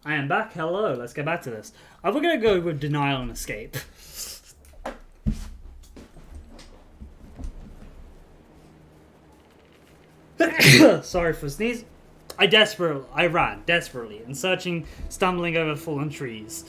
I am back. Hello. Let's get back to this. We're going to go with denial and escape. Sorry for sneeze. I ran desperately and searching, stumbling over fallen trees,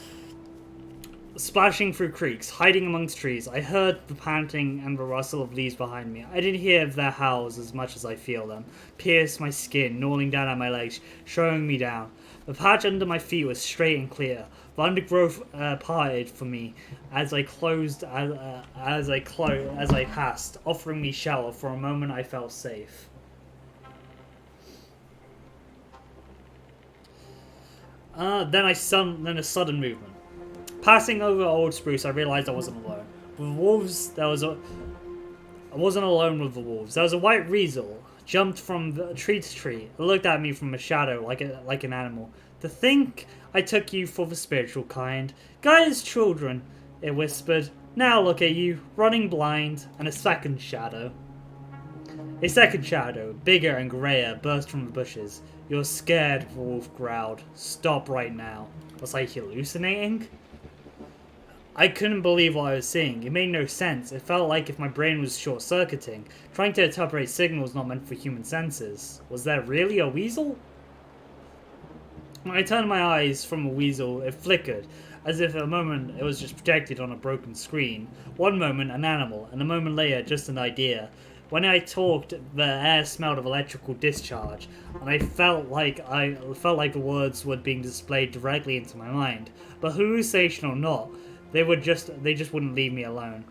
splashing through creeks, hiding amongst trees. I heard the panting and the rustle of leaves behind me. I didn't hear their howls as much as I feel them, pierce my skin, gnawing down at my legs, showing me down. The patch under my feet was straight and clear. The undergrowth parted for me as I passed, offering me shelter. For a moment, I felt safe. Then a sudden movement. Passing over old spruce, I realized I wasn't alone. With wolves, I wasn't alone with the wolves. There was a white weasel, jumped from tree to tree. It looked at me from a shadow like an animal. To think I took you for the spiritual kind. Guys, children, it whispered. Now look at you, running blind. And a second shadow, bigger and grayer, burst from the bushes. You're scared, the wolf growled. Stop right now. Was I hallucinating? I couldn't believe what I was seeing. It made no sense. It felt like if my brain was short-circuiting, trying to interpret signals not meant for human senses. Was there really a weasel? When I turned my eyes from a weasel, it flickered, as if a moment it was just projected on a broken screen. One moment, an animal, and a moment later, just an idea. When I talked, the air smelled of electrical discharge, and I felt like the words were being displayed directly into my mind. But hallucination or not, they just wouldn't leave me alone.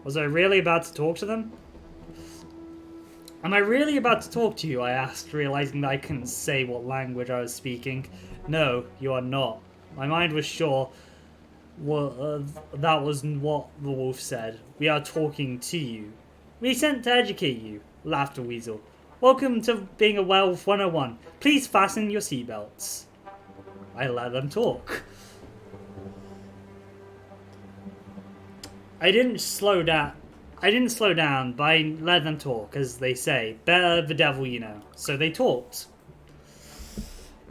Was I really about to talk to them? Am I really about to talk to you? I asked, realizing that I couldn't say what language I was speaking. No, you are not. My mind was sure that was what the wolf said. We are talking to you. We sent to educate you, laughed the weasel. Welcome to being a werewolf 101. Please fasten your seatbelts. I let them talk. I didn't slow down, but I let them talk, as they say. Better the devil you know. So they talked.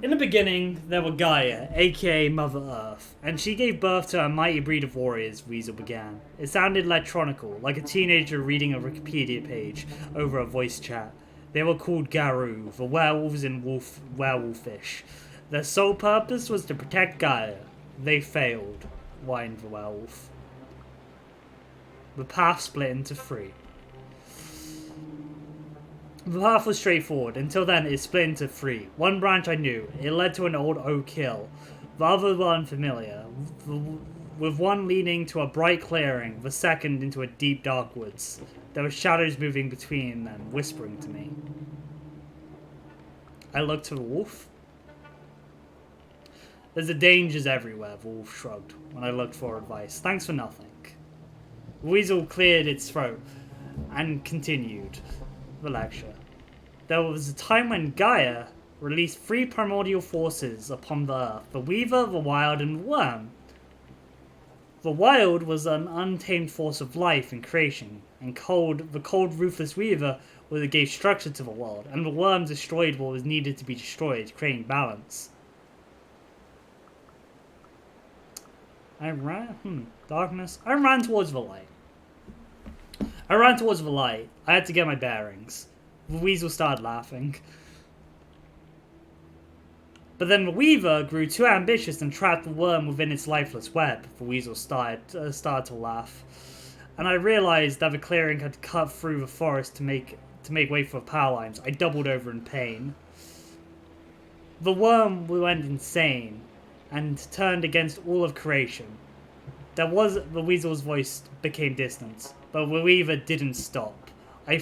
In the beginning, there were Gaia, aka Mother Earth, and she gave birth to a mighty breed of warriors, Weasel began. It sounded electronical, like a teenager reading a Wikipedia page over a voice chat. They were called garou, the werewolves in werewolfish. Their sole purpose was to protect Gaia. They failed, whined the werewolf. The path split into three. The path was straightforward. Until then, it split into three. One branch I knew. It led to an old oak hill. The other were unfamiliar, with one leading to a bright clearing, the second into a deep dark woods. There were shadows moving between them, whispering to me. I looked to the wolf. There's dangers everywhere, the wolf shrugged, when I looked for advice. Thanks for nothing. The weasel cleared its throat and continued the lecture. There was a time when Gaia released three primordial forces upon the earth: the Weaver, the Wild, and the Worm. The Wild was an untamed force of life and creation, and the cold, ruthless Weaver was what gave structure to the world, and the Worm destroyed what was needed to be destroyed, creating balance. Darkness. I ran towards the light. I had to get my bearings. The weasel started laughing. But then the weaver grew too ambitious and trapped the worm within its lifeless web. The weasel started to laugh. And I realized that the clearing had cut through the forest to make way for the power lines. I doubled over in pain. The worm went insane and turned against all of creation. The weasel's voice became distant, but the weaver didn't stop. A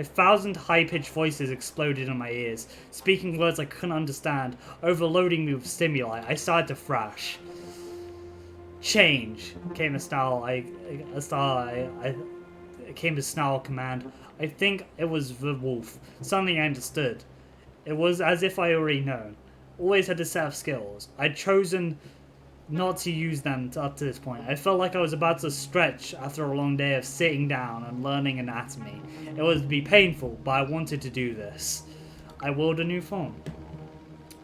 thousand high-pitched voices exploded in my ears, speaking words I couldn't understand, overloading me with stimuli. I started to thrash. Change came a snarl. Came a snarl command. I think it was the wolf. Suddenly I understood. It was as if I already known. Always had a set of skills. I'd chosen not to use them up to this point. I felt like I was about to stretch after a long day of sitting down and learning anatomy. It would be painful, but I wanted to do this. I willed a new form.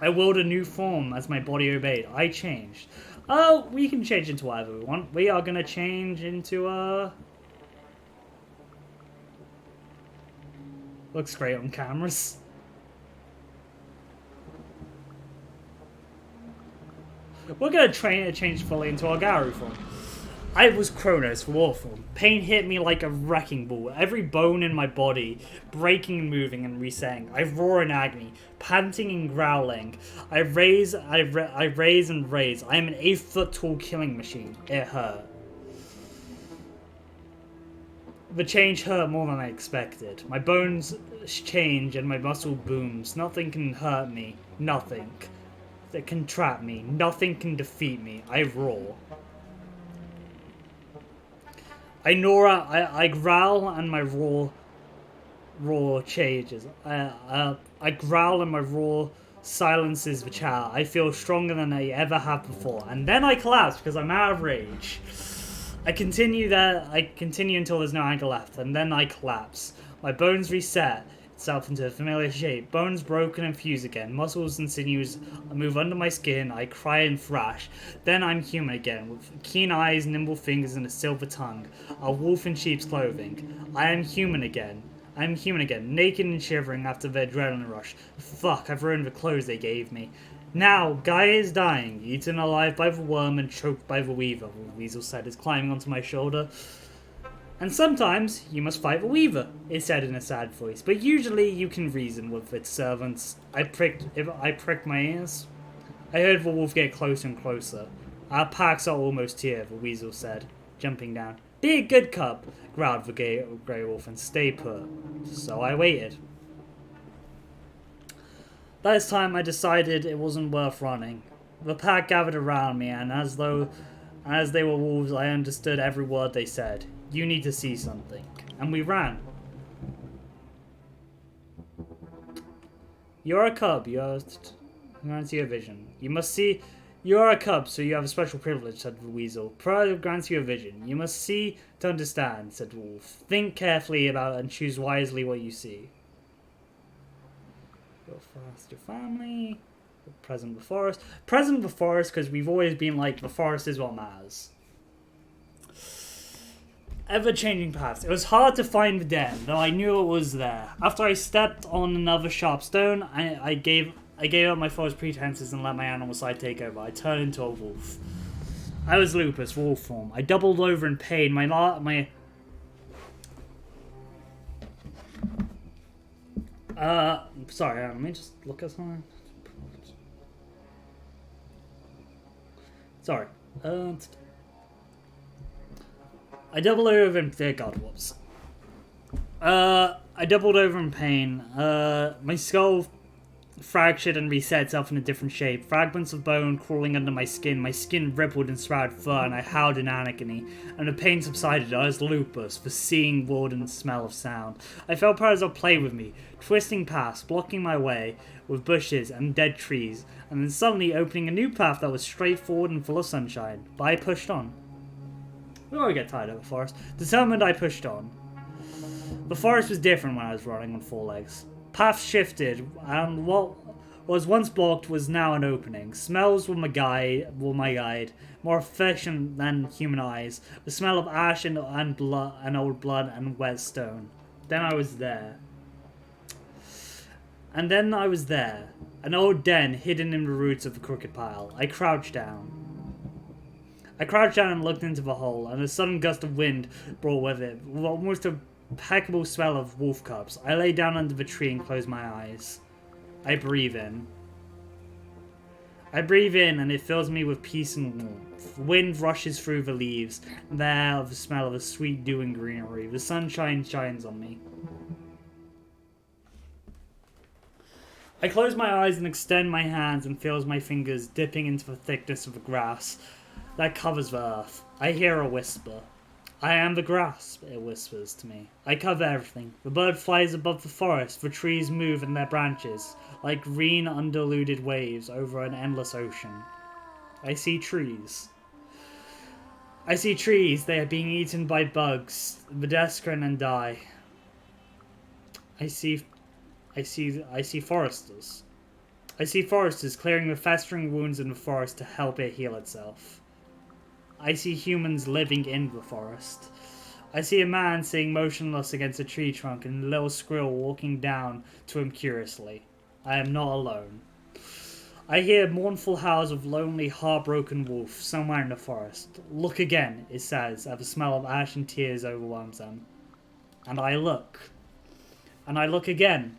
As my body obeyed. I changed. Oh, we can change into whatever we want. We are going to change into looks great on cameras. We're going to change fully into our garou form. I was Kronos, war form. Pain hit me like a wrecking ball. Every bone in my body breaking and moving and resetting. I roar in agony, panting and growling. I raise and raise. I am an 8-foot tall killing machine. It hurt. The change hurt more than I expected. My bones change and my muscle booms. Nothing can hurt me. Nothing that can trap me. Nothing can defeat me. I roar. I growl and my roar changes. I growl and my roar silences the chatter. I feel stronger than I ever have before. And then I collapse because I'm out of rage. I continue until there's no anger left, and then I collapse. My bones reset itself into a familiar shape. Bones broken and fuse again. Muscles and sinews move under my skin. I cry and thrash. Then I'm human again, with keen eyes, nimble fingers, and a silver tongue. A wolf in sheep's clothing. I am human again. Naked and shivering after the adrenaline rush. Fuck, I've ruined the clothes they gave me. Now, Gaia is dying, eaten alive by the worm and choked by the weaver, the weasel said, is climbing onto my shoulder. And sometimes you must fight the weaver, it said in a sad voice, but usually you can reason with its servants. I pricked my ears. I heard the wolf get closer and closer. Our packs are almost here, the weasel said, jumping down. Be a good cub, growled the grey wolf, and stay put. So I waited. This time I decided it wasn't worth running. The pack gathered around me, and as they were wolves, I understood every word they said. You need to see something. And we ran. You're a cub, you're grants you a vision. You must see. You're a cub, so you have a special privilege, said the weasel. Pride grants you a vision. You must see to understand, said the wolf. Think carefully about it and choose wisely what you see. Go fast, your family. Present the forest. Present the forest, because we've always been like, the forest is what matters. Ever-changing paths. It was hard to find the den, though I knew it was there. After I stepped on another sharp stone, I gave up my false pretenses and let my animal side take over. I turned into a wolf. I was Lupus, wolf form. I doubled over in pain. Sorry, let me just look at something. Sorry. I doubled over in God, whoops. I doubled over in pain. My skull fractured and reset itself in a different shape. Fragments of bone crawling under my skin rippled and sprouted fur, and I howled in agony. And the pain subsided. I was Lupus, the seeing world and smell of sound. I felt Parasol play with me, twisting past, blocking my way with bushes and dead trees, and then suddenly opening a new path that was straightforward and full of sunshine. But I pushed on. We already get tired of the forest. Determined, I pushed on. The forest was different when I was running on four legs. Paths shifted, and what was once blocked was now an opening. Smells were my guide, more efficient than human eyes. The smell of ash and blood, and old blood and wet stone. Then I was there. And then I was there. An old den hidden in the roots of the crooked pile. I crouched down. And looked into the hole, and a sudden gust of wind brought with it almost a impeccable smell of wolf cubs. I lay down under the tree and closed my eyes. I breathe in. And it fills me with peace and warmth. The wind rushes through the leaves, and there of the smell of a sweet dew and greenery. The sunshine shines on me. I close my eyes and extend my hands and feel my fingers dipping into the thickness of the grass that covers the earth. I hear a whisper. I am the grass, it whispers to me. I cover everything. The bird flies above the forest. The trees move in their branches, like green undiluted waves over an endless ocean. I see trees. They are being eaten by bugs, Vedescrin and die. I see foresters. I see foresters clearing the festering wounds in the forest to help it heal itself. I see humans living in the forest. I see a man sitting motionless against a tree trunk and a little squirrel walking down to him curiously. I am not alone. I hear mournful howls of lonely, heartbroken wolf somewhere in the forest. Look again, it says, as the smell of ash and tears overwhelms them. And I look. And I look again.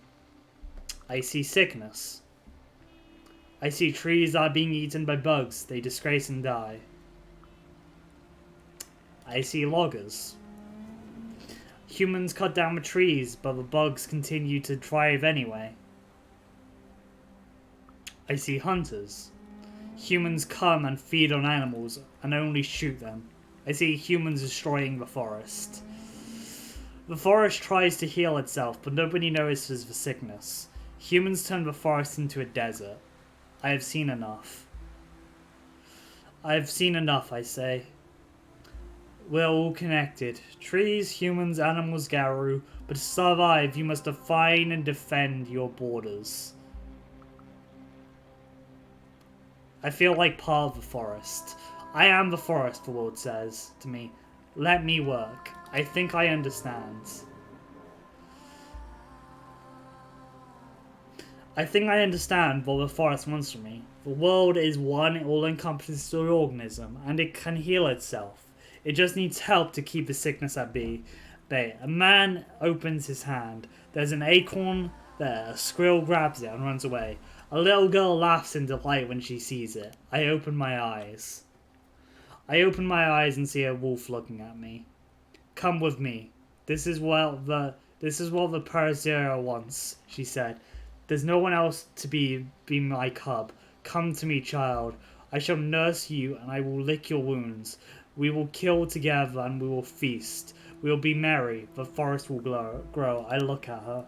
I see sickness. I see trees are being eaten by bugs. They disgrace and die. I see loggers. Humans cut down the trees, but the bugs continue to thrive anyway. I see hunters. Humans come and feed on animals and only shoot them. I see humans destroying the forest. The forest tries to heal itself, but nobody notices the sickness. Humans turn the forest into a desert. I have seen enough. I say. We're all connected. Trees, humans, animals, garou. But to survive, you must define and defend your borders. I feel like part of the forest. I am the forest, the world says to me. Let me work. I think I understand. I think I understand what the forest wants from me. The world is one all-encompassing organism, and it can heal itself. It just needs help to keep the sickness at bay. A man opens his hand. There's an acorn there. A squirrel grabs it and runs away. A little girl laughs in delight when she sees it. I open my eyes. And see a wolf looking at me. Come with me. This is what the Parasera wants, she said. There's no one else to be my cub. Come to me, child. I shall nurse you and I will lick your wounds. We will kill together and we will feast. We will be merry. The forest will grow. I look at her.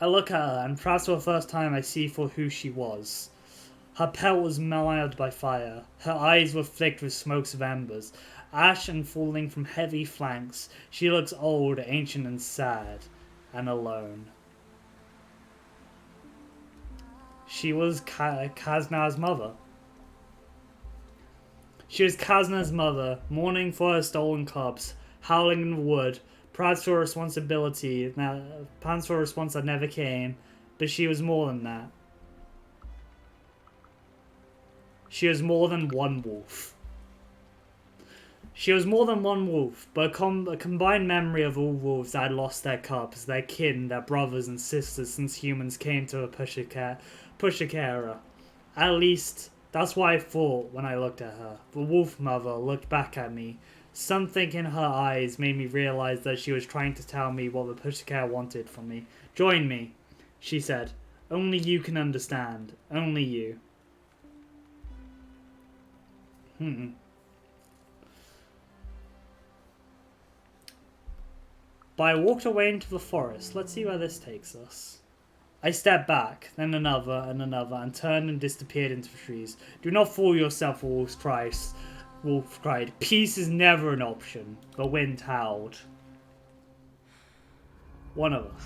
And perhaps for the first time I see for who she was. Her pelt was mellowed by fire. Her eyes were flicked with smokes of embers. Ash and falling from heavy flanks. She looks old, ancient and sad. And alone. She was Kazna's mother. Mourning for her stolen cubs, howling in the wood, perhaps for a response that never came, but she was more than that. She was more than one wolf. But a combined memory of all wolves that had lost their cubs, their kin, their brothers and sisters since humans came to a Pushakera. At least, that's what I thought when I looked at her. The wolf mother looked back at me. Something in her eyes made me realize that she was trying to tell me what the Pushakera wanted from me. Join me, she said. Only you can understand. Only you. But I walked away into the forest. Let's see where this takes us. I stepped back, then another, and turned and disappeared into the trees. Do not fool yourself, Wolf cried. Peace is never an option. The wind howled. One of us.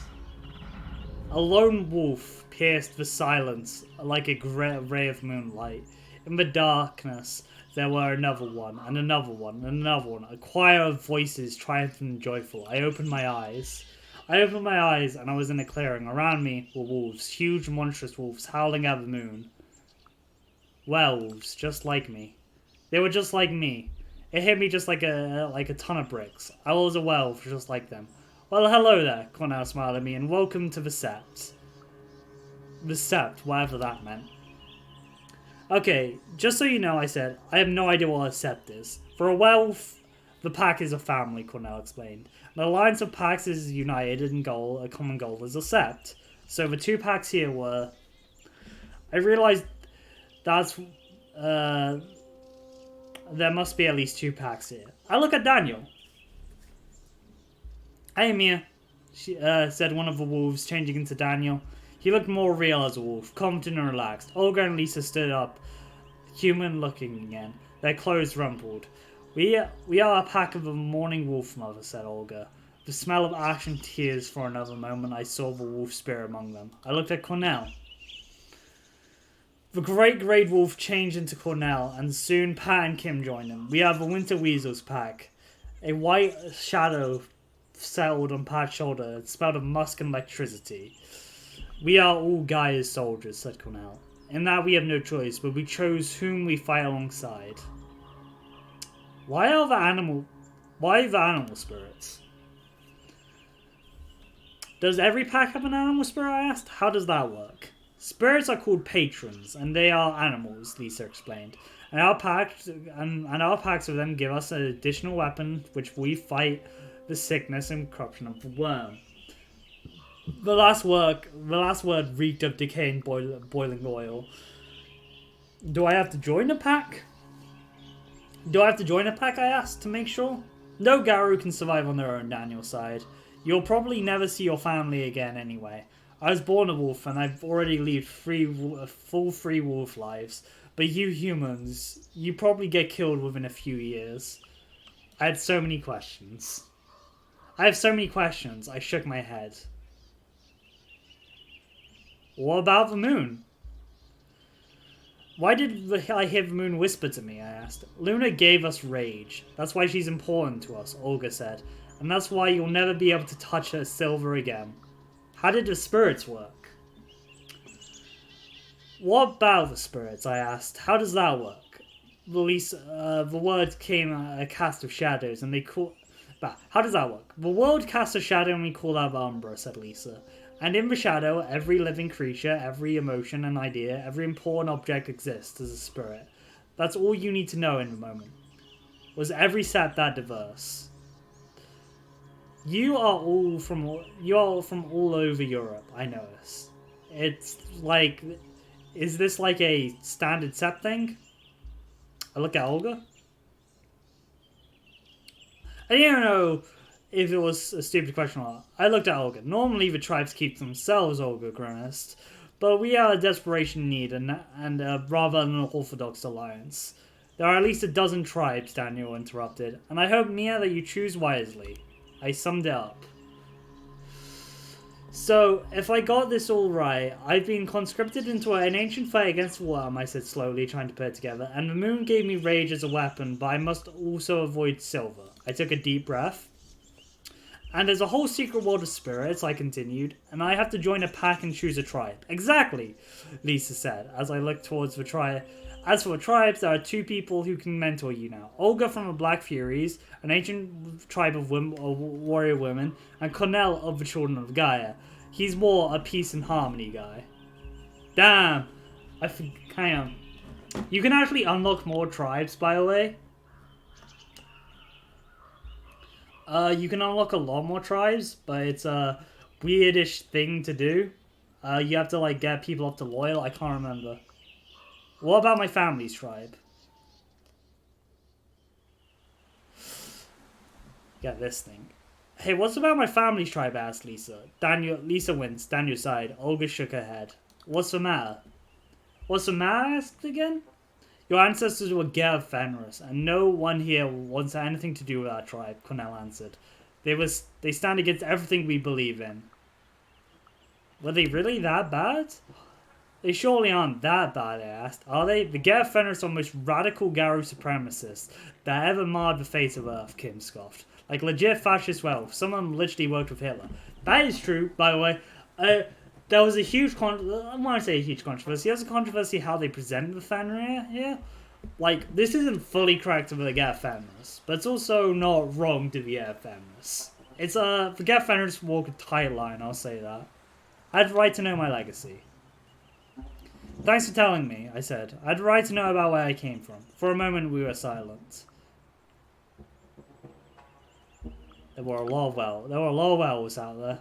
A lone wolf pierced the silence like a ray of moonlight. In the darkness, there were another one, and another one, and another one. A choir of voices, triumphant and joyful. I opened my eyes, and I was in a clearing. Around me were wolves, huge, monstrous wolves, howling at the moon. Werewolves, just like me. They were just like me. It hit me just like a ton of bricks. I was a werewolf, just like them. Well, hello there, Cornell smiled at me, and welcome to the Sept. The Sept, whatever that meant. Okay, just so you know, I said, I have no idea what a sept is. For a werewolf, the pack is a family, Cornell explained. An alliance of packs is united in goal, a common goal is a sept. So the two packs here were... I realized that's... there must be at least two packs here. I look at Daniel. Hey, Mia, she said one of the wolves, changing into Daniel. He looked more real as a wolf, confident and relaxed. Olga and Lisa stood up, human-looking again, their clothes rumpled. We are a pack of a mourning wolf, Mother, said Olga. The smell of ash and tears. For another moment, I saw the wolf spirit among them. I looked at Cornell. The great grey wolf changed into Cornell, and soon Pat and Kim joined him. We are the Winter Weasels pack. A white shadow settled on Pat's shoulder. It smelled of musk and electricity. We are all Gaia's soldiers, said Cornell. In that we have no choice, but we chose whom we fight alongside. Why the animal spirits? Does every pack have an animal spirit, I asked? How does that work? Spirits are called patrons, and they are animals, Lisa explained. And our packs of them give us an additional weapon, which we fight the sickness and corruption of the worm. The last word reeked of decaying boiling oil. Do I have to join a pack? I asked, to make sure. No garou can survive on their own, Daniel sighed. You'll probably never see your family again anyway. I was born a wolf and I've already lived full free wolf lives. But you humans, you probably get killed within a few years. I have so many questions. I shook my head. What about the moon? Why did I hear the moon whisper to me, I asked. Luna gave us rage. That's why she's important to us, Olga said. And that's why you'll never be able to touch her silver again. How did the spirits work? What about the spirits, I asked. How does that work? release the word came a cast of shadows, and they call. But how does that work? The world casts a shadow, and we call that the Umbra," said Lisa. "And in the shadow, every living creature, every emotion and idea, every important object exists as a spirit. That's all you need to know in the moment. Was every set that diverse? You are all from all over Europe. I notice. It's like, is this like a standard set thing?" I look at Olga. I didn't know if it was a stupid question or not. I looked at Olga. "Normally the tribes keep themselves," Olga grimaced. "But we are a desperation need and a rather unorthodox alliance. There are at least a dozen tribes," Daniel interrupted. "And I hope, Mia, that you choose wisely." I summed it up. "So, if I got this all right, I've been conscripted into an ancient fight against Worm," I said slowly, trying to put it together. "And the moon gave me rage as a weapon, but I must also avoid silver." I took a deep breath. "And there's a whole secret world of spirits," I continued, "and I have to join a pack and choose a tribe." "Exactly," Lisa said, as I looked towards the tribe. "As for the tribes, there are two people who can mentor you now. Olga from the Black Furies, an ancient tribe of warrior women, and Cornell of the Children of Gaia. He's more a peace and harmony guy." Damn! Hang on. You can actually unlock more tribes, by the way. You can unlock a lot more tribes, but it's a weirdish thing to do. You have to like get people up to loyal. I can't remember. What about my family's tribe? Get this thing. "Hey, what's about my family's tribe?" asked Lisa. Lisa winced. Daniel sighed. Olga shook her head. "What's the matter?" "What's the matter?" I asked again. "Your ancestors were Ger Fenris, and no one here wants anything to do with our tribe," Cornell answered. They stand against everything we believe in." "Were they really that bad?" "They surely aren't that bad," I asked. "Are they? The Ger Fenris are the most radical garou supremacists that ever marred the face of Earth," Kim scoffed. "Like legit fascist werewolf. Some of them literally worked with Hitler." That is true, by the way. There was a huge I want to say a huge controversy. There's a controversy how they presented the Fenrir here. Like, this isn't fully correct of the Ger Fenris, but it's also not wrong to be Ger Fenris. It's the Ger Fenris walk a tight line, I'll say that. "I had the right to know my legacy." "Thanks for telling me," I said. "I had the right to know about where I came from." For a moment we were silent. There were a lot of werewolves out there.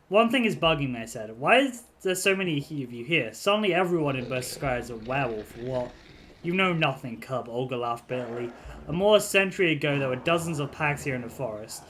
"One thing is bugging me," I said. "Why is there so many of you here? Suddenly everyone in Burst Sky is a werewolf. What?" "You know nothing, cub," Olga laughed bitterly. More a century ago there were dozens of packs here in the forest.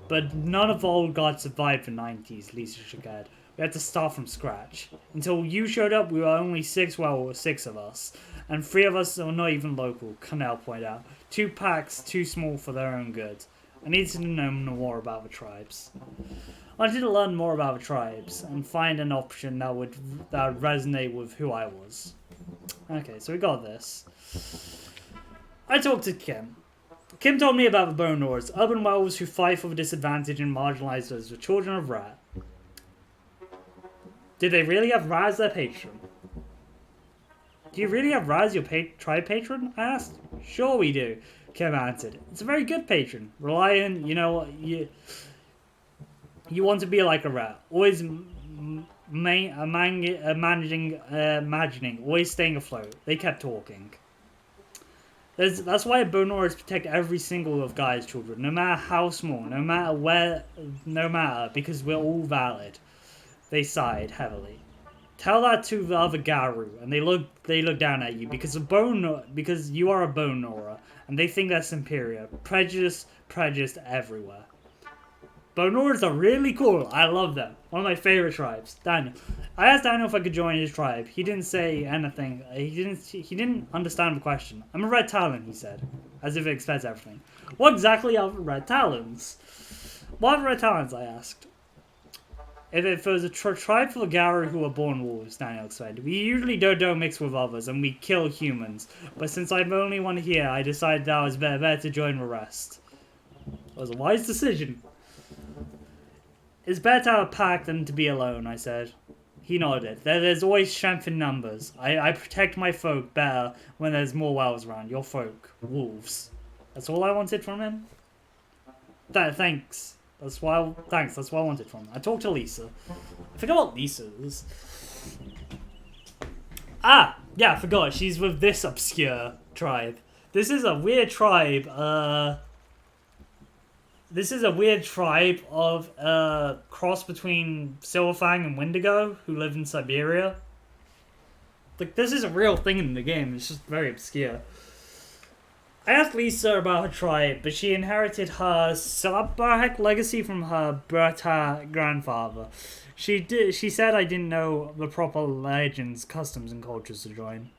But none of the old gods survived the 90s, Lisa shook her head. "We had to start from scratch. Until you showed up, we were only six of us. And 3 of us are not even local," Cornell pointed out. 2 packs too small for their own good. I needed to know more about the tribes. I wanted to learn more about the tribes and find an option that would resonate with who I was. Okay, so we got this. I talked to Kim. Kim told me about the Bone Lords, urban werewolves who fight for the disadvantaged and marginalized as the children of Rat. Did they really have Ra as their patron? "Do you really have Ra as your tribe patron?" I asked. "Sure we do," Kim answered. "It's a very good patron. Reliant, you know, you want to be like a rat. Always imagining, always staying afloat." They kept talking. That's why Bone Lords protect every single of Gaia's children, no matter how small, no matter where, because we're all valid. They sighed heavily. "Tell that to the other garou," and they look down at you because you are a bone Nora, and they think that's superior. Prejudice everywhere. Bone Noras are really cool. I love them. One of my favorite tribes. Daniel. I asked Daniel if I could join his tribe. He didn't say anything. He didn't understand the question. "I'm a red talon," he said, as if it explains everything. "What exactly are red talons?" "What are red talons?" I asked. If it was a tribe full of garou who were born wolves," Daniel explained. "We usually don't mix with others, and we kill humans. But since I'm the only one here, I decided that it was better to join the rest." It was a wise decision. "It's better to have a pack than to be alone," I said. He nodded. There's always strength in numbers. I protect my folk better when there's more wolves around. Your folk. Wolves. That's all I wanted from him? Thanks. Thanks, that's what I wanted from him. I talked to Lisa. I forgot what Lisa is. Ah! Yeah, I forgot. She's with this obscure tribe. This is a weird tribe, This is a weird tribe of cross between Silverfang and Wendigo who live in Siberia. Like, this is a real thing in the game. It's just very obscure. I asked Lisa about her tribe, but she inherited her Sabahek legacy from her Berta grandfather. She said I didn't know the proper legends, customs, and cultures to join.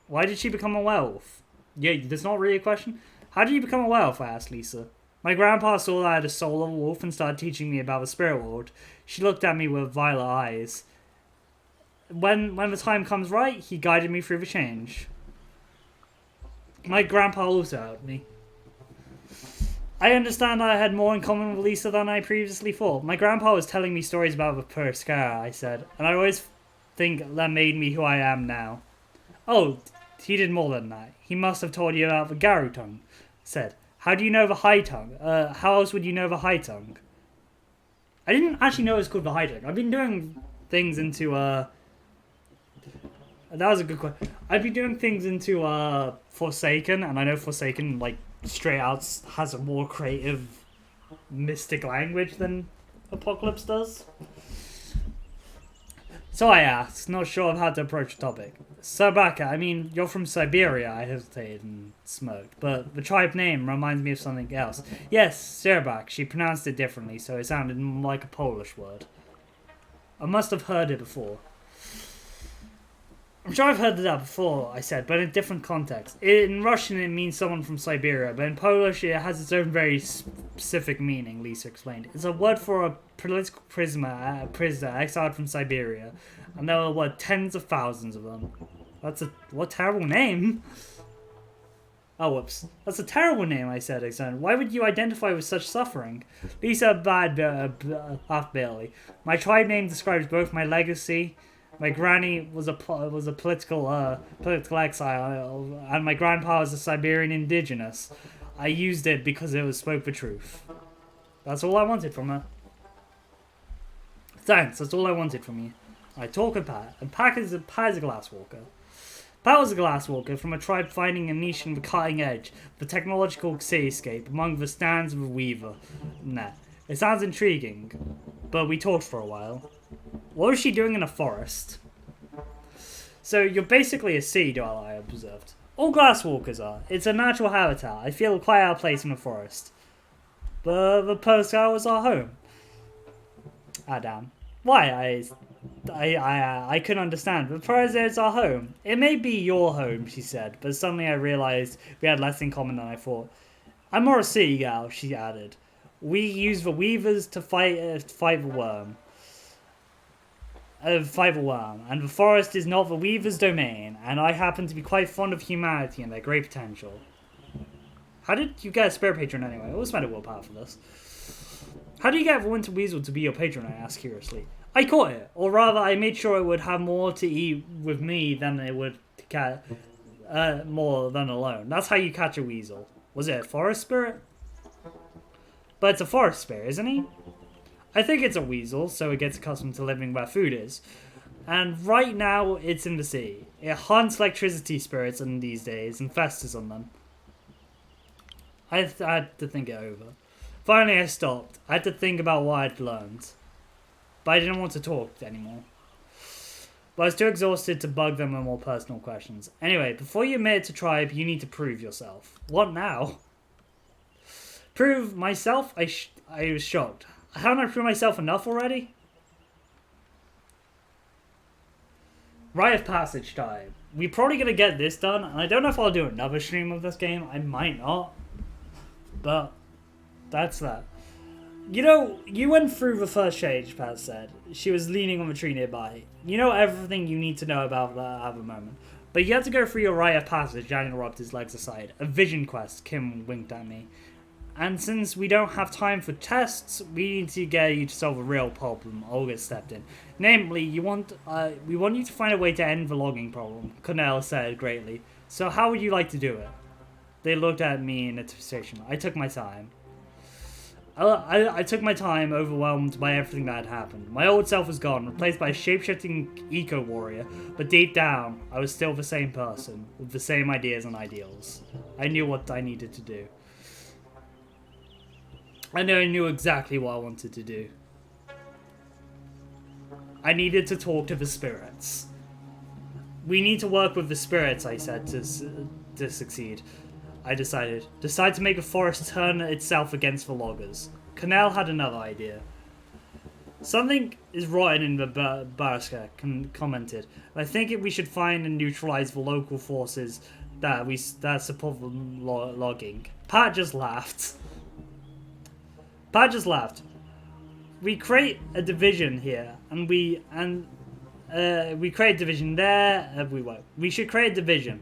Why did she become a werewolf? Yeah, that's not really a question. How did you become a werewolf? I asked Lisa. My grandpa saw that I had a soul of a wolf and started teaching me about the spirit world. She looked at me with violet eyes. When the time comes right, he guided me through the change. My grandpa also helped me. I understand I had more in common with Lisa than I previously thought. My grandpa was telling me stories about the Perskara, I said, and I always think that made me who I am now. Oh, he did more than that. He must have told you about the garou tongue, I said. How do you know the high tongue? How else would you know the high tongue? I didn't actually know it was called the high tongue. I've been doing things into, that was a good question. I've been doing things into Forsaken, and I know Forsaken, like, straight out has a more creative, mystic language than Apocalypse does. So I asked, not sure of how to approach the topic. Sabaka, I mean, you're from Siberia, I hesitated and smirked, but the tribe name reminds me of something else. Yes, Serbak, she pronounced it differently, so it sounded like a Polish word. I must have heard it before. I'm sure I've heard that before, I said, but in a different context. In Russian, it means someone from Siberia, but in Polish, it has its own very specific meaning, Lisa explained. It's a word for a political prisoner exiled from Siberia, and there were, tens of thousands of them. What terrible name! Oh, whoops. That's a terrible name, I said, excited. Why would you identify with such suffering? Lisa bad half barely. My tribe name describes both my legacy. My granny was a political exile, and my grandpa was a Siberian indigenous. I used it because it spoke the truth. That's all I wanted from her. Thanks, that's all I wanted from you. I talk with Pat, and Pat is a glasswalker. Pat was a glasswalker from a tribe finding a niche in the cutting edge, the technological cityscape, among the stands of a weaver. Nah, it sounds intriguing, but we talked for a while. What was she doing in a forest? So you're basically a sea dweller, I observed. All glasswalkers are. It's a natural habitat. I feel quite out of place in a forest. But the Perskara was our home. Ah, damn. Why? I couldn't understand. The Perskara is our home. It may be your home, she said, but suddenly I realized we had less in common than I thought. I'm more a city gal, she added. We use the weavers to fight the worm. And the forest is not the weaver's domain, and I happen to be quite fond of humanity and their great potential. How did you get a spirit patron anyway? I always spent a willpower for this. How do you get the winter weasel to be your patron, I asked curiously. I caught it, or rather I made sure it would have more to eat with me than it would to catch more than alone. That's how you catch a weasel. Was it a forest spirit? But it's a forest spirit, isn't he? I think it's a weasel, so it gets accustomed to living where food is. And right now, it's in the sea. It hunts electricity spirits in these days and festers on them. I had to think it over. Finally, I stopped. I had to think about what I'd learned. But I didn't want to talk anymore. But I was too exhausted to bug them with more personal questions. Anyway, before you admit to tribe, you need to prove yourself. What now? Prove myself? I was shocked. Haven't I proved myself enough already? Rite of Passage time. We're probably going to get this done, and I don't know if I'll do another stream of this game. I might not. But that's that. You know, you went through the first stage, Pat said. She was leaning on the tree nearby. You know everything you need to know about that at the moment. But you had to go through your Rite of Passage, Daniel rubbed his legs aside. A vision quest, Kim winked at me. And since we don't have time for tests, we need to get you to solve a real problem. Olga stepped in. Namely, we want you to find a way to end the logging problem, Cornell said greatly. So how would you like to do it? They looked at me in anticipation. I took my time. I took my time, overwhelmed by everything that had happened. My old self was gone, replaced by a shape-shifting eco-warrior, but deep down, I was still the same person, with the same ideas and ideals. I knew what I needed to do. I knew exactly what I wanted to do. I needed to talk to the spirits. We need to work with the spirits, I said, to succeed. I decided. Decide to make a forest turn itself against the loggers. Cornell had another idea. Something is rotten in the Baraska, commented. I think we should find and neutralize the local forces that support the logging. Pat just laughed. We create a division here, and we create a division there everywhere. We should create a division.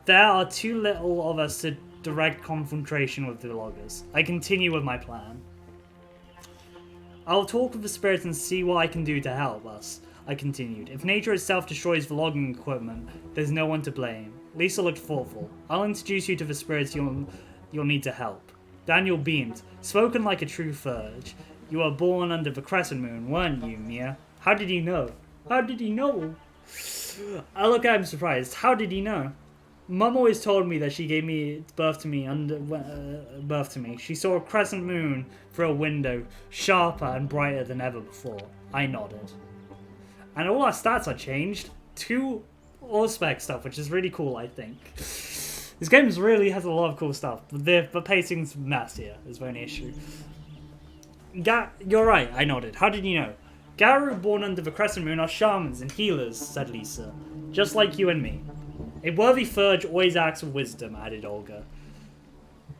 There are too little of us to direct confrontation with the loggers. I continue with my plan. I'll talk with the spirits and see what I can do to help us, I continued. If nature itself destroys the logging equipment, there's no one to blame. Lisa looked thoughtful. I'll introduce you to the spirits you'll need to help. Daniel beamed. Spoken like a true Furge. You were born under the crescent moon, weren't you, Mia? How did he know? I look at him surprised. How did he know? Mum always told me that she gave birth to me. She saw a crescent moon through a window, sharper and brighter than ever before. I nodded. And all our stats are changed to all-spec stuff, which is really cool, I think. This game really has a lot of cool stuff. The pacing's messier is the only issue. You're right, I nodded. How did you know? Garou born under the crescent moon are shamans and healers, said Lisa. Just like you and me. A worthy Furge always acts with wisdom, added Olga.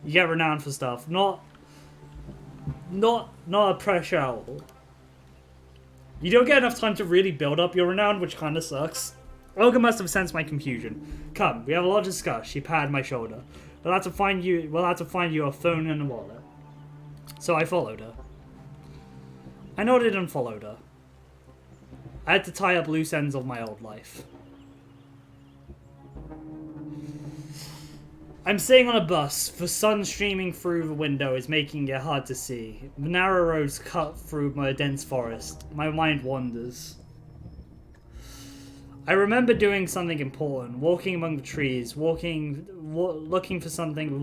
You get renowned for stuff, not a pressure owl. You don't get enough time to really build up your renown, which kinda sucks. Olga must have sensed my confusion. Come, we have a lot to discuss. She patted my shoulder. We'll have to find you a phone and a wallet. So I followed her. I nodded and followed her. I had to tie up loose ends of my old life. I'm sitting on a bus. The sun streaming through the window is making it hard to see. The narrow roads cut through my dense forest. My mind wanders. I remember doing something important, walking among the trees, looking for something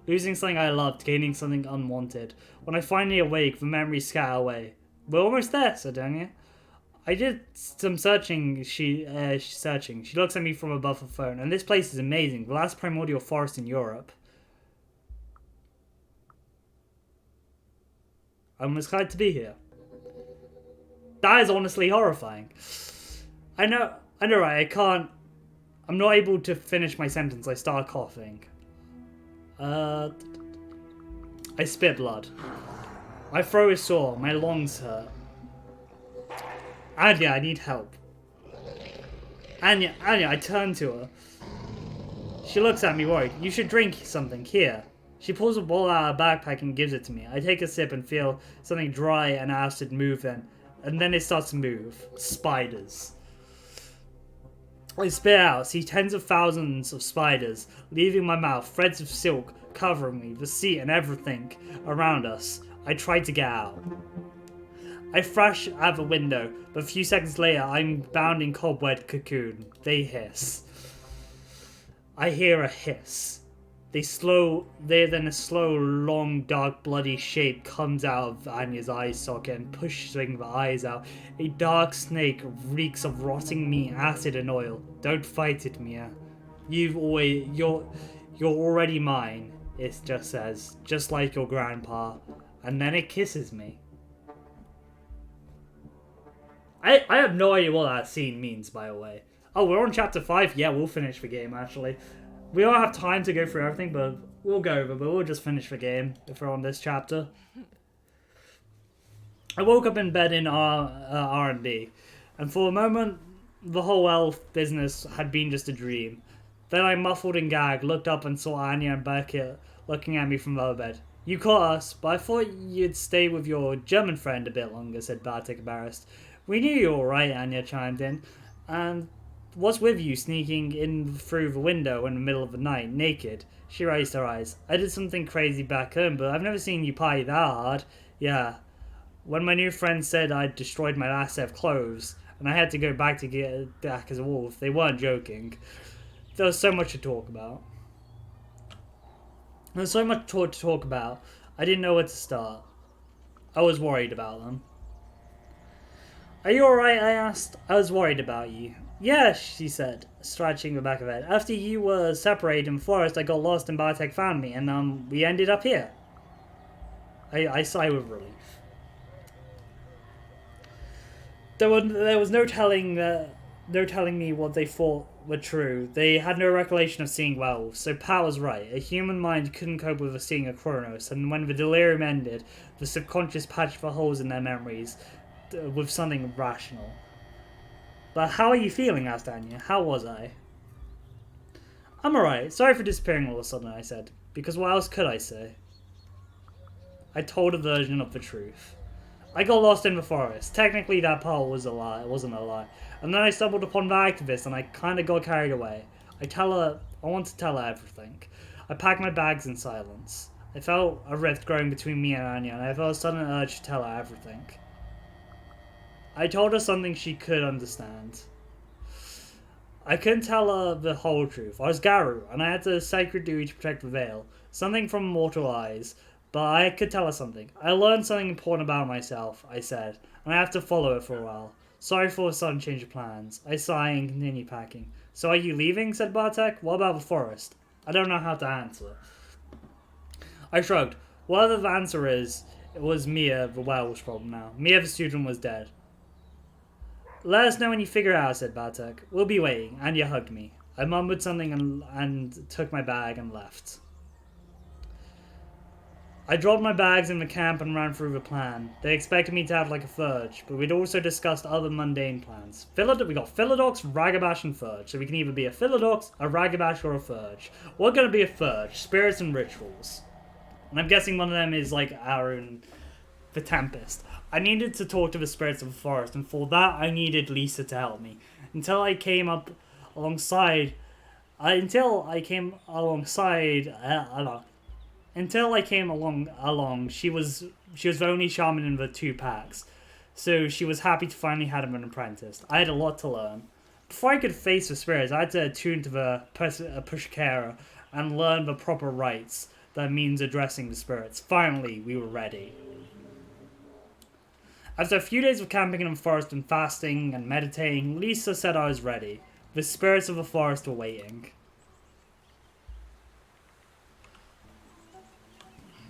losing something I loved, gaining something unwanted. When I finally awake, the memories scatter away. We're almost there, said Dania. I did some searching. She's searching. She looks at me from above her phone, and this place is amazing. The last primordial forest in Europe. I'm excited to be here. That is honestly horrifying. I know, right? I'm not able to finish my sentence. I start coughing. I spit blood. My throat is sore. My lungs hurt. Anya, I need help. Anya, I turn to her. She looks at me worried. You should drink something. Here. She pulls a bowl out of her backpack and gives it to me. I take a sip and feel something dry and acid move then. And then it starts to move. Spiders. I spit out, see tens of thousands of spiders leaving my mouth, threads of silk covering me, the seat and everything around us. I try to get out. I thrash out the window, but a few seconds later I'm bound in cobweb cocoon. They hiss. I hear a hiss. Then a slow, long, dark, bloody shape comes out of Anya's eye socket and pushing the eyes out. A dark snake reeks of rotting meat, acid, and oil. Don't fight it, Mia. You're already mine, it just says, just like your grandpa. And then it kisses me. I have no idea what that scene means, by the way. Oh, we're on chapter 5? Yeah, we'll finish the game, actually. We don't have time to go through everything, but we'll go over, but we'll just finish the game if we're on this chapter. I woke up in bed in R&D, and for a moment, the whole elf business had been just a dream. Then I muffled and gagged, looked up and saw Anya and Beckett looking at me from the other bed. You caught us, but I thought you'd stay with your German friend a bit longer, said Bartek, embarrassed. We knew you were alright, Anya chimed in. And what's with you sneaking in through the window in the middle of the night, naked? She raised her eyes. I did something crazy back home, but I've never seen you party that hard. Yeah. When my new friends said I'd destroyed my last set of clothes, and I had to go back to get back as a wolf, they weren't joking. There was so much to talk about. There's so much to talk about. I didn't know where to start. I was worried about them. Are you alright? I asked. I was worried about you. Yeah, she said, scratching the back of her head. After you were separated in the forest, I got lost and Bartek found me, and we ended up here. I sighed with relief. There was no telling me what they thought were true. They had no recollection of seeing werewolves, so Pat was right. A human mind couldn't cope with seeing a Kronos, and when the delirium ended, the subconscious patched the holes in their memories with something rational. But how are you feeling? Asked Anya. How was I? I'm alright. Sorry for disappearing all of a sudden, I said. Because what else could I say? I told a version of the truth. I got lost in the forest. Technically that part was a lie. It wasn't a lie. And then I stumbled upon the activist and I kinda got carried away. I want to tell her everything. I packed my bags in silence. I felt a rift growing between me and Anya, and I felt a sudden urge to tell her everything. I told her something she could understand. I couldn't tell her the whole truth. I was Garou, and I had the sacred duty to protect the veil. Something from mortal eyes. But I could tell her something. I learned something important about myself, I said, and I have to follow it for a while. Sorry for a sudden change of plans. I sighed and continued packing. So are you leaving? Said Bartek. What about the forest? I don't know how to answer. I shrugged. Whatever the answer is, it was Mia, the werewolf's problem now. Mia, the student, was dead. Let us know when you figure it out, said Bartek. We'll be waiting. Anya hugged me. I mumbled something and took my bag and left. I dropped my bags in the camp and ran through the plan. They expected me to have like a Furge, but we'd also discussed other mundane plans. We got Philodox, Ragabash, and Furge, so we can either be a Philodox, a Ragabash, or a Furge. We're gonna be a Furge, spirits and rituals. And I'm guessing one of them is like Aaron, the Tempest. I needed to talk to the spirits of the forest, and for that I needed Lisa to help me. Until I came alongside, she was the only shaman in the two packs, so she was happy to finally have an apprentice. I had a lot to learn. Before I could face the spirits, I had to attune to the Pushkara and learn the proper rites that means addressing the spirits. Finally, we were ready. After a few days of camping in the forest and fasting and meditating, Lisa said I was ready. The spirits of the forest were waiting.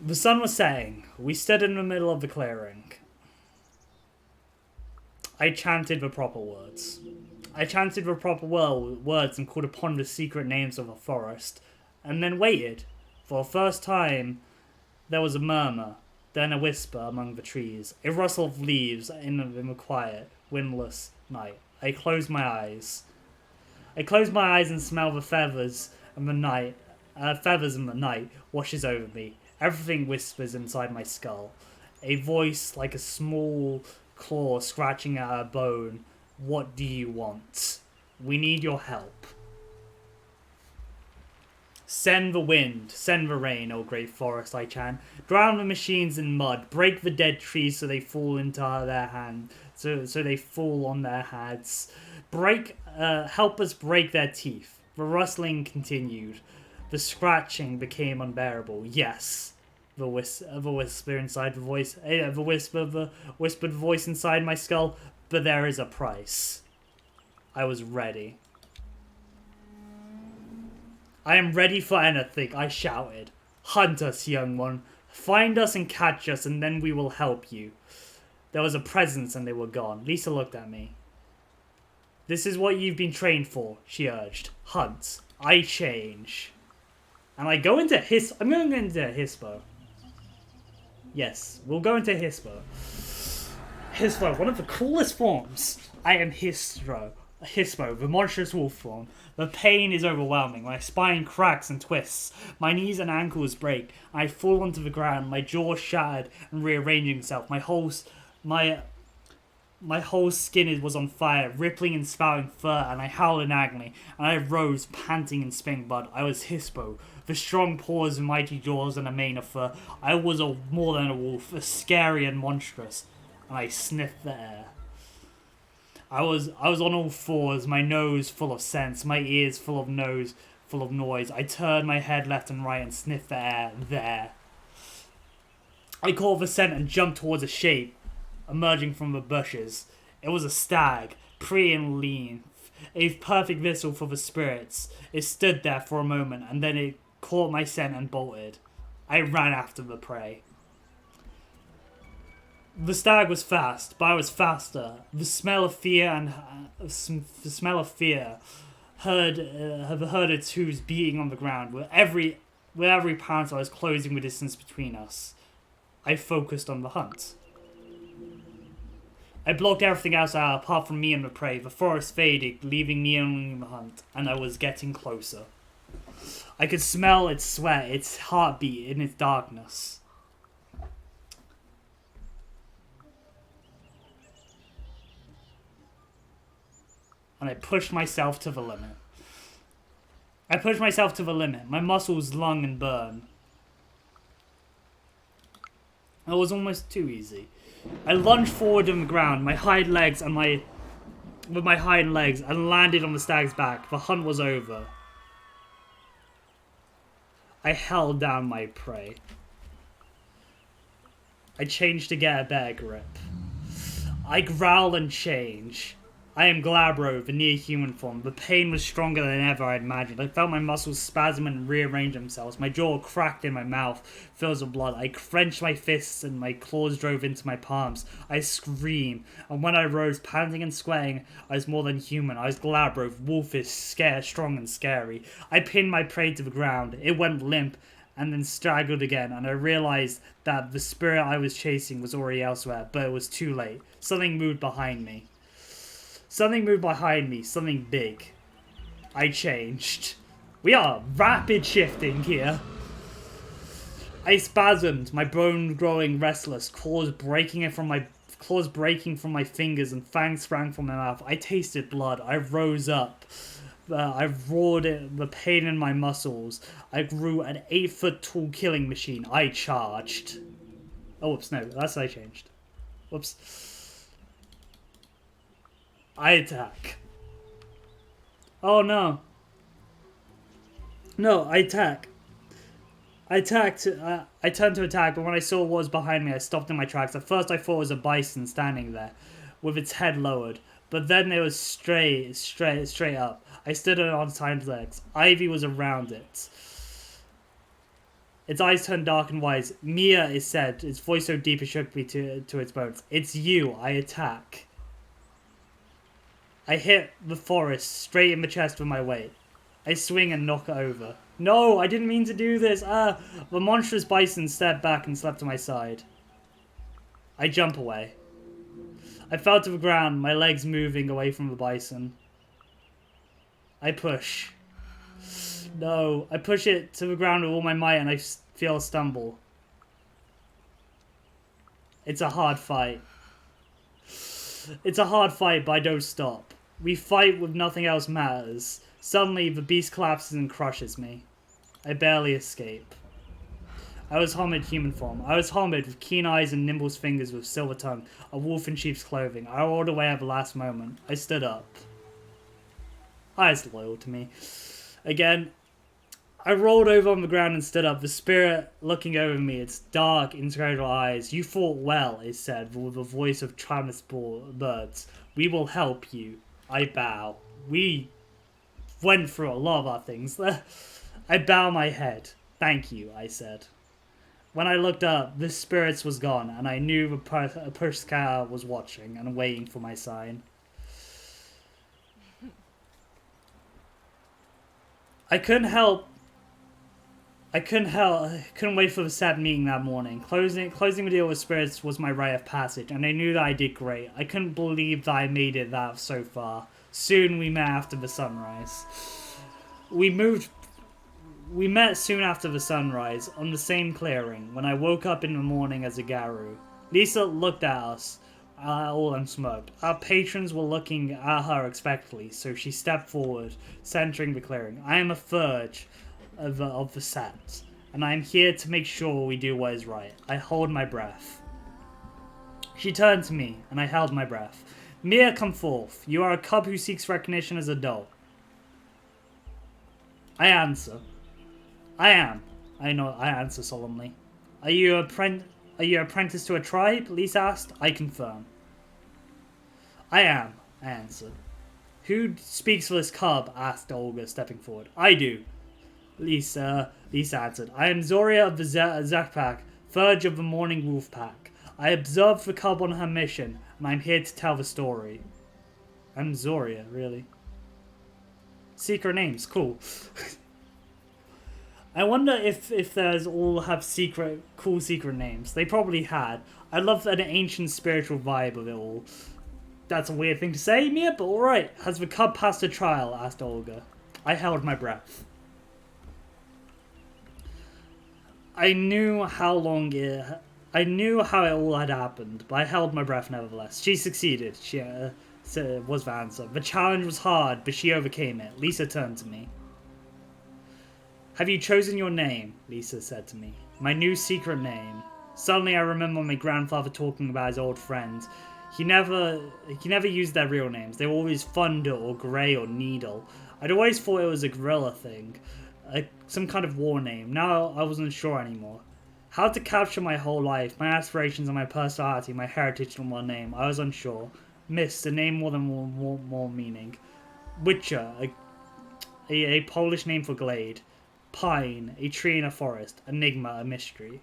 The sun was setting. We stood in the middle of the clearing. I chanted the proper words. and called upon the secret names of the forest, and then waited. For the first time, there was a murmur, then a whisper among the trees, a rustle of leaves in the quiet, windless night. I closed my eyes. And smell the feathers in the night. Feathers in the night washes over me. Everything whispers inside my skull. A voice like a small claw scratching at a bone. What do you want? We need your help. Send the wind, send the rain, O great forest, I chant. Drown the machines in mud, break the dead trees so they fall into their hand, so they fall on their heads. Help us break their teeth. The rustling continued. The scratching became unbearable. Yes, the whisper inside the voice, the whispered voice inside my skull. But there is a price. I was ready. I am ready for anything, I shouted. Hunt us, young one. Find us and catch us, and then we will help you. There was a presence and they were gone. Lisa looked at me. This is what you've been trained for, she urged. Hunt. I change. And I go into I'm going into Hispo. Yes, we'll go into Hispo. Hispo, one of the coolest forms. I am Histro. Hispo, the monstrous wolf form. The pain is overwhelming. My spine cracks and twists. My knees and ankles break. I fall onto the ground. My jaw shattered and rearranging itself. My whole skin was on fire, rippling and spouting fur, and I howled in agony, and I rose, panting and spitting blood. I was Hispo, the strong paws and mighty jaws and a mane of fur. I was more than a wolf, scary and monstrous, and I sniffed the air. I was on all fours, my nose full of scents, my ears full of noise. I turned my head left and right and sniffed the air. There. I caught the scent and jumped towards a shape emerging from the bushes. It was a stag, pretty and lean, a perfect vessel for the spirits. It stood there for a moment, and then it caught my scent and bolted. I ran after the prey. The stag was fast, but I was faster. The smell of fear heard its hooves beating on the ground. With every pounce, I was closing the distance between us. I focused on the hunt. I blocked everything else out apart from me and the prey. The forest faded, leaving me only in the hunt, and I was getting closer. I could smell its sweat, its heartbeat in its darkness. And I pushed myself to the limit. My muscles lung and burn. It was almost too easy. I lunged forward on the ground, with my hind legs, and landed on the stag's back. The hunt was over. I held down my prey. I changed to get a better grip. I growl and change. I am Glabro, the near-human form. The pain was stronger than ever I had imagined. I felt my muscles spasm and rearrange themselves. My jaw cracked in my mouth, filled with blood. I clenched my fists and my claws drove into my palms. I screamed, and when I rose, panting and sweating, I was more than human. I was Glabro, wolfish, strong and scary. I pinned my prey to the ground. It went limp, and then straggled again, and I realized that the spirit I was chasing was already elsewhere, but it was too late. Something moved behind me. Something big. I changed. We are rapid shifting here. I spasmed, my bone growing restless, claws breaking from my fingers and fangs sprang from my mouth. I tasted blood. I rose up. I roared the pain in my muscles. I grew an 8-foot tall killing machine. I charged. Oh, whoops, no, that's how I changed. Whoops. I attack. Oh no. No, I attack. I turned to attack, but when I saw what was behind me, I stopped in my tracks. At first I thought it was a bison standing there, with its head lowered. But then it was straight up. I stood on its hind legs. Ivy was around it. Its eyes turned dark and wise. Mia, it said, its voice so deep it shook me to its bones. It's you. I attack. I hit the forest straight in the chest with my weight. I swing and knock it over. No, I didn't mean to do this. The monstrous bison stepped back and slept to my side. I jump away. I fell to the ground, my legs moving away from the bison. I push. No, I push it to the ground with all my might and I feel a stumble. It's a hard fight. But I don't stop. We fight with nothing else matters. Suddenly, the beast collapses and crushes me. I barely escape. I was Homid human form. I was Homid with keen eyes and nimble fingers with silver tongue, a wolf in sheep's clothing. I rolled away at the last moment. I stood up. Eyes loyal to me. Again, I rolled over on the ground and stood up, the spirit looking over me, its dark, inscrutable eyes. You fought well, it said, with a voice of charmless birds. We will help you. I bow. We went through a lot of our things. I bow my head. Thank you, I said. When I looked up, the spirits was gone, and I knew the Perska was watching and waiting for my sign. I couldn't wait for the sad meeting that morning. Closing the deal with spirits was my rite of passage, and I knew that I did great. I couldn't believe that I made it that so far. Soon we met after the sunrise. We met soon after the sunrise on the same clearing when I woke up in the morning as a garou. Lisa looked at us, all unsmoked. Our patrons were looking at her expectantly, so she stepped forward, centering the clearing. I am a Thurge of the set, and I am here to make sure we do what is right. I hold my breath. She turned to me, and I held my breath. Mia, come forth. You are a cub who seeks recognition as an adult. I answer. I am. I answer solemnly. Are you apprentice to a tribe? Lisa asked. I confirm. I am, I answered. Who speaks for this cub? Asked Olga, stepping forward. I do. Lisa answered. I am Zoria of the Zakpak, Thurge of the Morning Wolf Pack. I observed the cub on her mission, and I'm here to tell the story. I'm Zoria, really. Secret names, cool. I wonder if there's all have cool secret names. They probably had. I love an ancient spiritual vibe of it all. That's a weird thing to say, Mia, but alright. Has the cub passed a trial? Asked Olga. I held my breath. I knew how it all had happened, but I held my breath nevertheless. She succeeded, was the answer. The challenge was hard, but she overcame it. Lisa turned to me. Have you chosen your name? Lisa said to me. My new secret name. Suddenly I remember my grandfather talking about his old friends. He never used their real names. They were always Thunder or Grey or Needle. I'd always thought it was a gorilla thing. Some kind of war name. Now I wasn't sure anymore. How to capture my whole life, my aspirations and my personality, my heritage in one name. I was unsure. Mist, a name more than more meaning. Witcher, a Polish name for glade. Pine, a tree in a forest. Enigma, a mystery.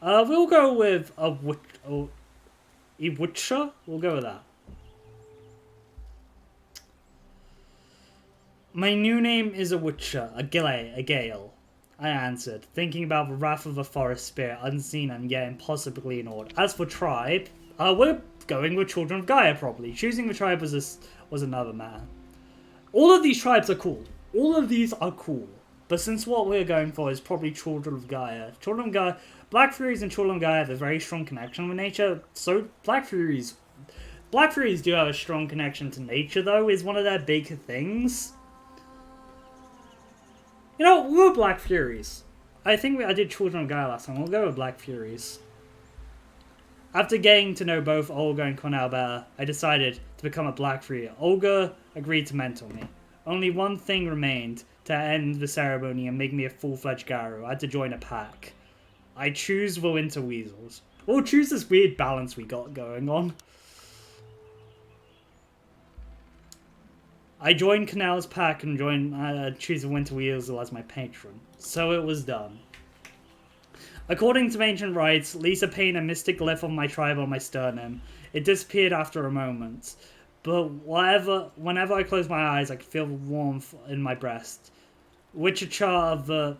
We'll go with a Witcher. We'll go with that. My new name is a Witcher, a Gale. I answered, thinking about the wrath of a forest spirit, unseen and yet impossibly ignored. As for tribe, we're going with Children of Gaia, probably. Choosing the tribe was another matter. All of these tribes are cool. All of these are cool. But since what we're going for is probably Children of Gaia. Children of Gaia, Black Furies and Children of Gaia have a very strong connection with nature. So Black Furies do have a strong connection to nature, though, is one of their big things. You know, we'll go Black Furies. I think I did Children of Gaia last time. We'll go with Black Furies. After getting to know both Olga and Cornell better, I decided to become a Black Fury. Olga agreed to mentor me. Only one thing remained to end the ceremony and make me a full-fledged garou. I had to join a pack. I choose the Winter Weasels. We'll choose this weird balance we got going on. I joined Cornell's pack and choose the Winter Weasel as my patron. So it was done. According to ancient rites, Lisa painted a mystic glyph on my tribe on my sternum. It disappeared after a moment. But whenever I close my eyes, I can feel the warmth in my breast. Witcher of the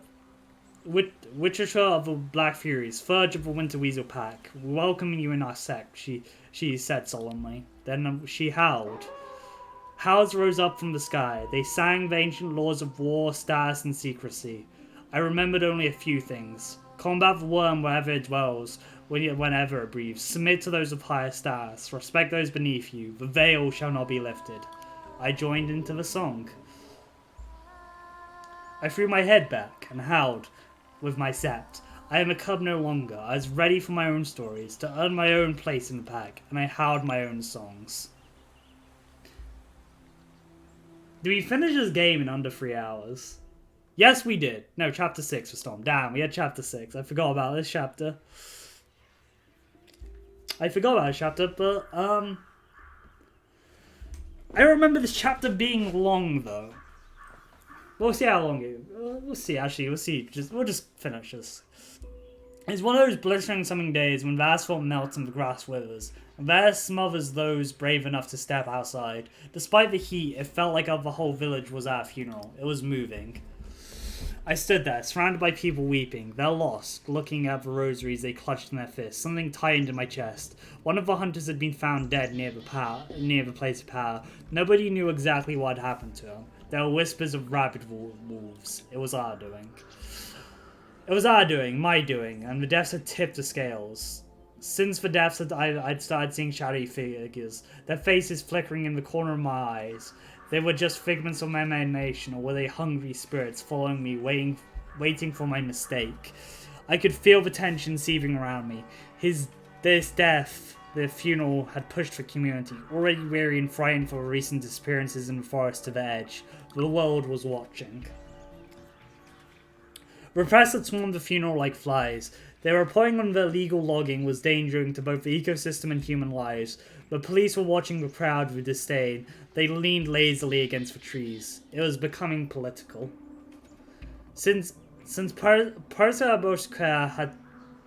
Black Furies, Thurge of the Winter Weasel Pack, welcoming you in our sect, she said solemnly. Then she howled. Howls rose up from the sky. They sang the ancient laws of war, status, and secrecy. I remembered only a few things. Combat the worm wherever it dwells, whenever it breathes. Submit to those of higher status. Respect those beneath you. The veil shall not be lifted. I joined into the song. I threw my head back and howled with my sept. I am a cub no longer. I was ready for my own stories, to earn my own place in the pack, and I howled my own songs. Did we finish this game in under 3 hours? Yes, we did. No, chapter 6 for Storm. Damn, we had chapter 6. I forgot about this chapter. But, I remember this chapter being long, though. We'll see how long it... we'll see, actually. We'll see. We'll just finish this. It's one of those blistering summer days when the asphalt melts and the grass withers, and there smothers those brave enough to step outside. Despite the heat, it felt like the whole village was at a funeral. It was moving. I stood there, surrounded by people weeping. They're lost, looking at the rosaries they clutched in their fists. Something tightened in my chest. One of the hunters had been found dead near the place of power. Nobody knew exactly what had happened to him. There were whispers of rabid wolves. It was our doing. It was our doing, my doing, and the deaths had tipped the scales. Since the deaths, I'd started seeing shadowy figures, their faces flickering in the corner of my eyes. They were just figments of my imagination, or were they hungry spirits following me, waiting for my mistake? I could feel the tension seething around me. This death, the funeral, had pushed the community, already weary and frightened for recent disappearances in the forest to the edge. The world was watching. Repressed had swarmed the funeral like flies. They were reporting when the illegal logging was endangering to both the ecosystem and human lives. The police were watching the crowd with disdain. They leaned lazily against the trees. It was becoming political. Since Persa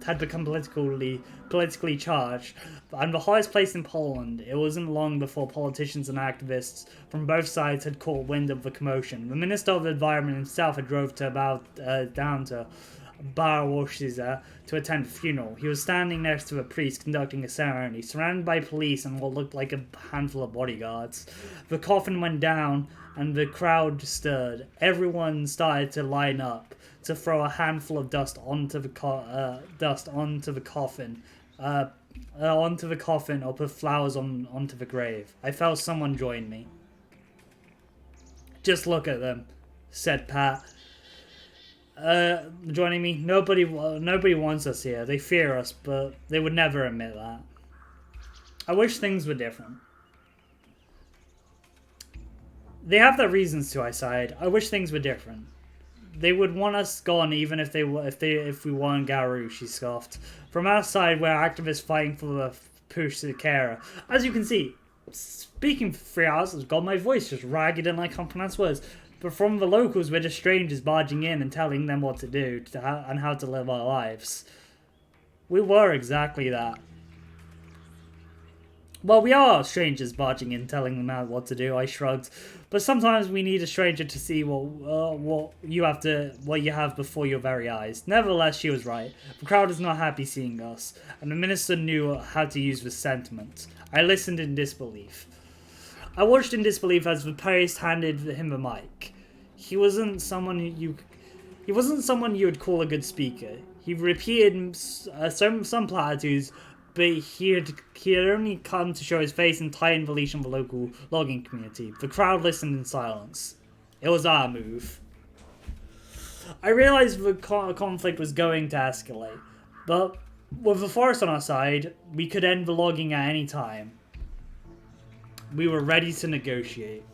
had become politically charged, and the highest place in Poland, it wasn't long before politicians and activists from both sides had caught wind of the commotion. The Minister of the Environment himself had drove down to Werewolf to attend the funeral. He was standing next to a priest conducting a ceremony, surrounded by police and what looked like a handful of bodyguards. The coffin went down, and the crowd stirred. Everyone started to line up to throw a handful of dust onto the coffin, or put flowers onto the grave. I felt someone join me. "Just look at them," said Pat. Joining me. Nobody wants us here. They fear us, but they would never admit that. I wish things were different. They have their reasons to, I sighed. I wish things were different. They would want us gone even if we weren't garou, she scoffed. From outside, we're activists fighting for the push to Kara. As you can see, speaking for 3 hours has got my voice just ragged and I can't pronounce words. But from the locals, we're just strangers barging in and telling them what to do and how to live our lives. We were exactly that. Well, we are strangers barging in, telling them out what to do, I shrugged. But sometimes we need a stranger to see what you have before your very eyes. Nevertheless, she was right. The crowd is not happy seeing us, and the minister knew how to use this sentiment. I listened in disbelief. I watched in disbelief as the priest handed him the mic. He wasn't someone you would call a good speaker. He repeated some platitudes, but he had only come to show his face and tighten the leash on the local logging community. The crowd listened in silence. It was our move. I realized the conflict was going to escalate, but with the forest on our side, we could end the logging at any time. We were ready to negotiate.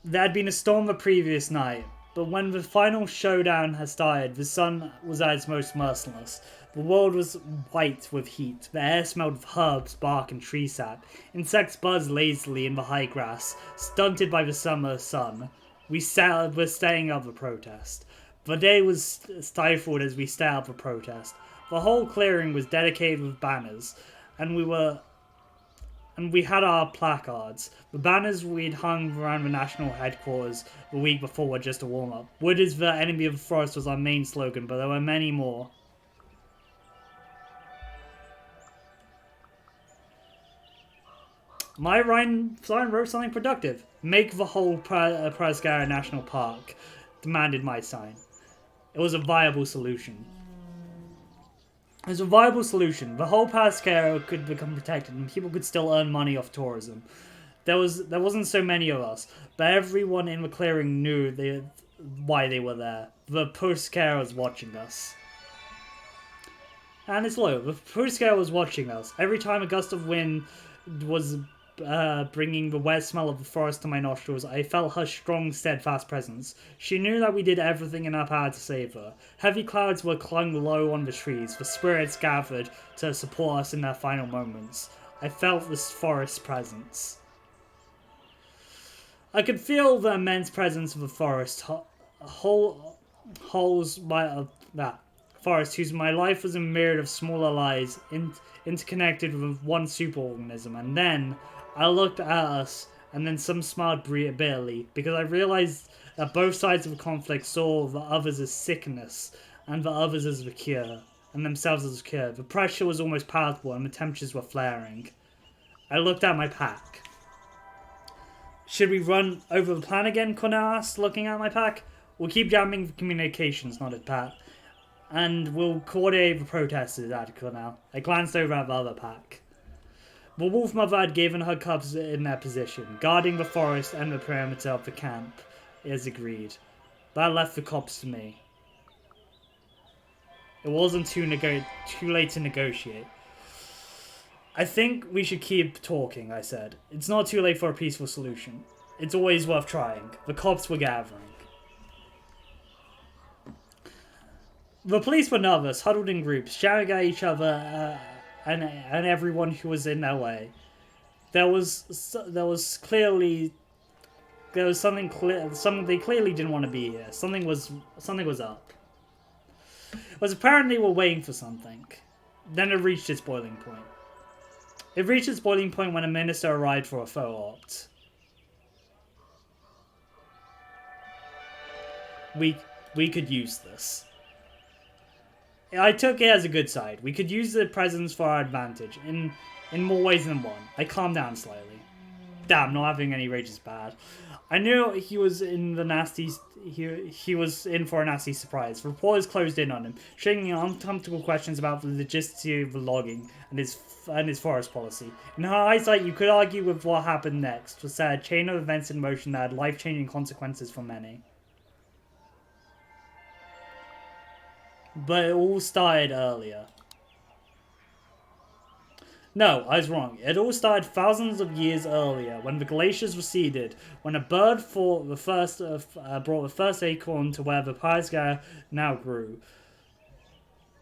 There had been a storm the previous night, but when the final showdown had started, the sun was at its most merciless. The world was white with heat. The air smelled of herbs, bark, and tree sap. Insects buzzed lazily in the high grass, stunted by the summer sun. We were staying up the protest. The day was stifled as we stayed up the protest. The whole clearing was dedicated with banners, and we had our placards. The banners we'd hung around the national headquarters the week before were just a warm-up. Wood is the enemy of the forest was our main slogan, but there were many more. My sign wrote something productive. Make the whole Prascara National Park, demanded my sign. It was a viable solution. The whole Prascara could become protected and people could still earn money off tourism. There wasn't so many of us, but everyone in the clearing knew why they were there. The Prascara was watching us. And it's low. The Prascara was watching us. Every time a gust of wind was bringing the wet smell of the forest to my nostrils, I felt her strong, steadfast presence. She knew that we did everything in our power to save her. Heavy clouds were clung low on the trees. The spirits gathered to support us in their final moments. I felt this forest's presence. I could feel the immense presence of the forest, forest whose my life was a myriad of smaller lives interconnected with one superorganism. And then I looked at us and then some smiled bitterly, because I realized that both sides of the conflict saw the others as sickness, and the others as the cure, and themselves as a cure. The pressure was almost palatable, and the temperatures were flaring. I looked at my pack. Should we run over the plan again, Cornell asked, looking at my pack. We'll keep jamming the communications, nodded Pat. And we'll coordinate the protesters, added Cornell. I glanced over at the other pack. The wolf mother had given her cubs in their position, guarding the forest and the perimeter of the camp, as agreed. That left the cops to me. It wasn't too late to negotiate. I think we should keep talking, I said. It's not too late for a peaceful solution. It's always worth trying. The cops were gathering. The police were nervous, huddled in groups, shouting at each other and everyone who was in their way. There was something clear. They clearly didn't want to be here. Something was up. It was apparent they were waiting for something. Then it reached its boiling point. It reached its boiling point when a minister arrived for a photo op. We could use this. I took it as a good side. We could use the presence for our advantage in more ways than one. I calmed down slightly. Damn, not having any rage is bad. I knew he was in he was in for a nasty surprise. Reporters closed in on him, shaking uncomfortable questions about the logistics of the logging and his forest policy. In hindsight, you could argue with what happened next was a chain of events in motion that had life-changing consequences for many. But it all started earlier. No, I was wrong. It all started thousands of years earlier, when the glaciers receded, when a bird brought the first acorn to where the Paisga now grew.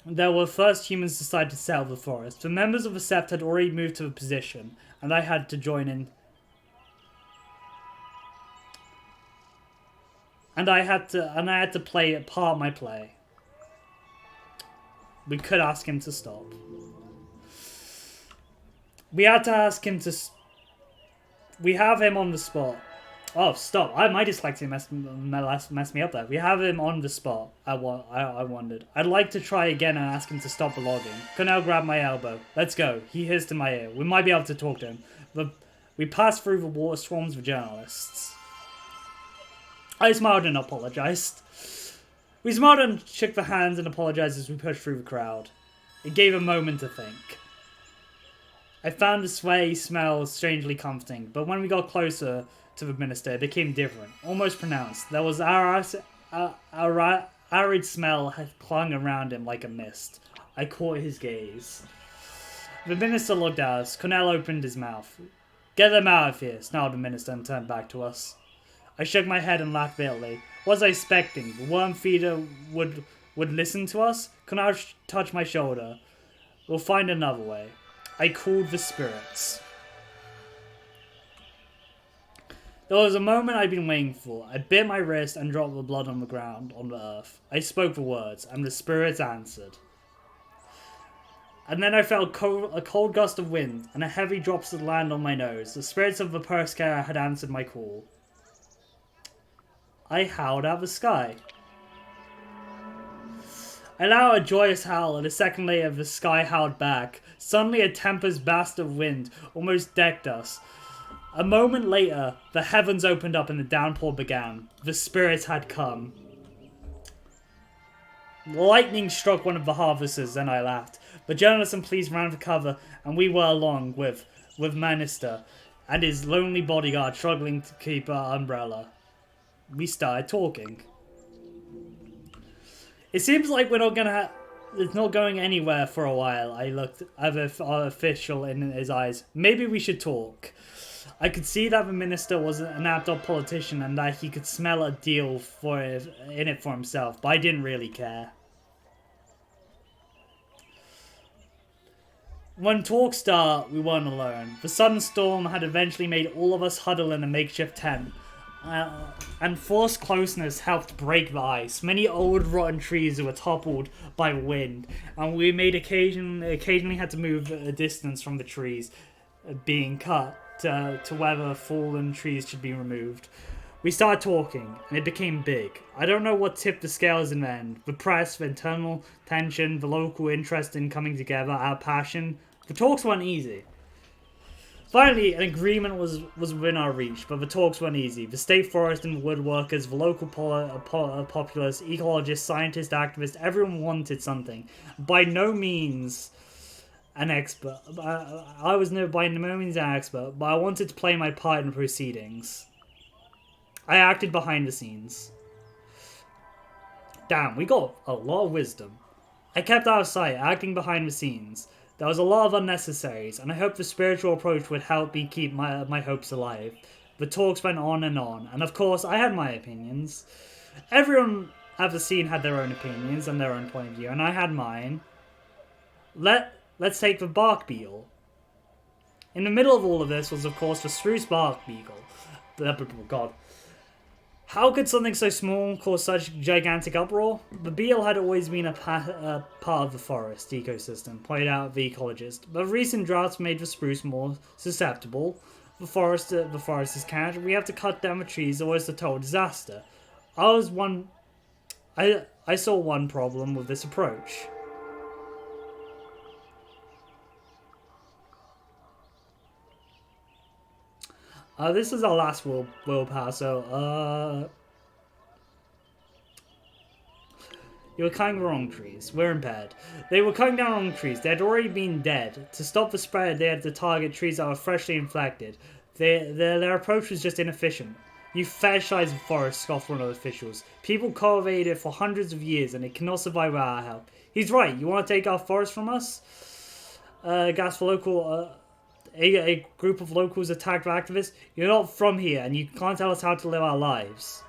There were first humans decided to settle the forest. The members of the Sept had already moved to the position, and I had to join in. And I had to play part of my play. We could ask him to stop. We had to ask him to... We have him on the spot. Oh, stop. My dyslexia messed me up there. We have him on the spot, I wondered. I'd like to try again and ask him to stop the logging. Cornell grabbed my elbow. Let's go. He hissed in my ear. We might be able to talk to him. We passed through the water swarms of journalists. I smiled and apologized. We smiled and shook the hands and apologized as we pushed through the crowd. It gave a moment to think. I found the sway smell strangely comforting, but when we got closer to the minister, it became different, almost pronounced. There was arid smell had clung around him like a mist. I caught his gaze. The minister looked at us. Cornell opened his mouth. Get them out of here, snarled the minister and turned back to us. I shook my head and laughed bitterly. What was I expecting? The worm feeder would listen to us? Cornell touched my shoulder. We'll find another way. I called the spirits. There was a moment I'd been waiting for. I bit my wrist and dropped the blood on the ground, on the earth. I spoke the words, and the spirits answered. And then I felt a cold gust of wind, and a heavy drops of land on my nose. The spirits of the Perskara had answered my call. I howled at the sky. I let out a joyous howl, and a second later the sky howled back. Suddenly a tempest blast of wind almost decked us. A moment later, the heavens opened up and the downpour began. The spirits had come. Lightning struck one of the harvesters, and I laughed. The journalists and police ran for cover, and we were along with Minister and his lonely bodyguard struggling to keep our umbrella. We started talking. It seems like we're not gonna it's not going anywhere for a while. I looked at the official in his eyes. Maybe we should talk. I could see that the minister was an apt politician and that he could smell a deal in it for himself, but I didn't really care. When talk started, we weren't alone. The sudden storm had eventually made all of us huddle in a makeshift tent. And forced closeness helped break the ice. Many old rotten trees were toppled by wind, and we occasionally had to move a distance from the trees being cut. to whether fallen trees should be removed. We started talking, and it became big. I don't know what tipped the scales in the end. The press, the internal tension, the local interest in coming together, our passion. The talks weren't easy. Finally, an agreement was within our reach, but the talks weren't easy. The state forest and the woodworkers, the local populace, ecologists, scientists, activists, everyone wanted something. By no means an expert. I was by no means an expert, but I wanted to play my part in the proceedings. I acted behind the scenes. Damn, we got a lot of wisdom. I kept out of sight, acting behind the scenes. There was a lot of unnecessaries, and I hoped the spiritual approach would help me keep my hopes alive. The talks went on, and of course, I had my opinions. Everyone at the scene had their own opinions and their own point of view, and I had mine. Let's take the bark beetle. In the middle of all of this was, of course, the spruce bark beetle. God. How could something so small cause such gigantic uproar? The beetle had always been a part of the forest ecosystem, pointed out the ecologist, but recent droughts made the spruce more susceptible. The forest is carried. We have to cut down the trees or it's a total disaster. I saw one problem with this approach. This is our last willpower, so, you were cutting the wrong trees. We're in bed. They were cutting down wrong trees. They had already been dead. To stop the spread, they had to target trees that were freshly infected. Their approach was just inefficient. You fetishize the forest, scoffed one of the officials. People cultivated it for hundreds of years, and it cannot survive without our help. He's right. You want to take our forest from us? Gasped the local... A group of locals attacked activists. You're not from here, and you can't tell us how to live our lives.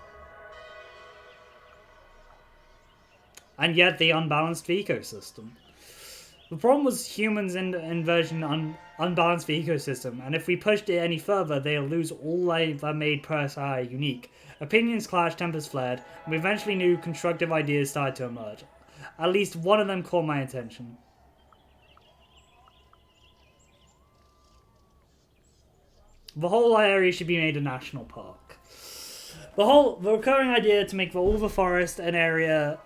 And yet they unbalanced the ecosystem. The problem was humans' inversion unbalanced the ecosystem, and if we pushed it any further, they'll lose all that made Persei unique. Opinions clashed, tempers flared, and we eventually knew constructive ideas started to emerge. At least one of them caught my attention. The whole area should be made a national park. The recurring idea to make all the forest an area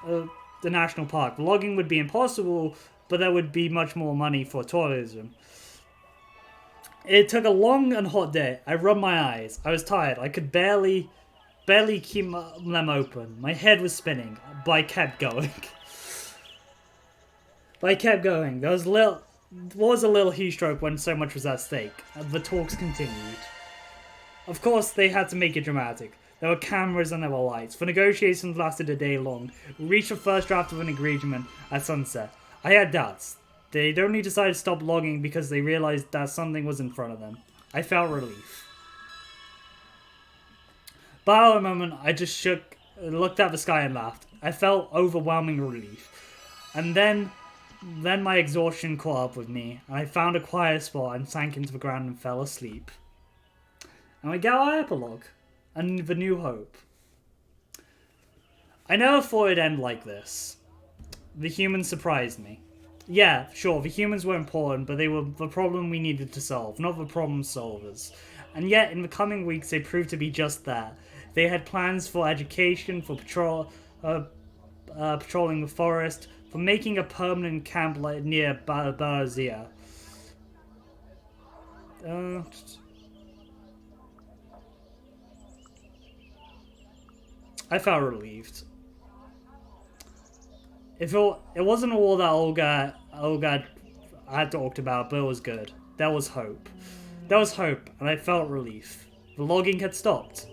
the national park. The logging would be impossible, but there would be much more money for tourism. It took a long and hot day. I rubbed my eyes. I was tired. I could barely keep them open. My head was spinning, but I kept going. There was a little heat stroke when so much was at stake. The talks continued. Of course, they had to make it dramatic. There were cameras and there were lights. The negotiations lasted a day long. We reached the first draft of an agreement at sunset. I had doubts. They'd only decided to stop logging because they realized that something was in front of them. I felt relief. But at a moment, I just looked at the sky and laughed. I felt overwhelming relief. And then my exhaustion caught up with me, and I found a quiet spot and sank into the ground and fell asleep. And we get our epilogue, and the new hope. I never thought it'd end like this. The humans surprised me. Yeah, sure, the humans were important, but they were the problem we needed to solve, not the problem solvers. And yet, in the coming weeks, they proved to be just that. They had plans for education, for patrolling the forest, for making a permanent camp near Barazia. I felt relieved. It wasn't all that Olga had talked about, but it was good. There was hope. There was hope, and I felt relief. The logging had stopped.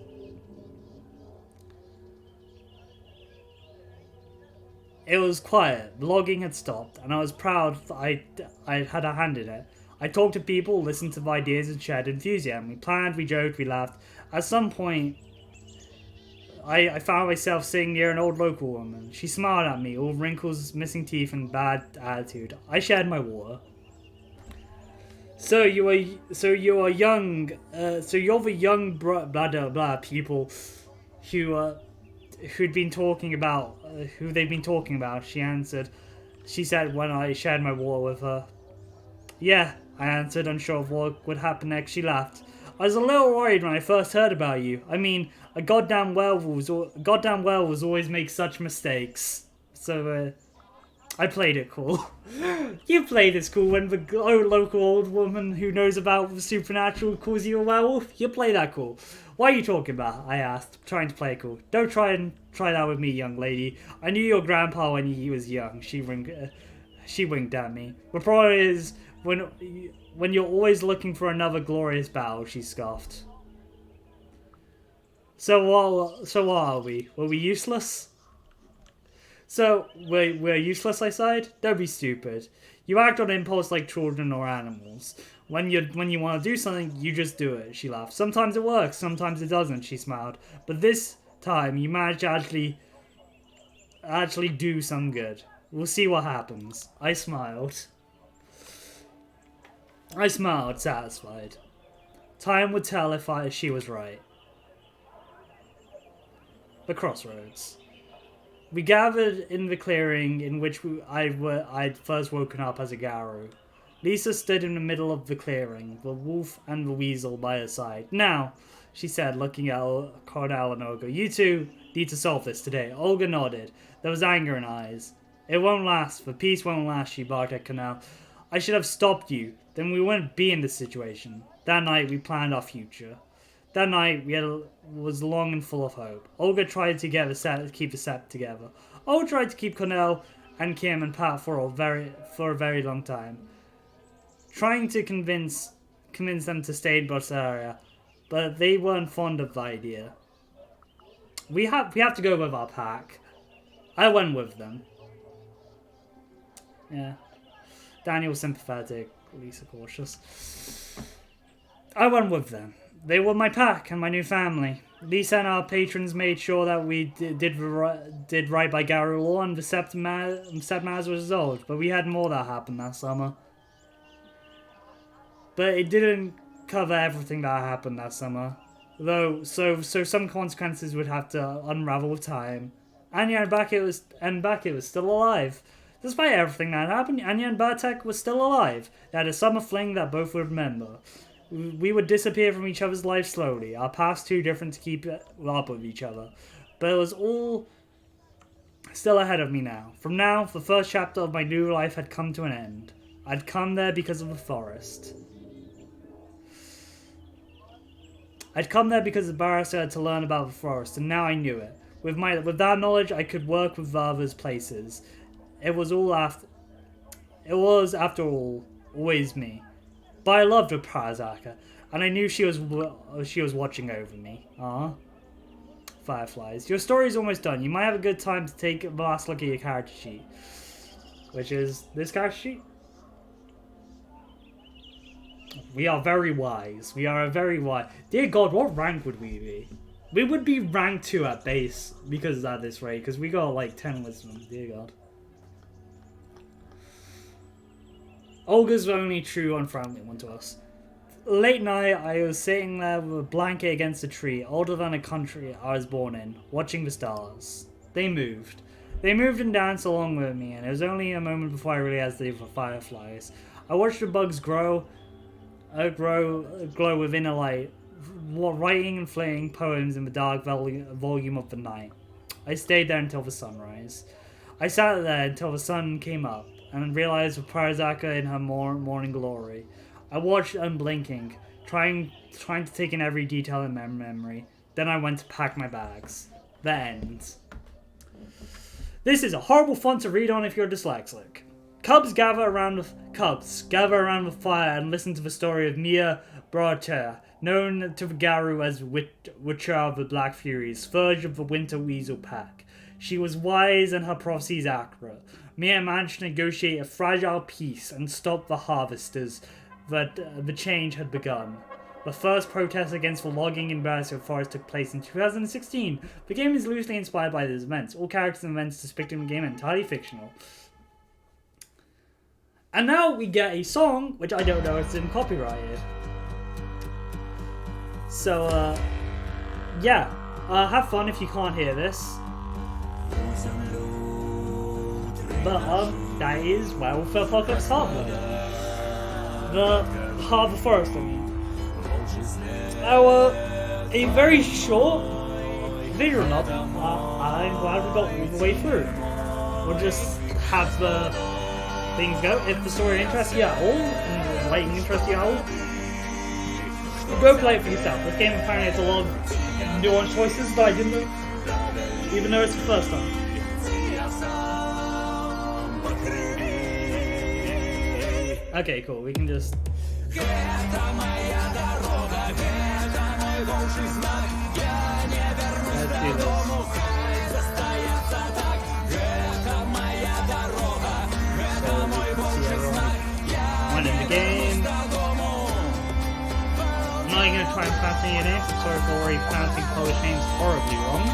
It was quiet. The logging had stopped, and I was proud that I had a hand in it. I talked to people, listened to the ideas, and shared enthusiasm. We planned, we joked, we laughed. At some point, I found myself sitting near an old local woman. She smiled at me, all wrinkles, missing teeth, and bad attitude. I shared my water. So you're the young blah blah blah people who'd been talking about who they've been talking about. She answered. She said when I shared my water with her. Yeah, I answered, unsure of what would happen next. She laughed. I was a little worried when I first heard about you. I mean, a goddamn werewolves always make such mistakes. So, I played it cool. You played it cool when the local old woman who knows about the supernatural calls you a werewolf? You play that cool. What are you talking about? I asked, trying to play it cool. Don't try that with me, young lady. I knew your grandpa when he was young. She winked at me. The problem is, when you're always looking for another glorious battle, she scoffed. So what are we? Were we useless? So, we're useless, I sighed? Don't be stupid. You act on impulse like children or animals. When you want to do something, you just do it, she laughed. Sometimes it works, sometimes it doesn't, she smiled. But this time, you managed to actually do some good. We'll see what happens. I smiled, satisfied. Time would tell if she was right. The crossroads. We gathered in the clearing in which I'd first woken up as a garou. Lisa stood in the middle of the clearing, the wolf and the weasel by her side. Now, she said, looking at Cornell and Olga, you two need to solve this today. Olga nodded. There was anger in her eyes. It won't last. The peace won't last, she barked at Cornell. I should have stopped you. Then we wouldn't be in this situation. That night, we planned our future. That night was long and full of hope. Olga tried to keep the set together. Olga tried to keep Cornell and Kim and Pat for a very long time, trying to convince them to stay in Bulgaria, but they weren't fond of the idea. We have to go with our pack. I went with them. Yeah. Daniel sympathetic, Lisa cautious. I went with them. They were my pack and my new family. Lisa and our patrons made sure that we did right by garou law and the Septmaz was resolved, but we had more that happened that summer. But it didn't cover everything that happened that summer, though. So some consequences would have to unravel with time. Anya and Beckett was still alive. Despite everything that happened, Anya and Bartek were still alive. They had a summer fling that both would remember. We would disappear from each other's lives slowly, our paths too different to keep up with each other. But it was all still ahead of me now. From now, the first chapter of my new life had come to an end. I'd come there because of the forest. I'd come there because the barrister had to learn about the forest, and now I knew it. With that knowledge, I could work with the others' places. It was, after all, always me. But I loved her, Parazaka, and I knew she was watching over me. Fireflies. Your story's almost done. You might have a good time to take a last look at your character sheet. Which is this character sheet? We are very wise. We are very wise. Dear God, what rank would we be? We would be rank 2 at base because at this rate, because we got like 10 wisdom. Dear God. Olga's the only true unfriendly one to us. Late night, I was sitting there with a blanket against a tree, older than the country I was born in, watching the stars. They moved. They moved and danced along with me, and it was only a moment before I realized they were fireflies. I watched the bugs glow within a light, writing and flaying poems in the dark volume of the night. I stayed there until the sunrise. I sat there until the sun came up, and realized with Parazaka in her morning glory. I watched unblinking, trying to take in every detail in my memory. Then I went to pack my bags. The end. This is a horrible font to read on if you're dyslexic. Cubs gather around the fire and listen to the story of Mia Broacha, known to the garou as Witcher of the Black Furies, Verge of the Winter Weasel Pack. She was wise and her prophecies accurate. Mia managed to negotiate a fragile peace and stop the harvesters that the change had begun. The first protest against the logging in Berserk Forest took place in 2016. The game is loosely inspired by these events. All characters and events depicted in the game are entirely fictional. And now we get a song, which I don't know if it's been copyrighted. So, yeah. Have fun if you can't hear this. But, that is Werewolf Apocalypse Heartbreak. The Heart of the Forest, I mean. A very short video or not, I'm glad we got all the way through. We'll just have the things go. If the story interests you at all, and the writing interests you at all, go play it for yourself. This game apparently has a lot of nuanced choices that I didn't know, even though it's the first time. Okay, cool, we can just... Let's do this. One in the game. I'm not even going to try and pronounce any names. I'm sorry for already pronouncing Polish names horribly wrong.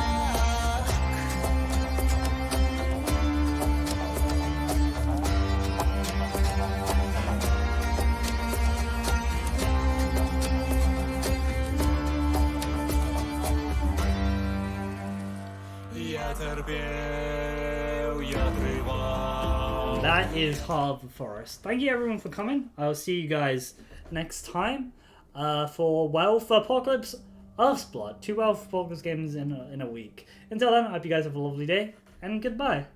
That is Heart of the Forest. Thank you everyone for coming. I'll see you guys next time for Werewolf Apocalypse Earth's Blood. 2 Werewolf Apocalypse games in a week. Until then, I hope you guys have a lovely day, and goodbye.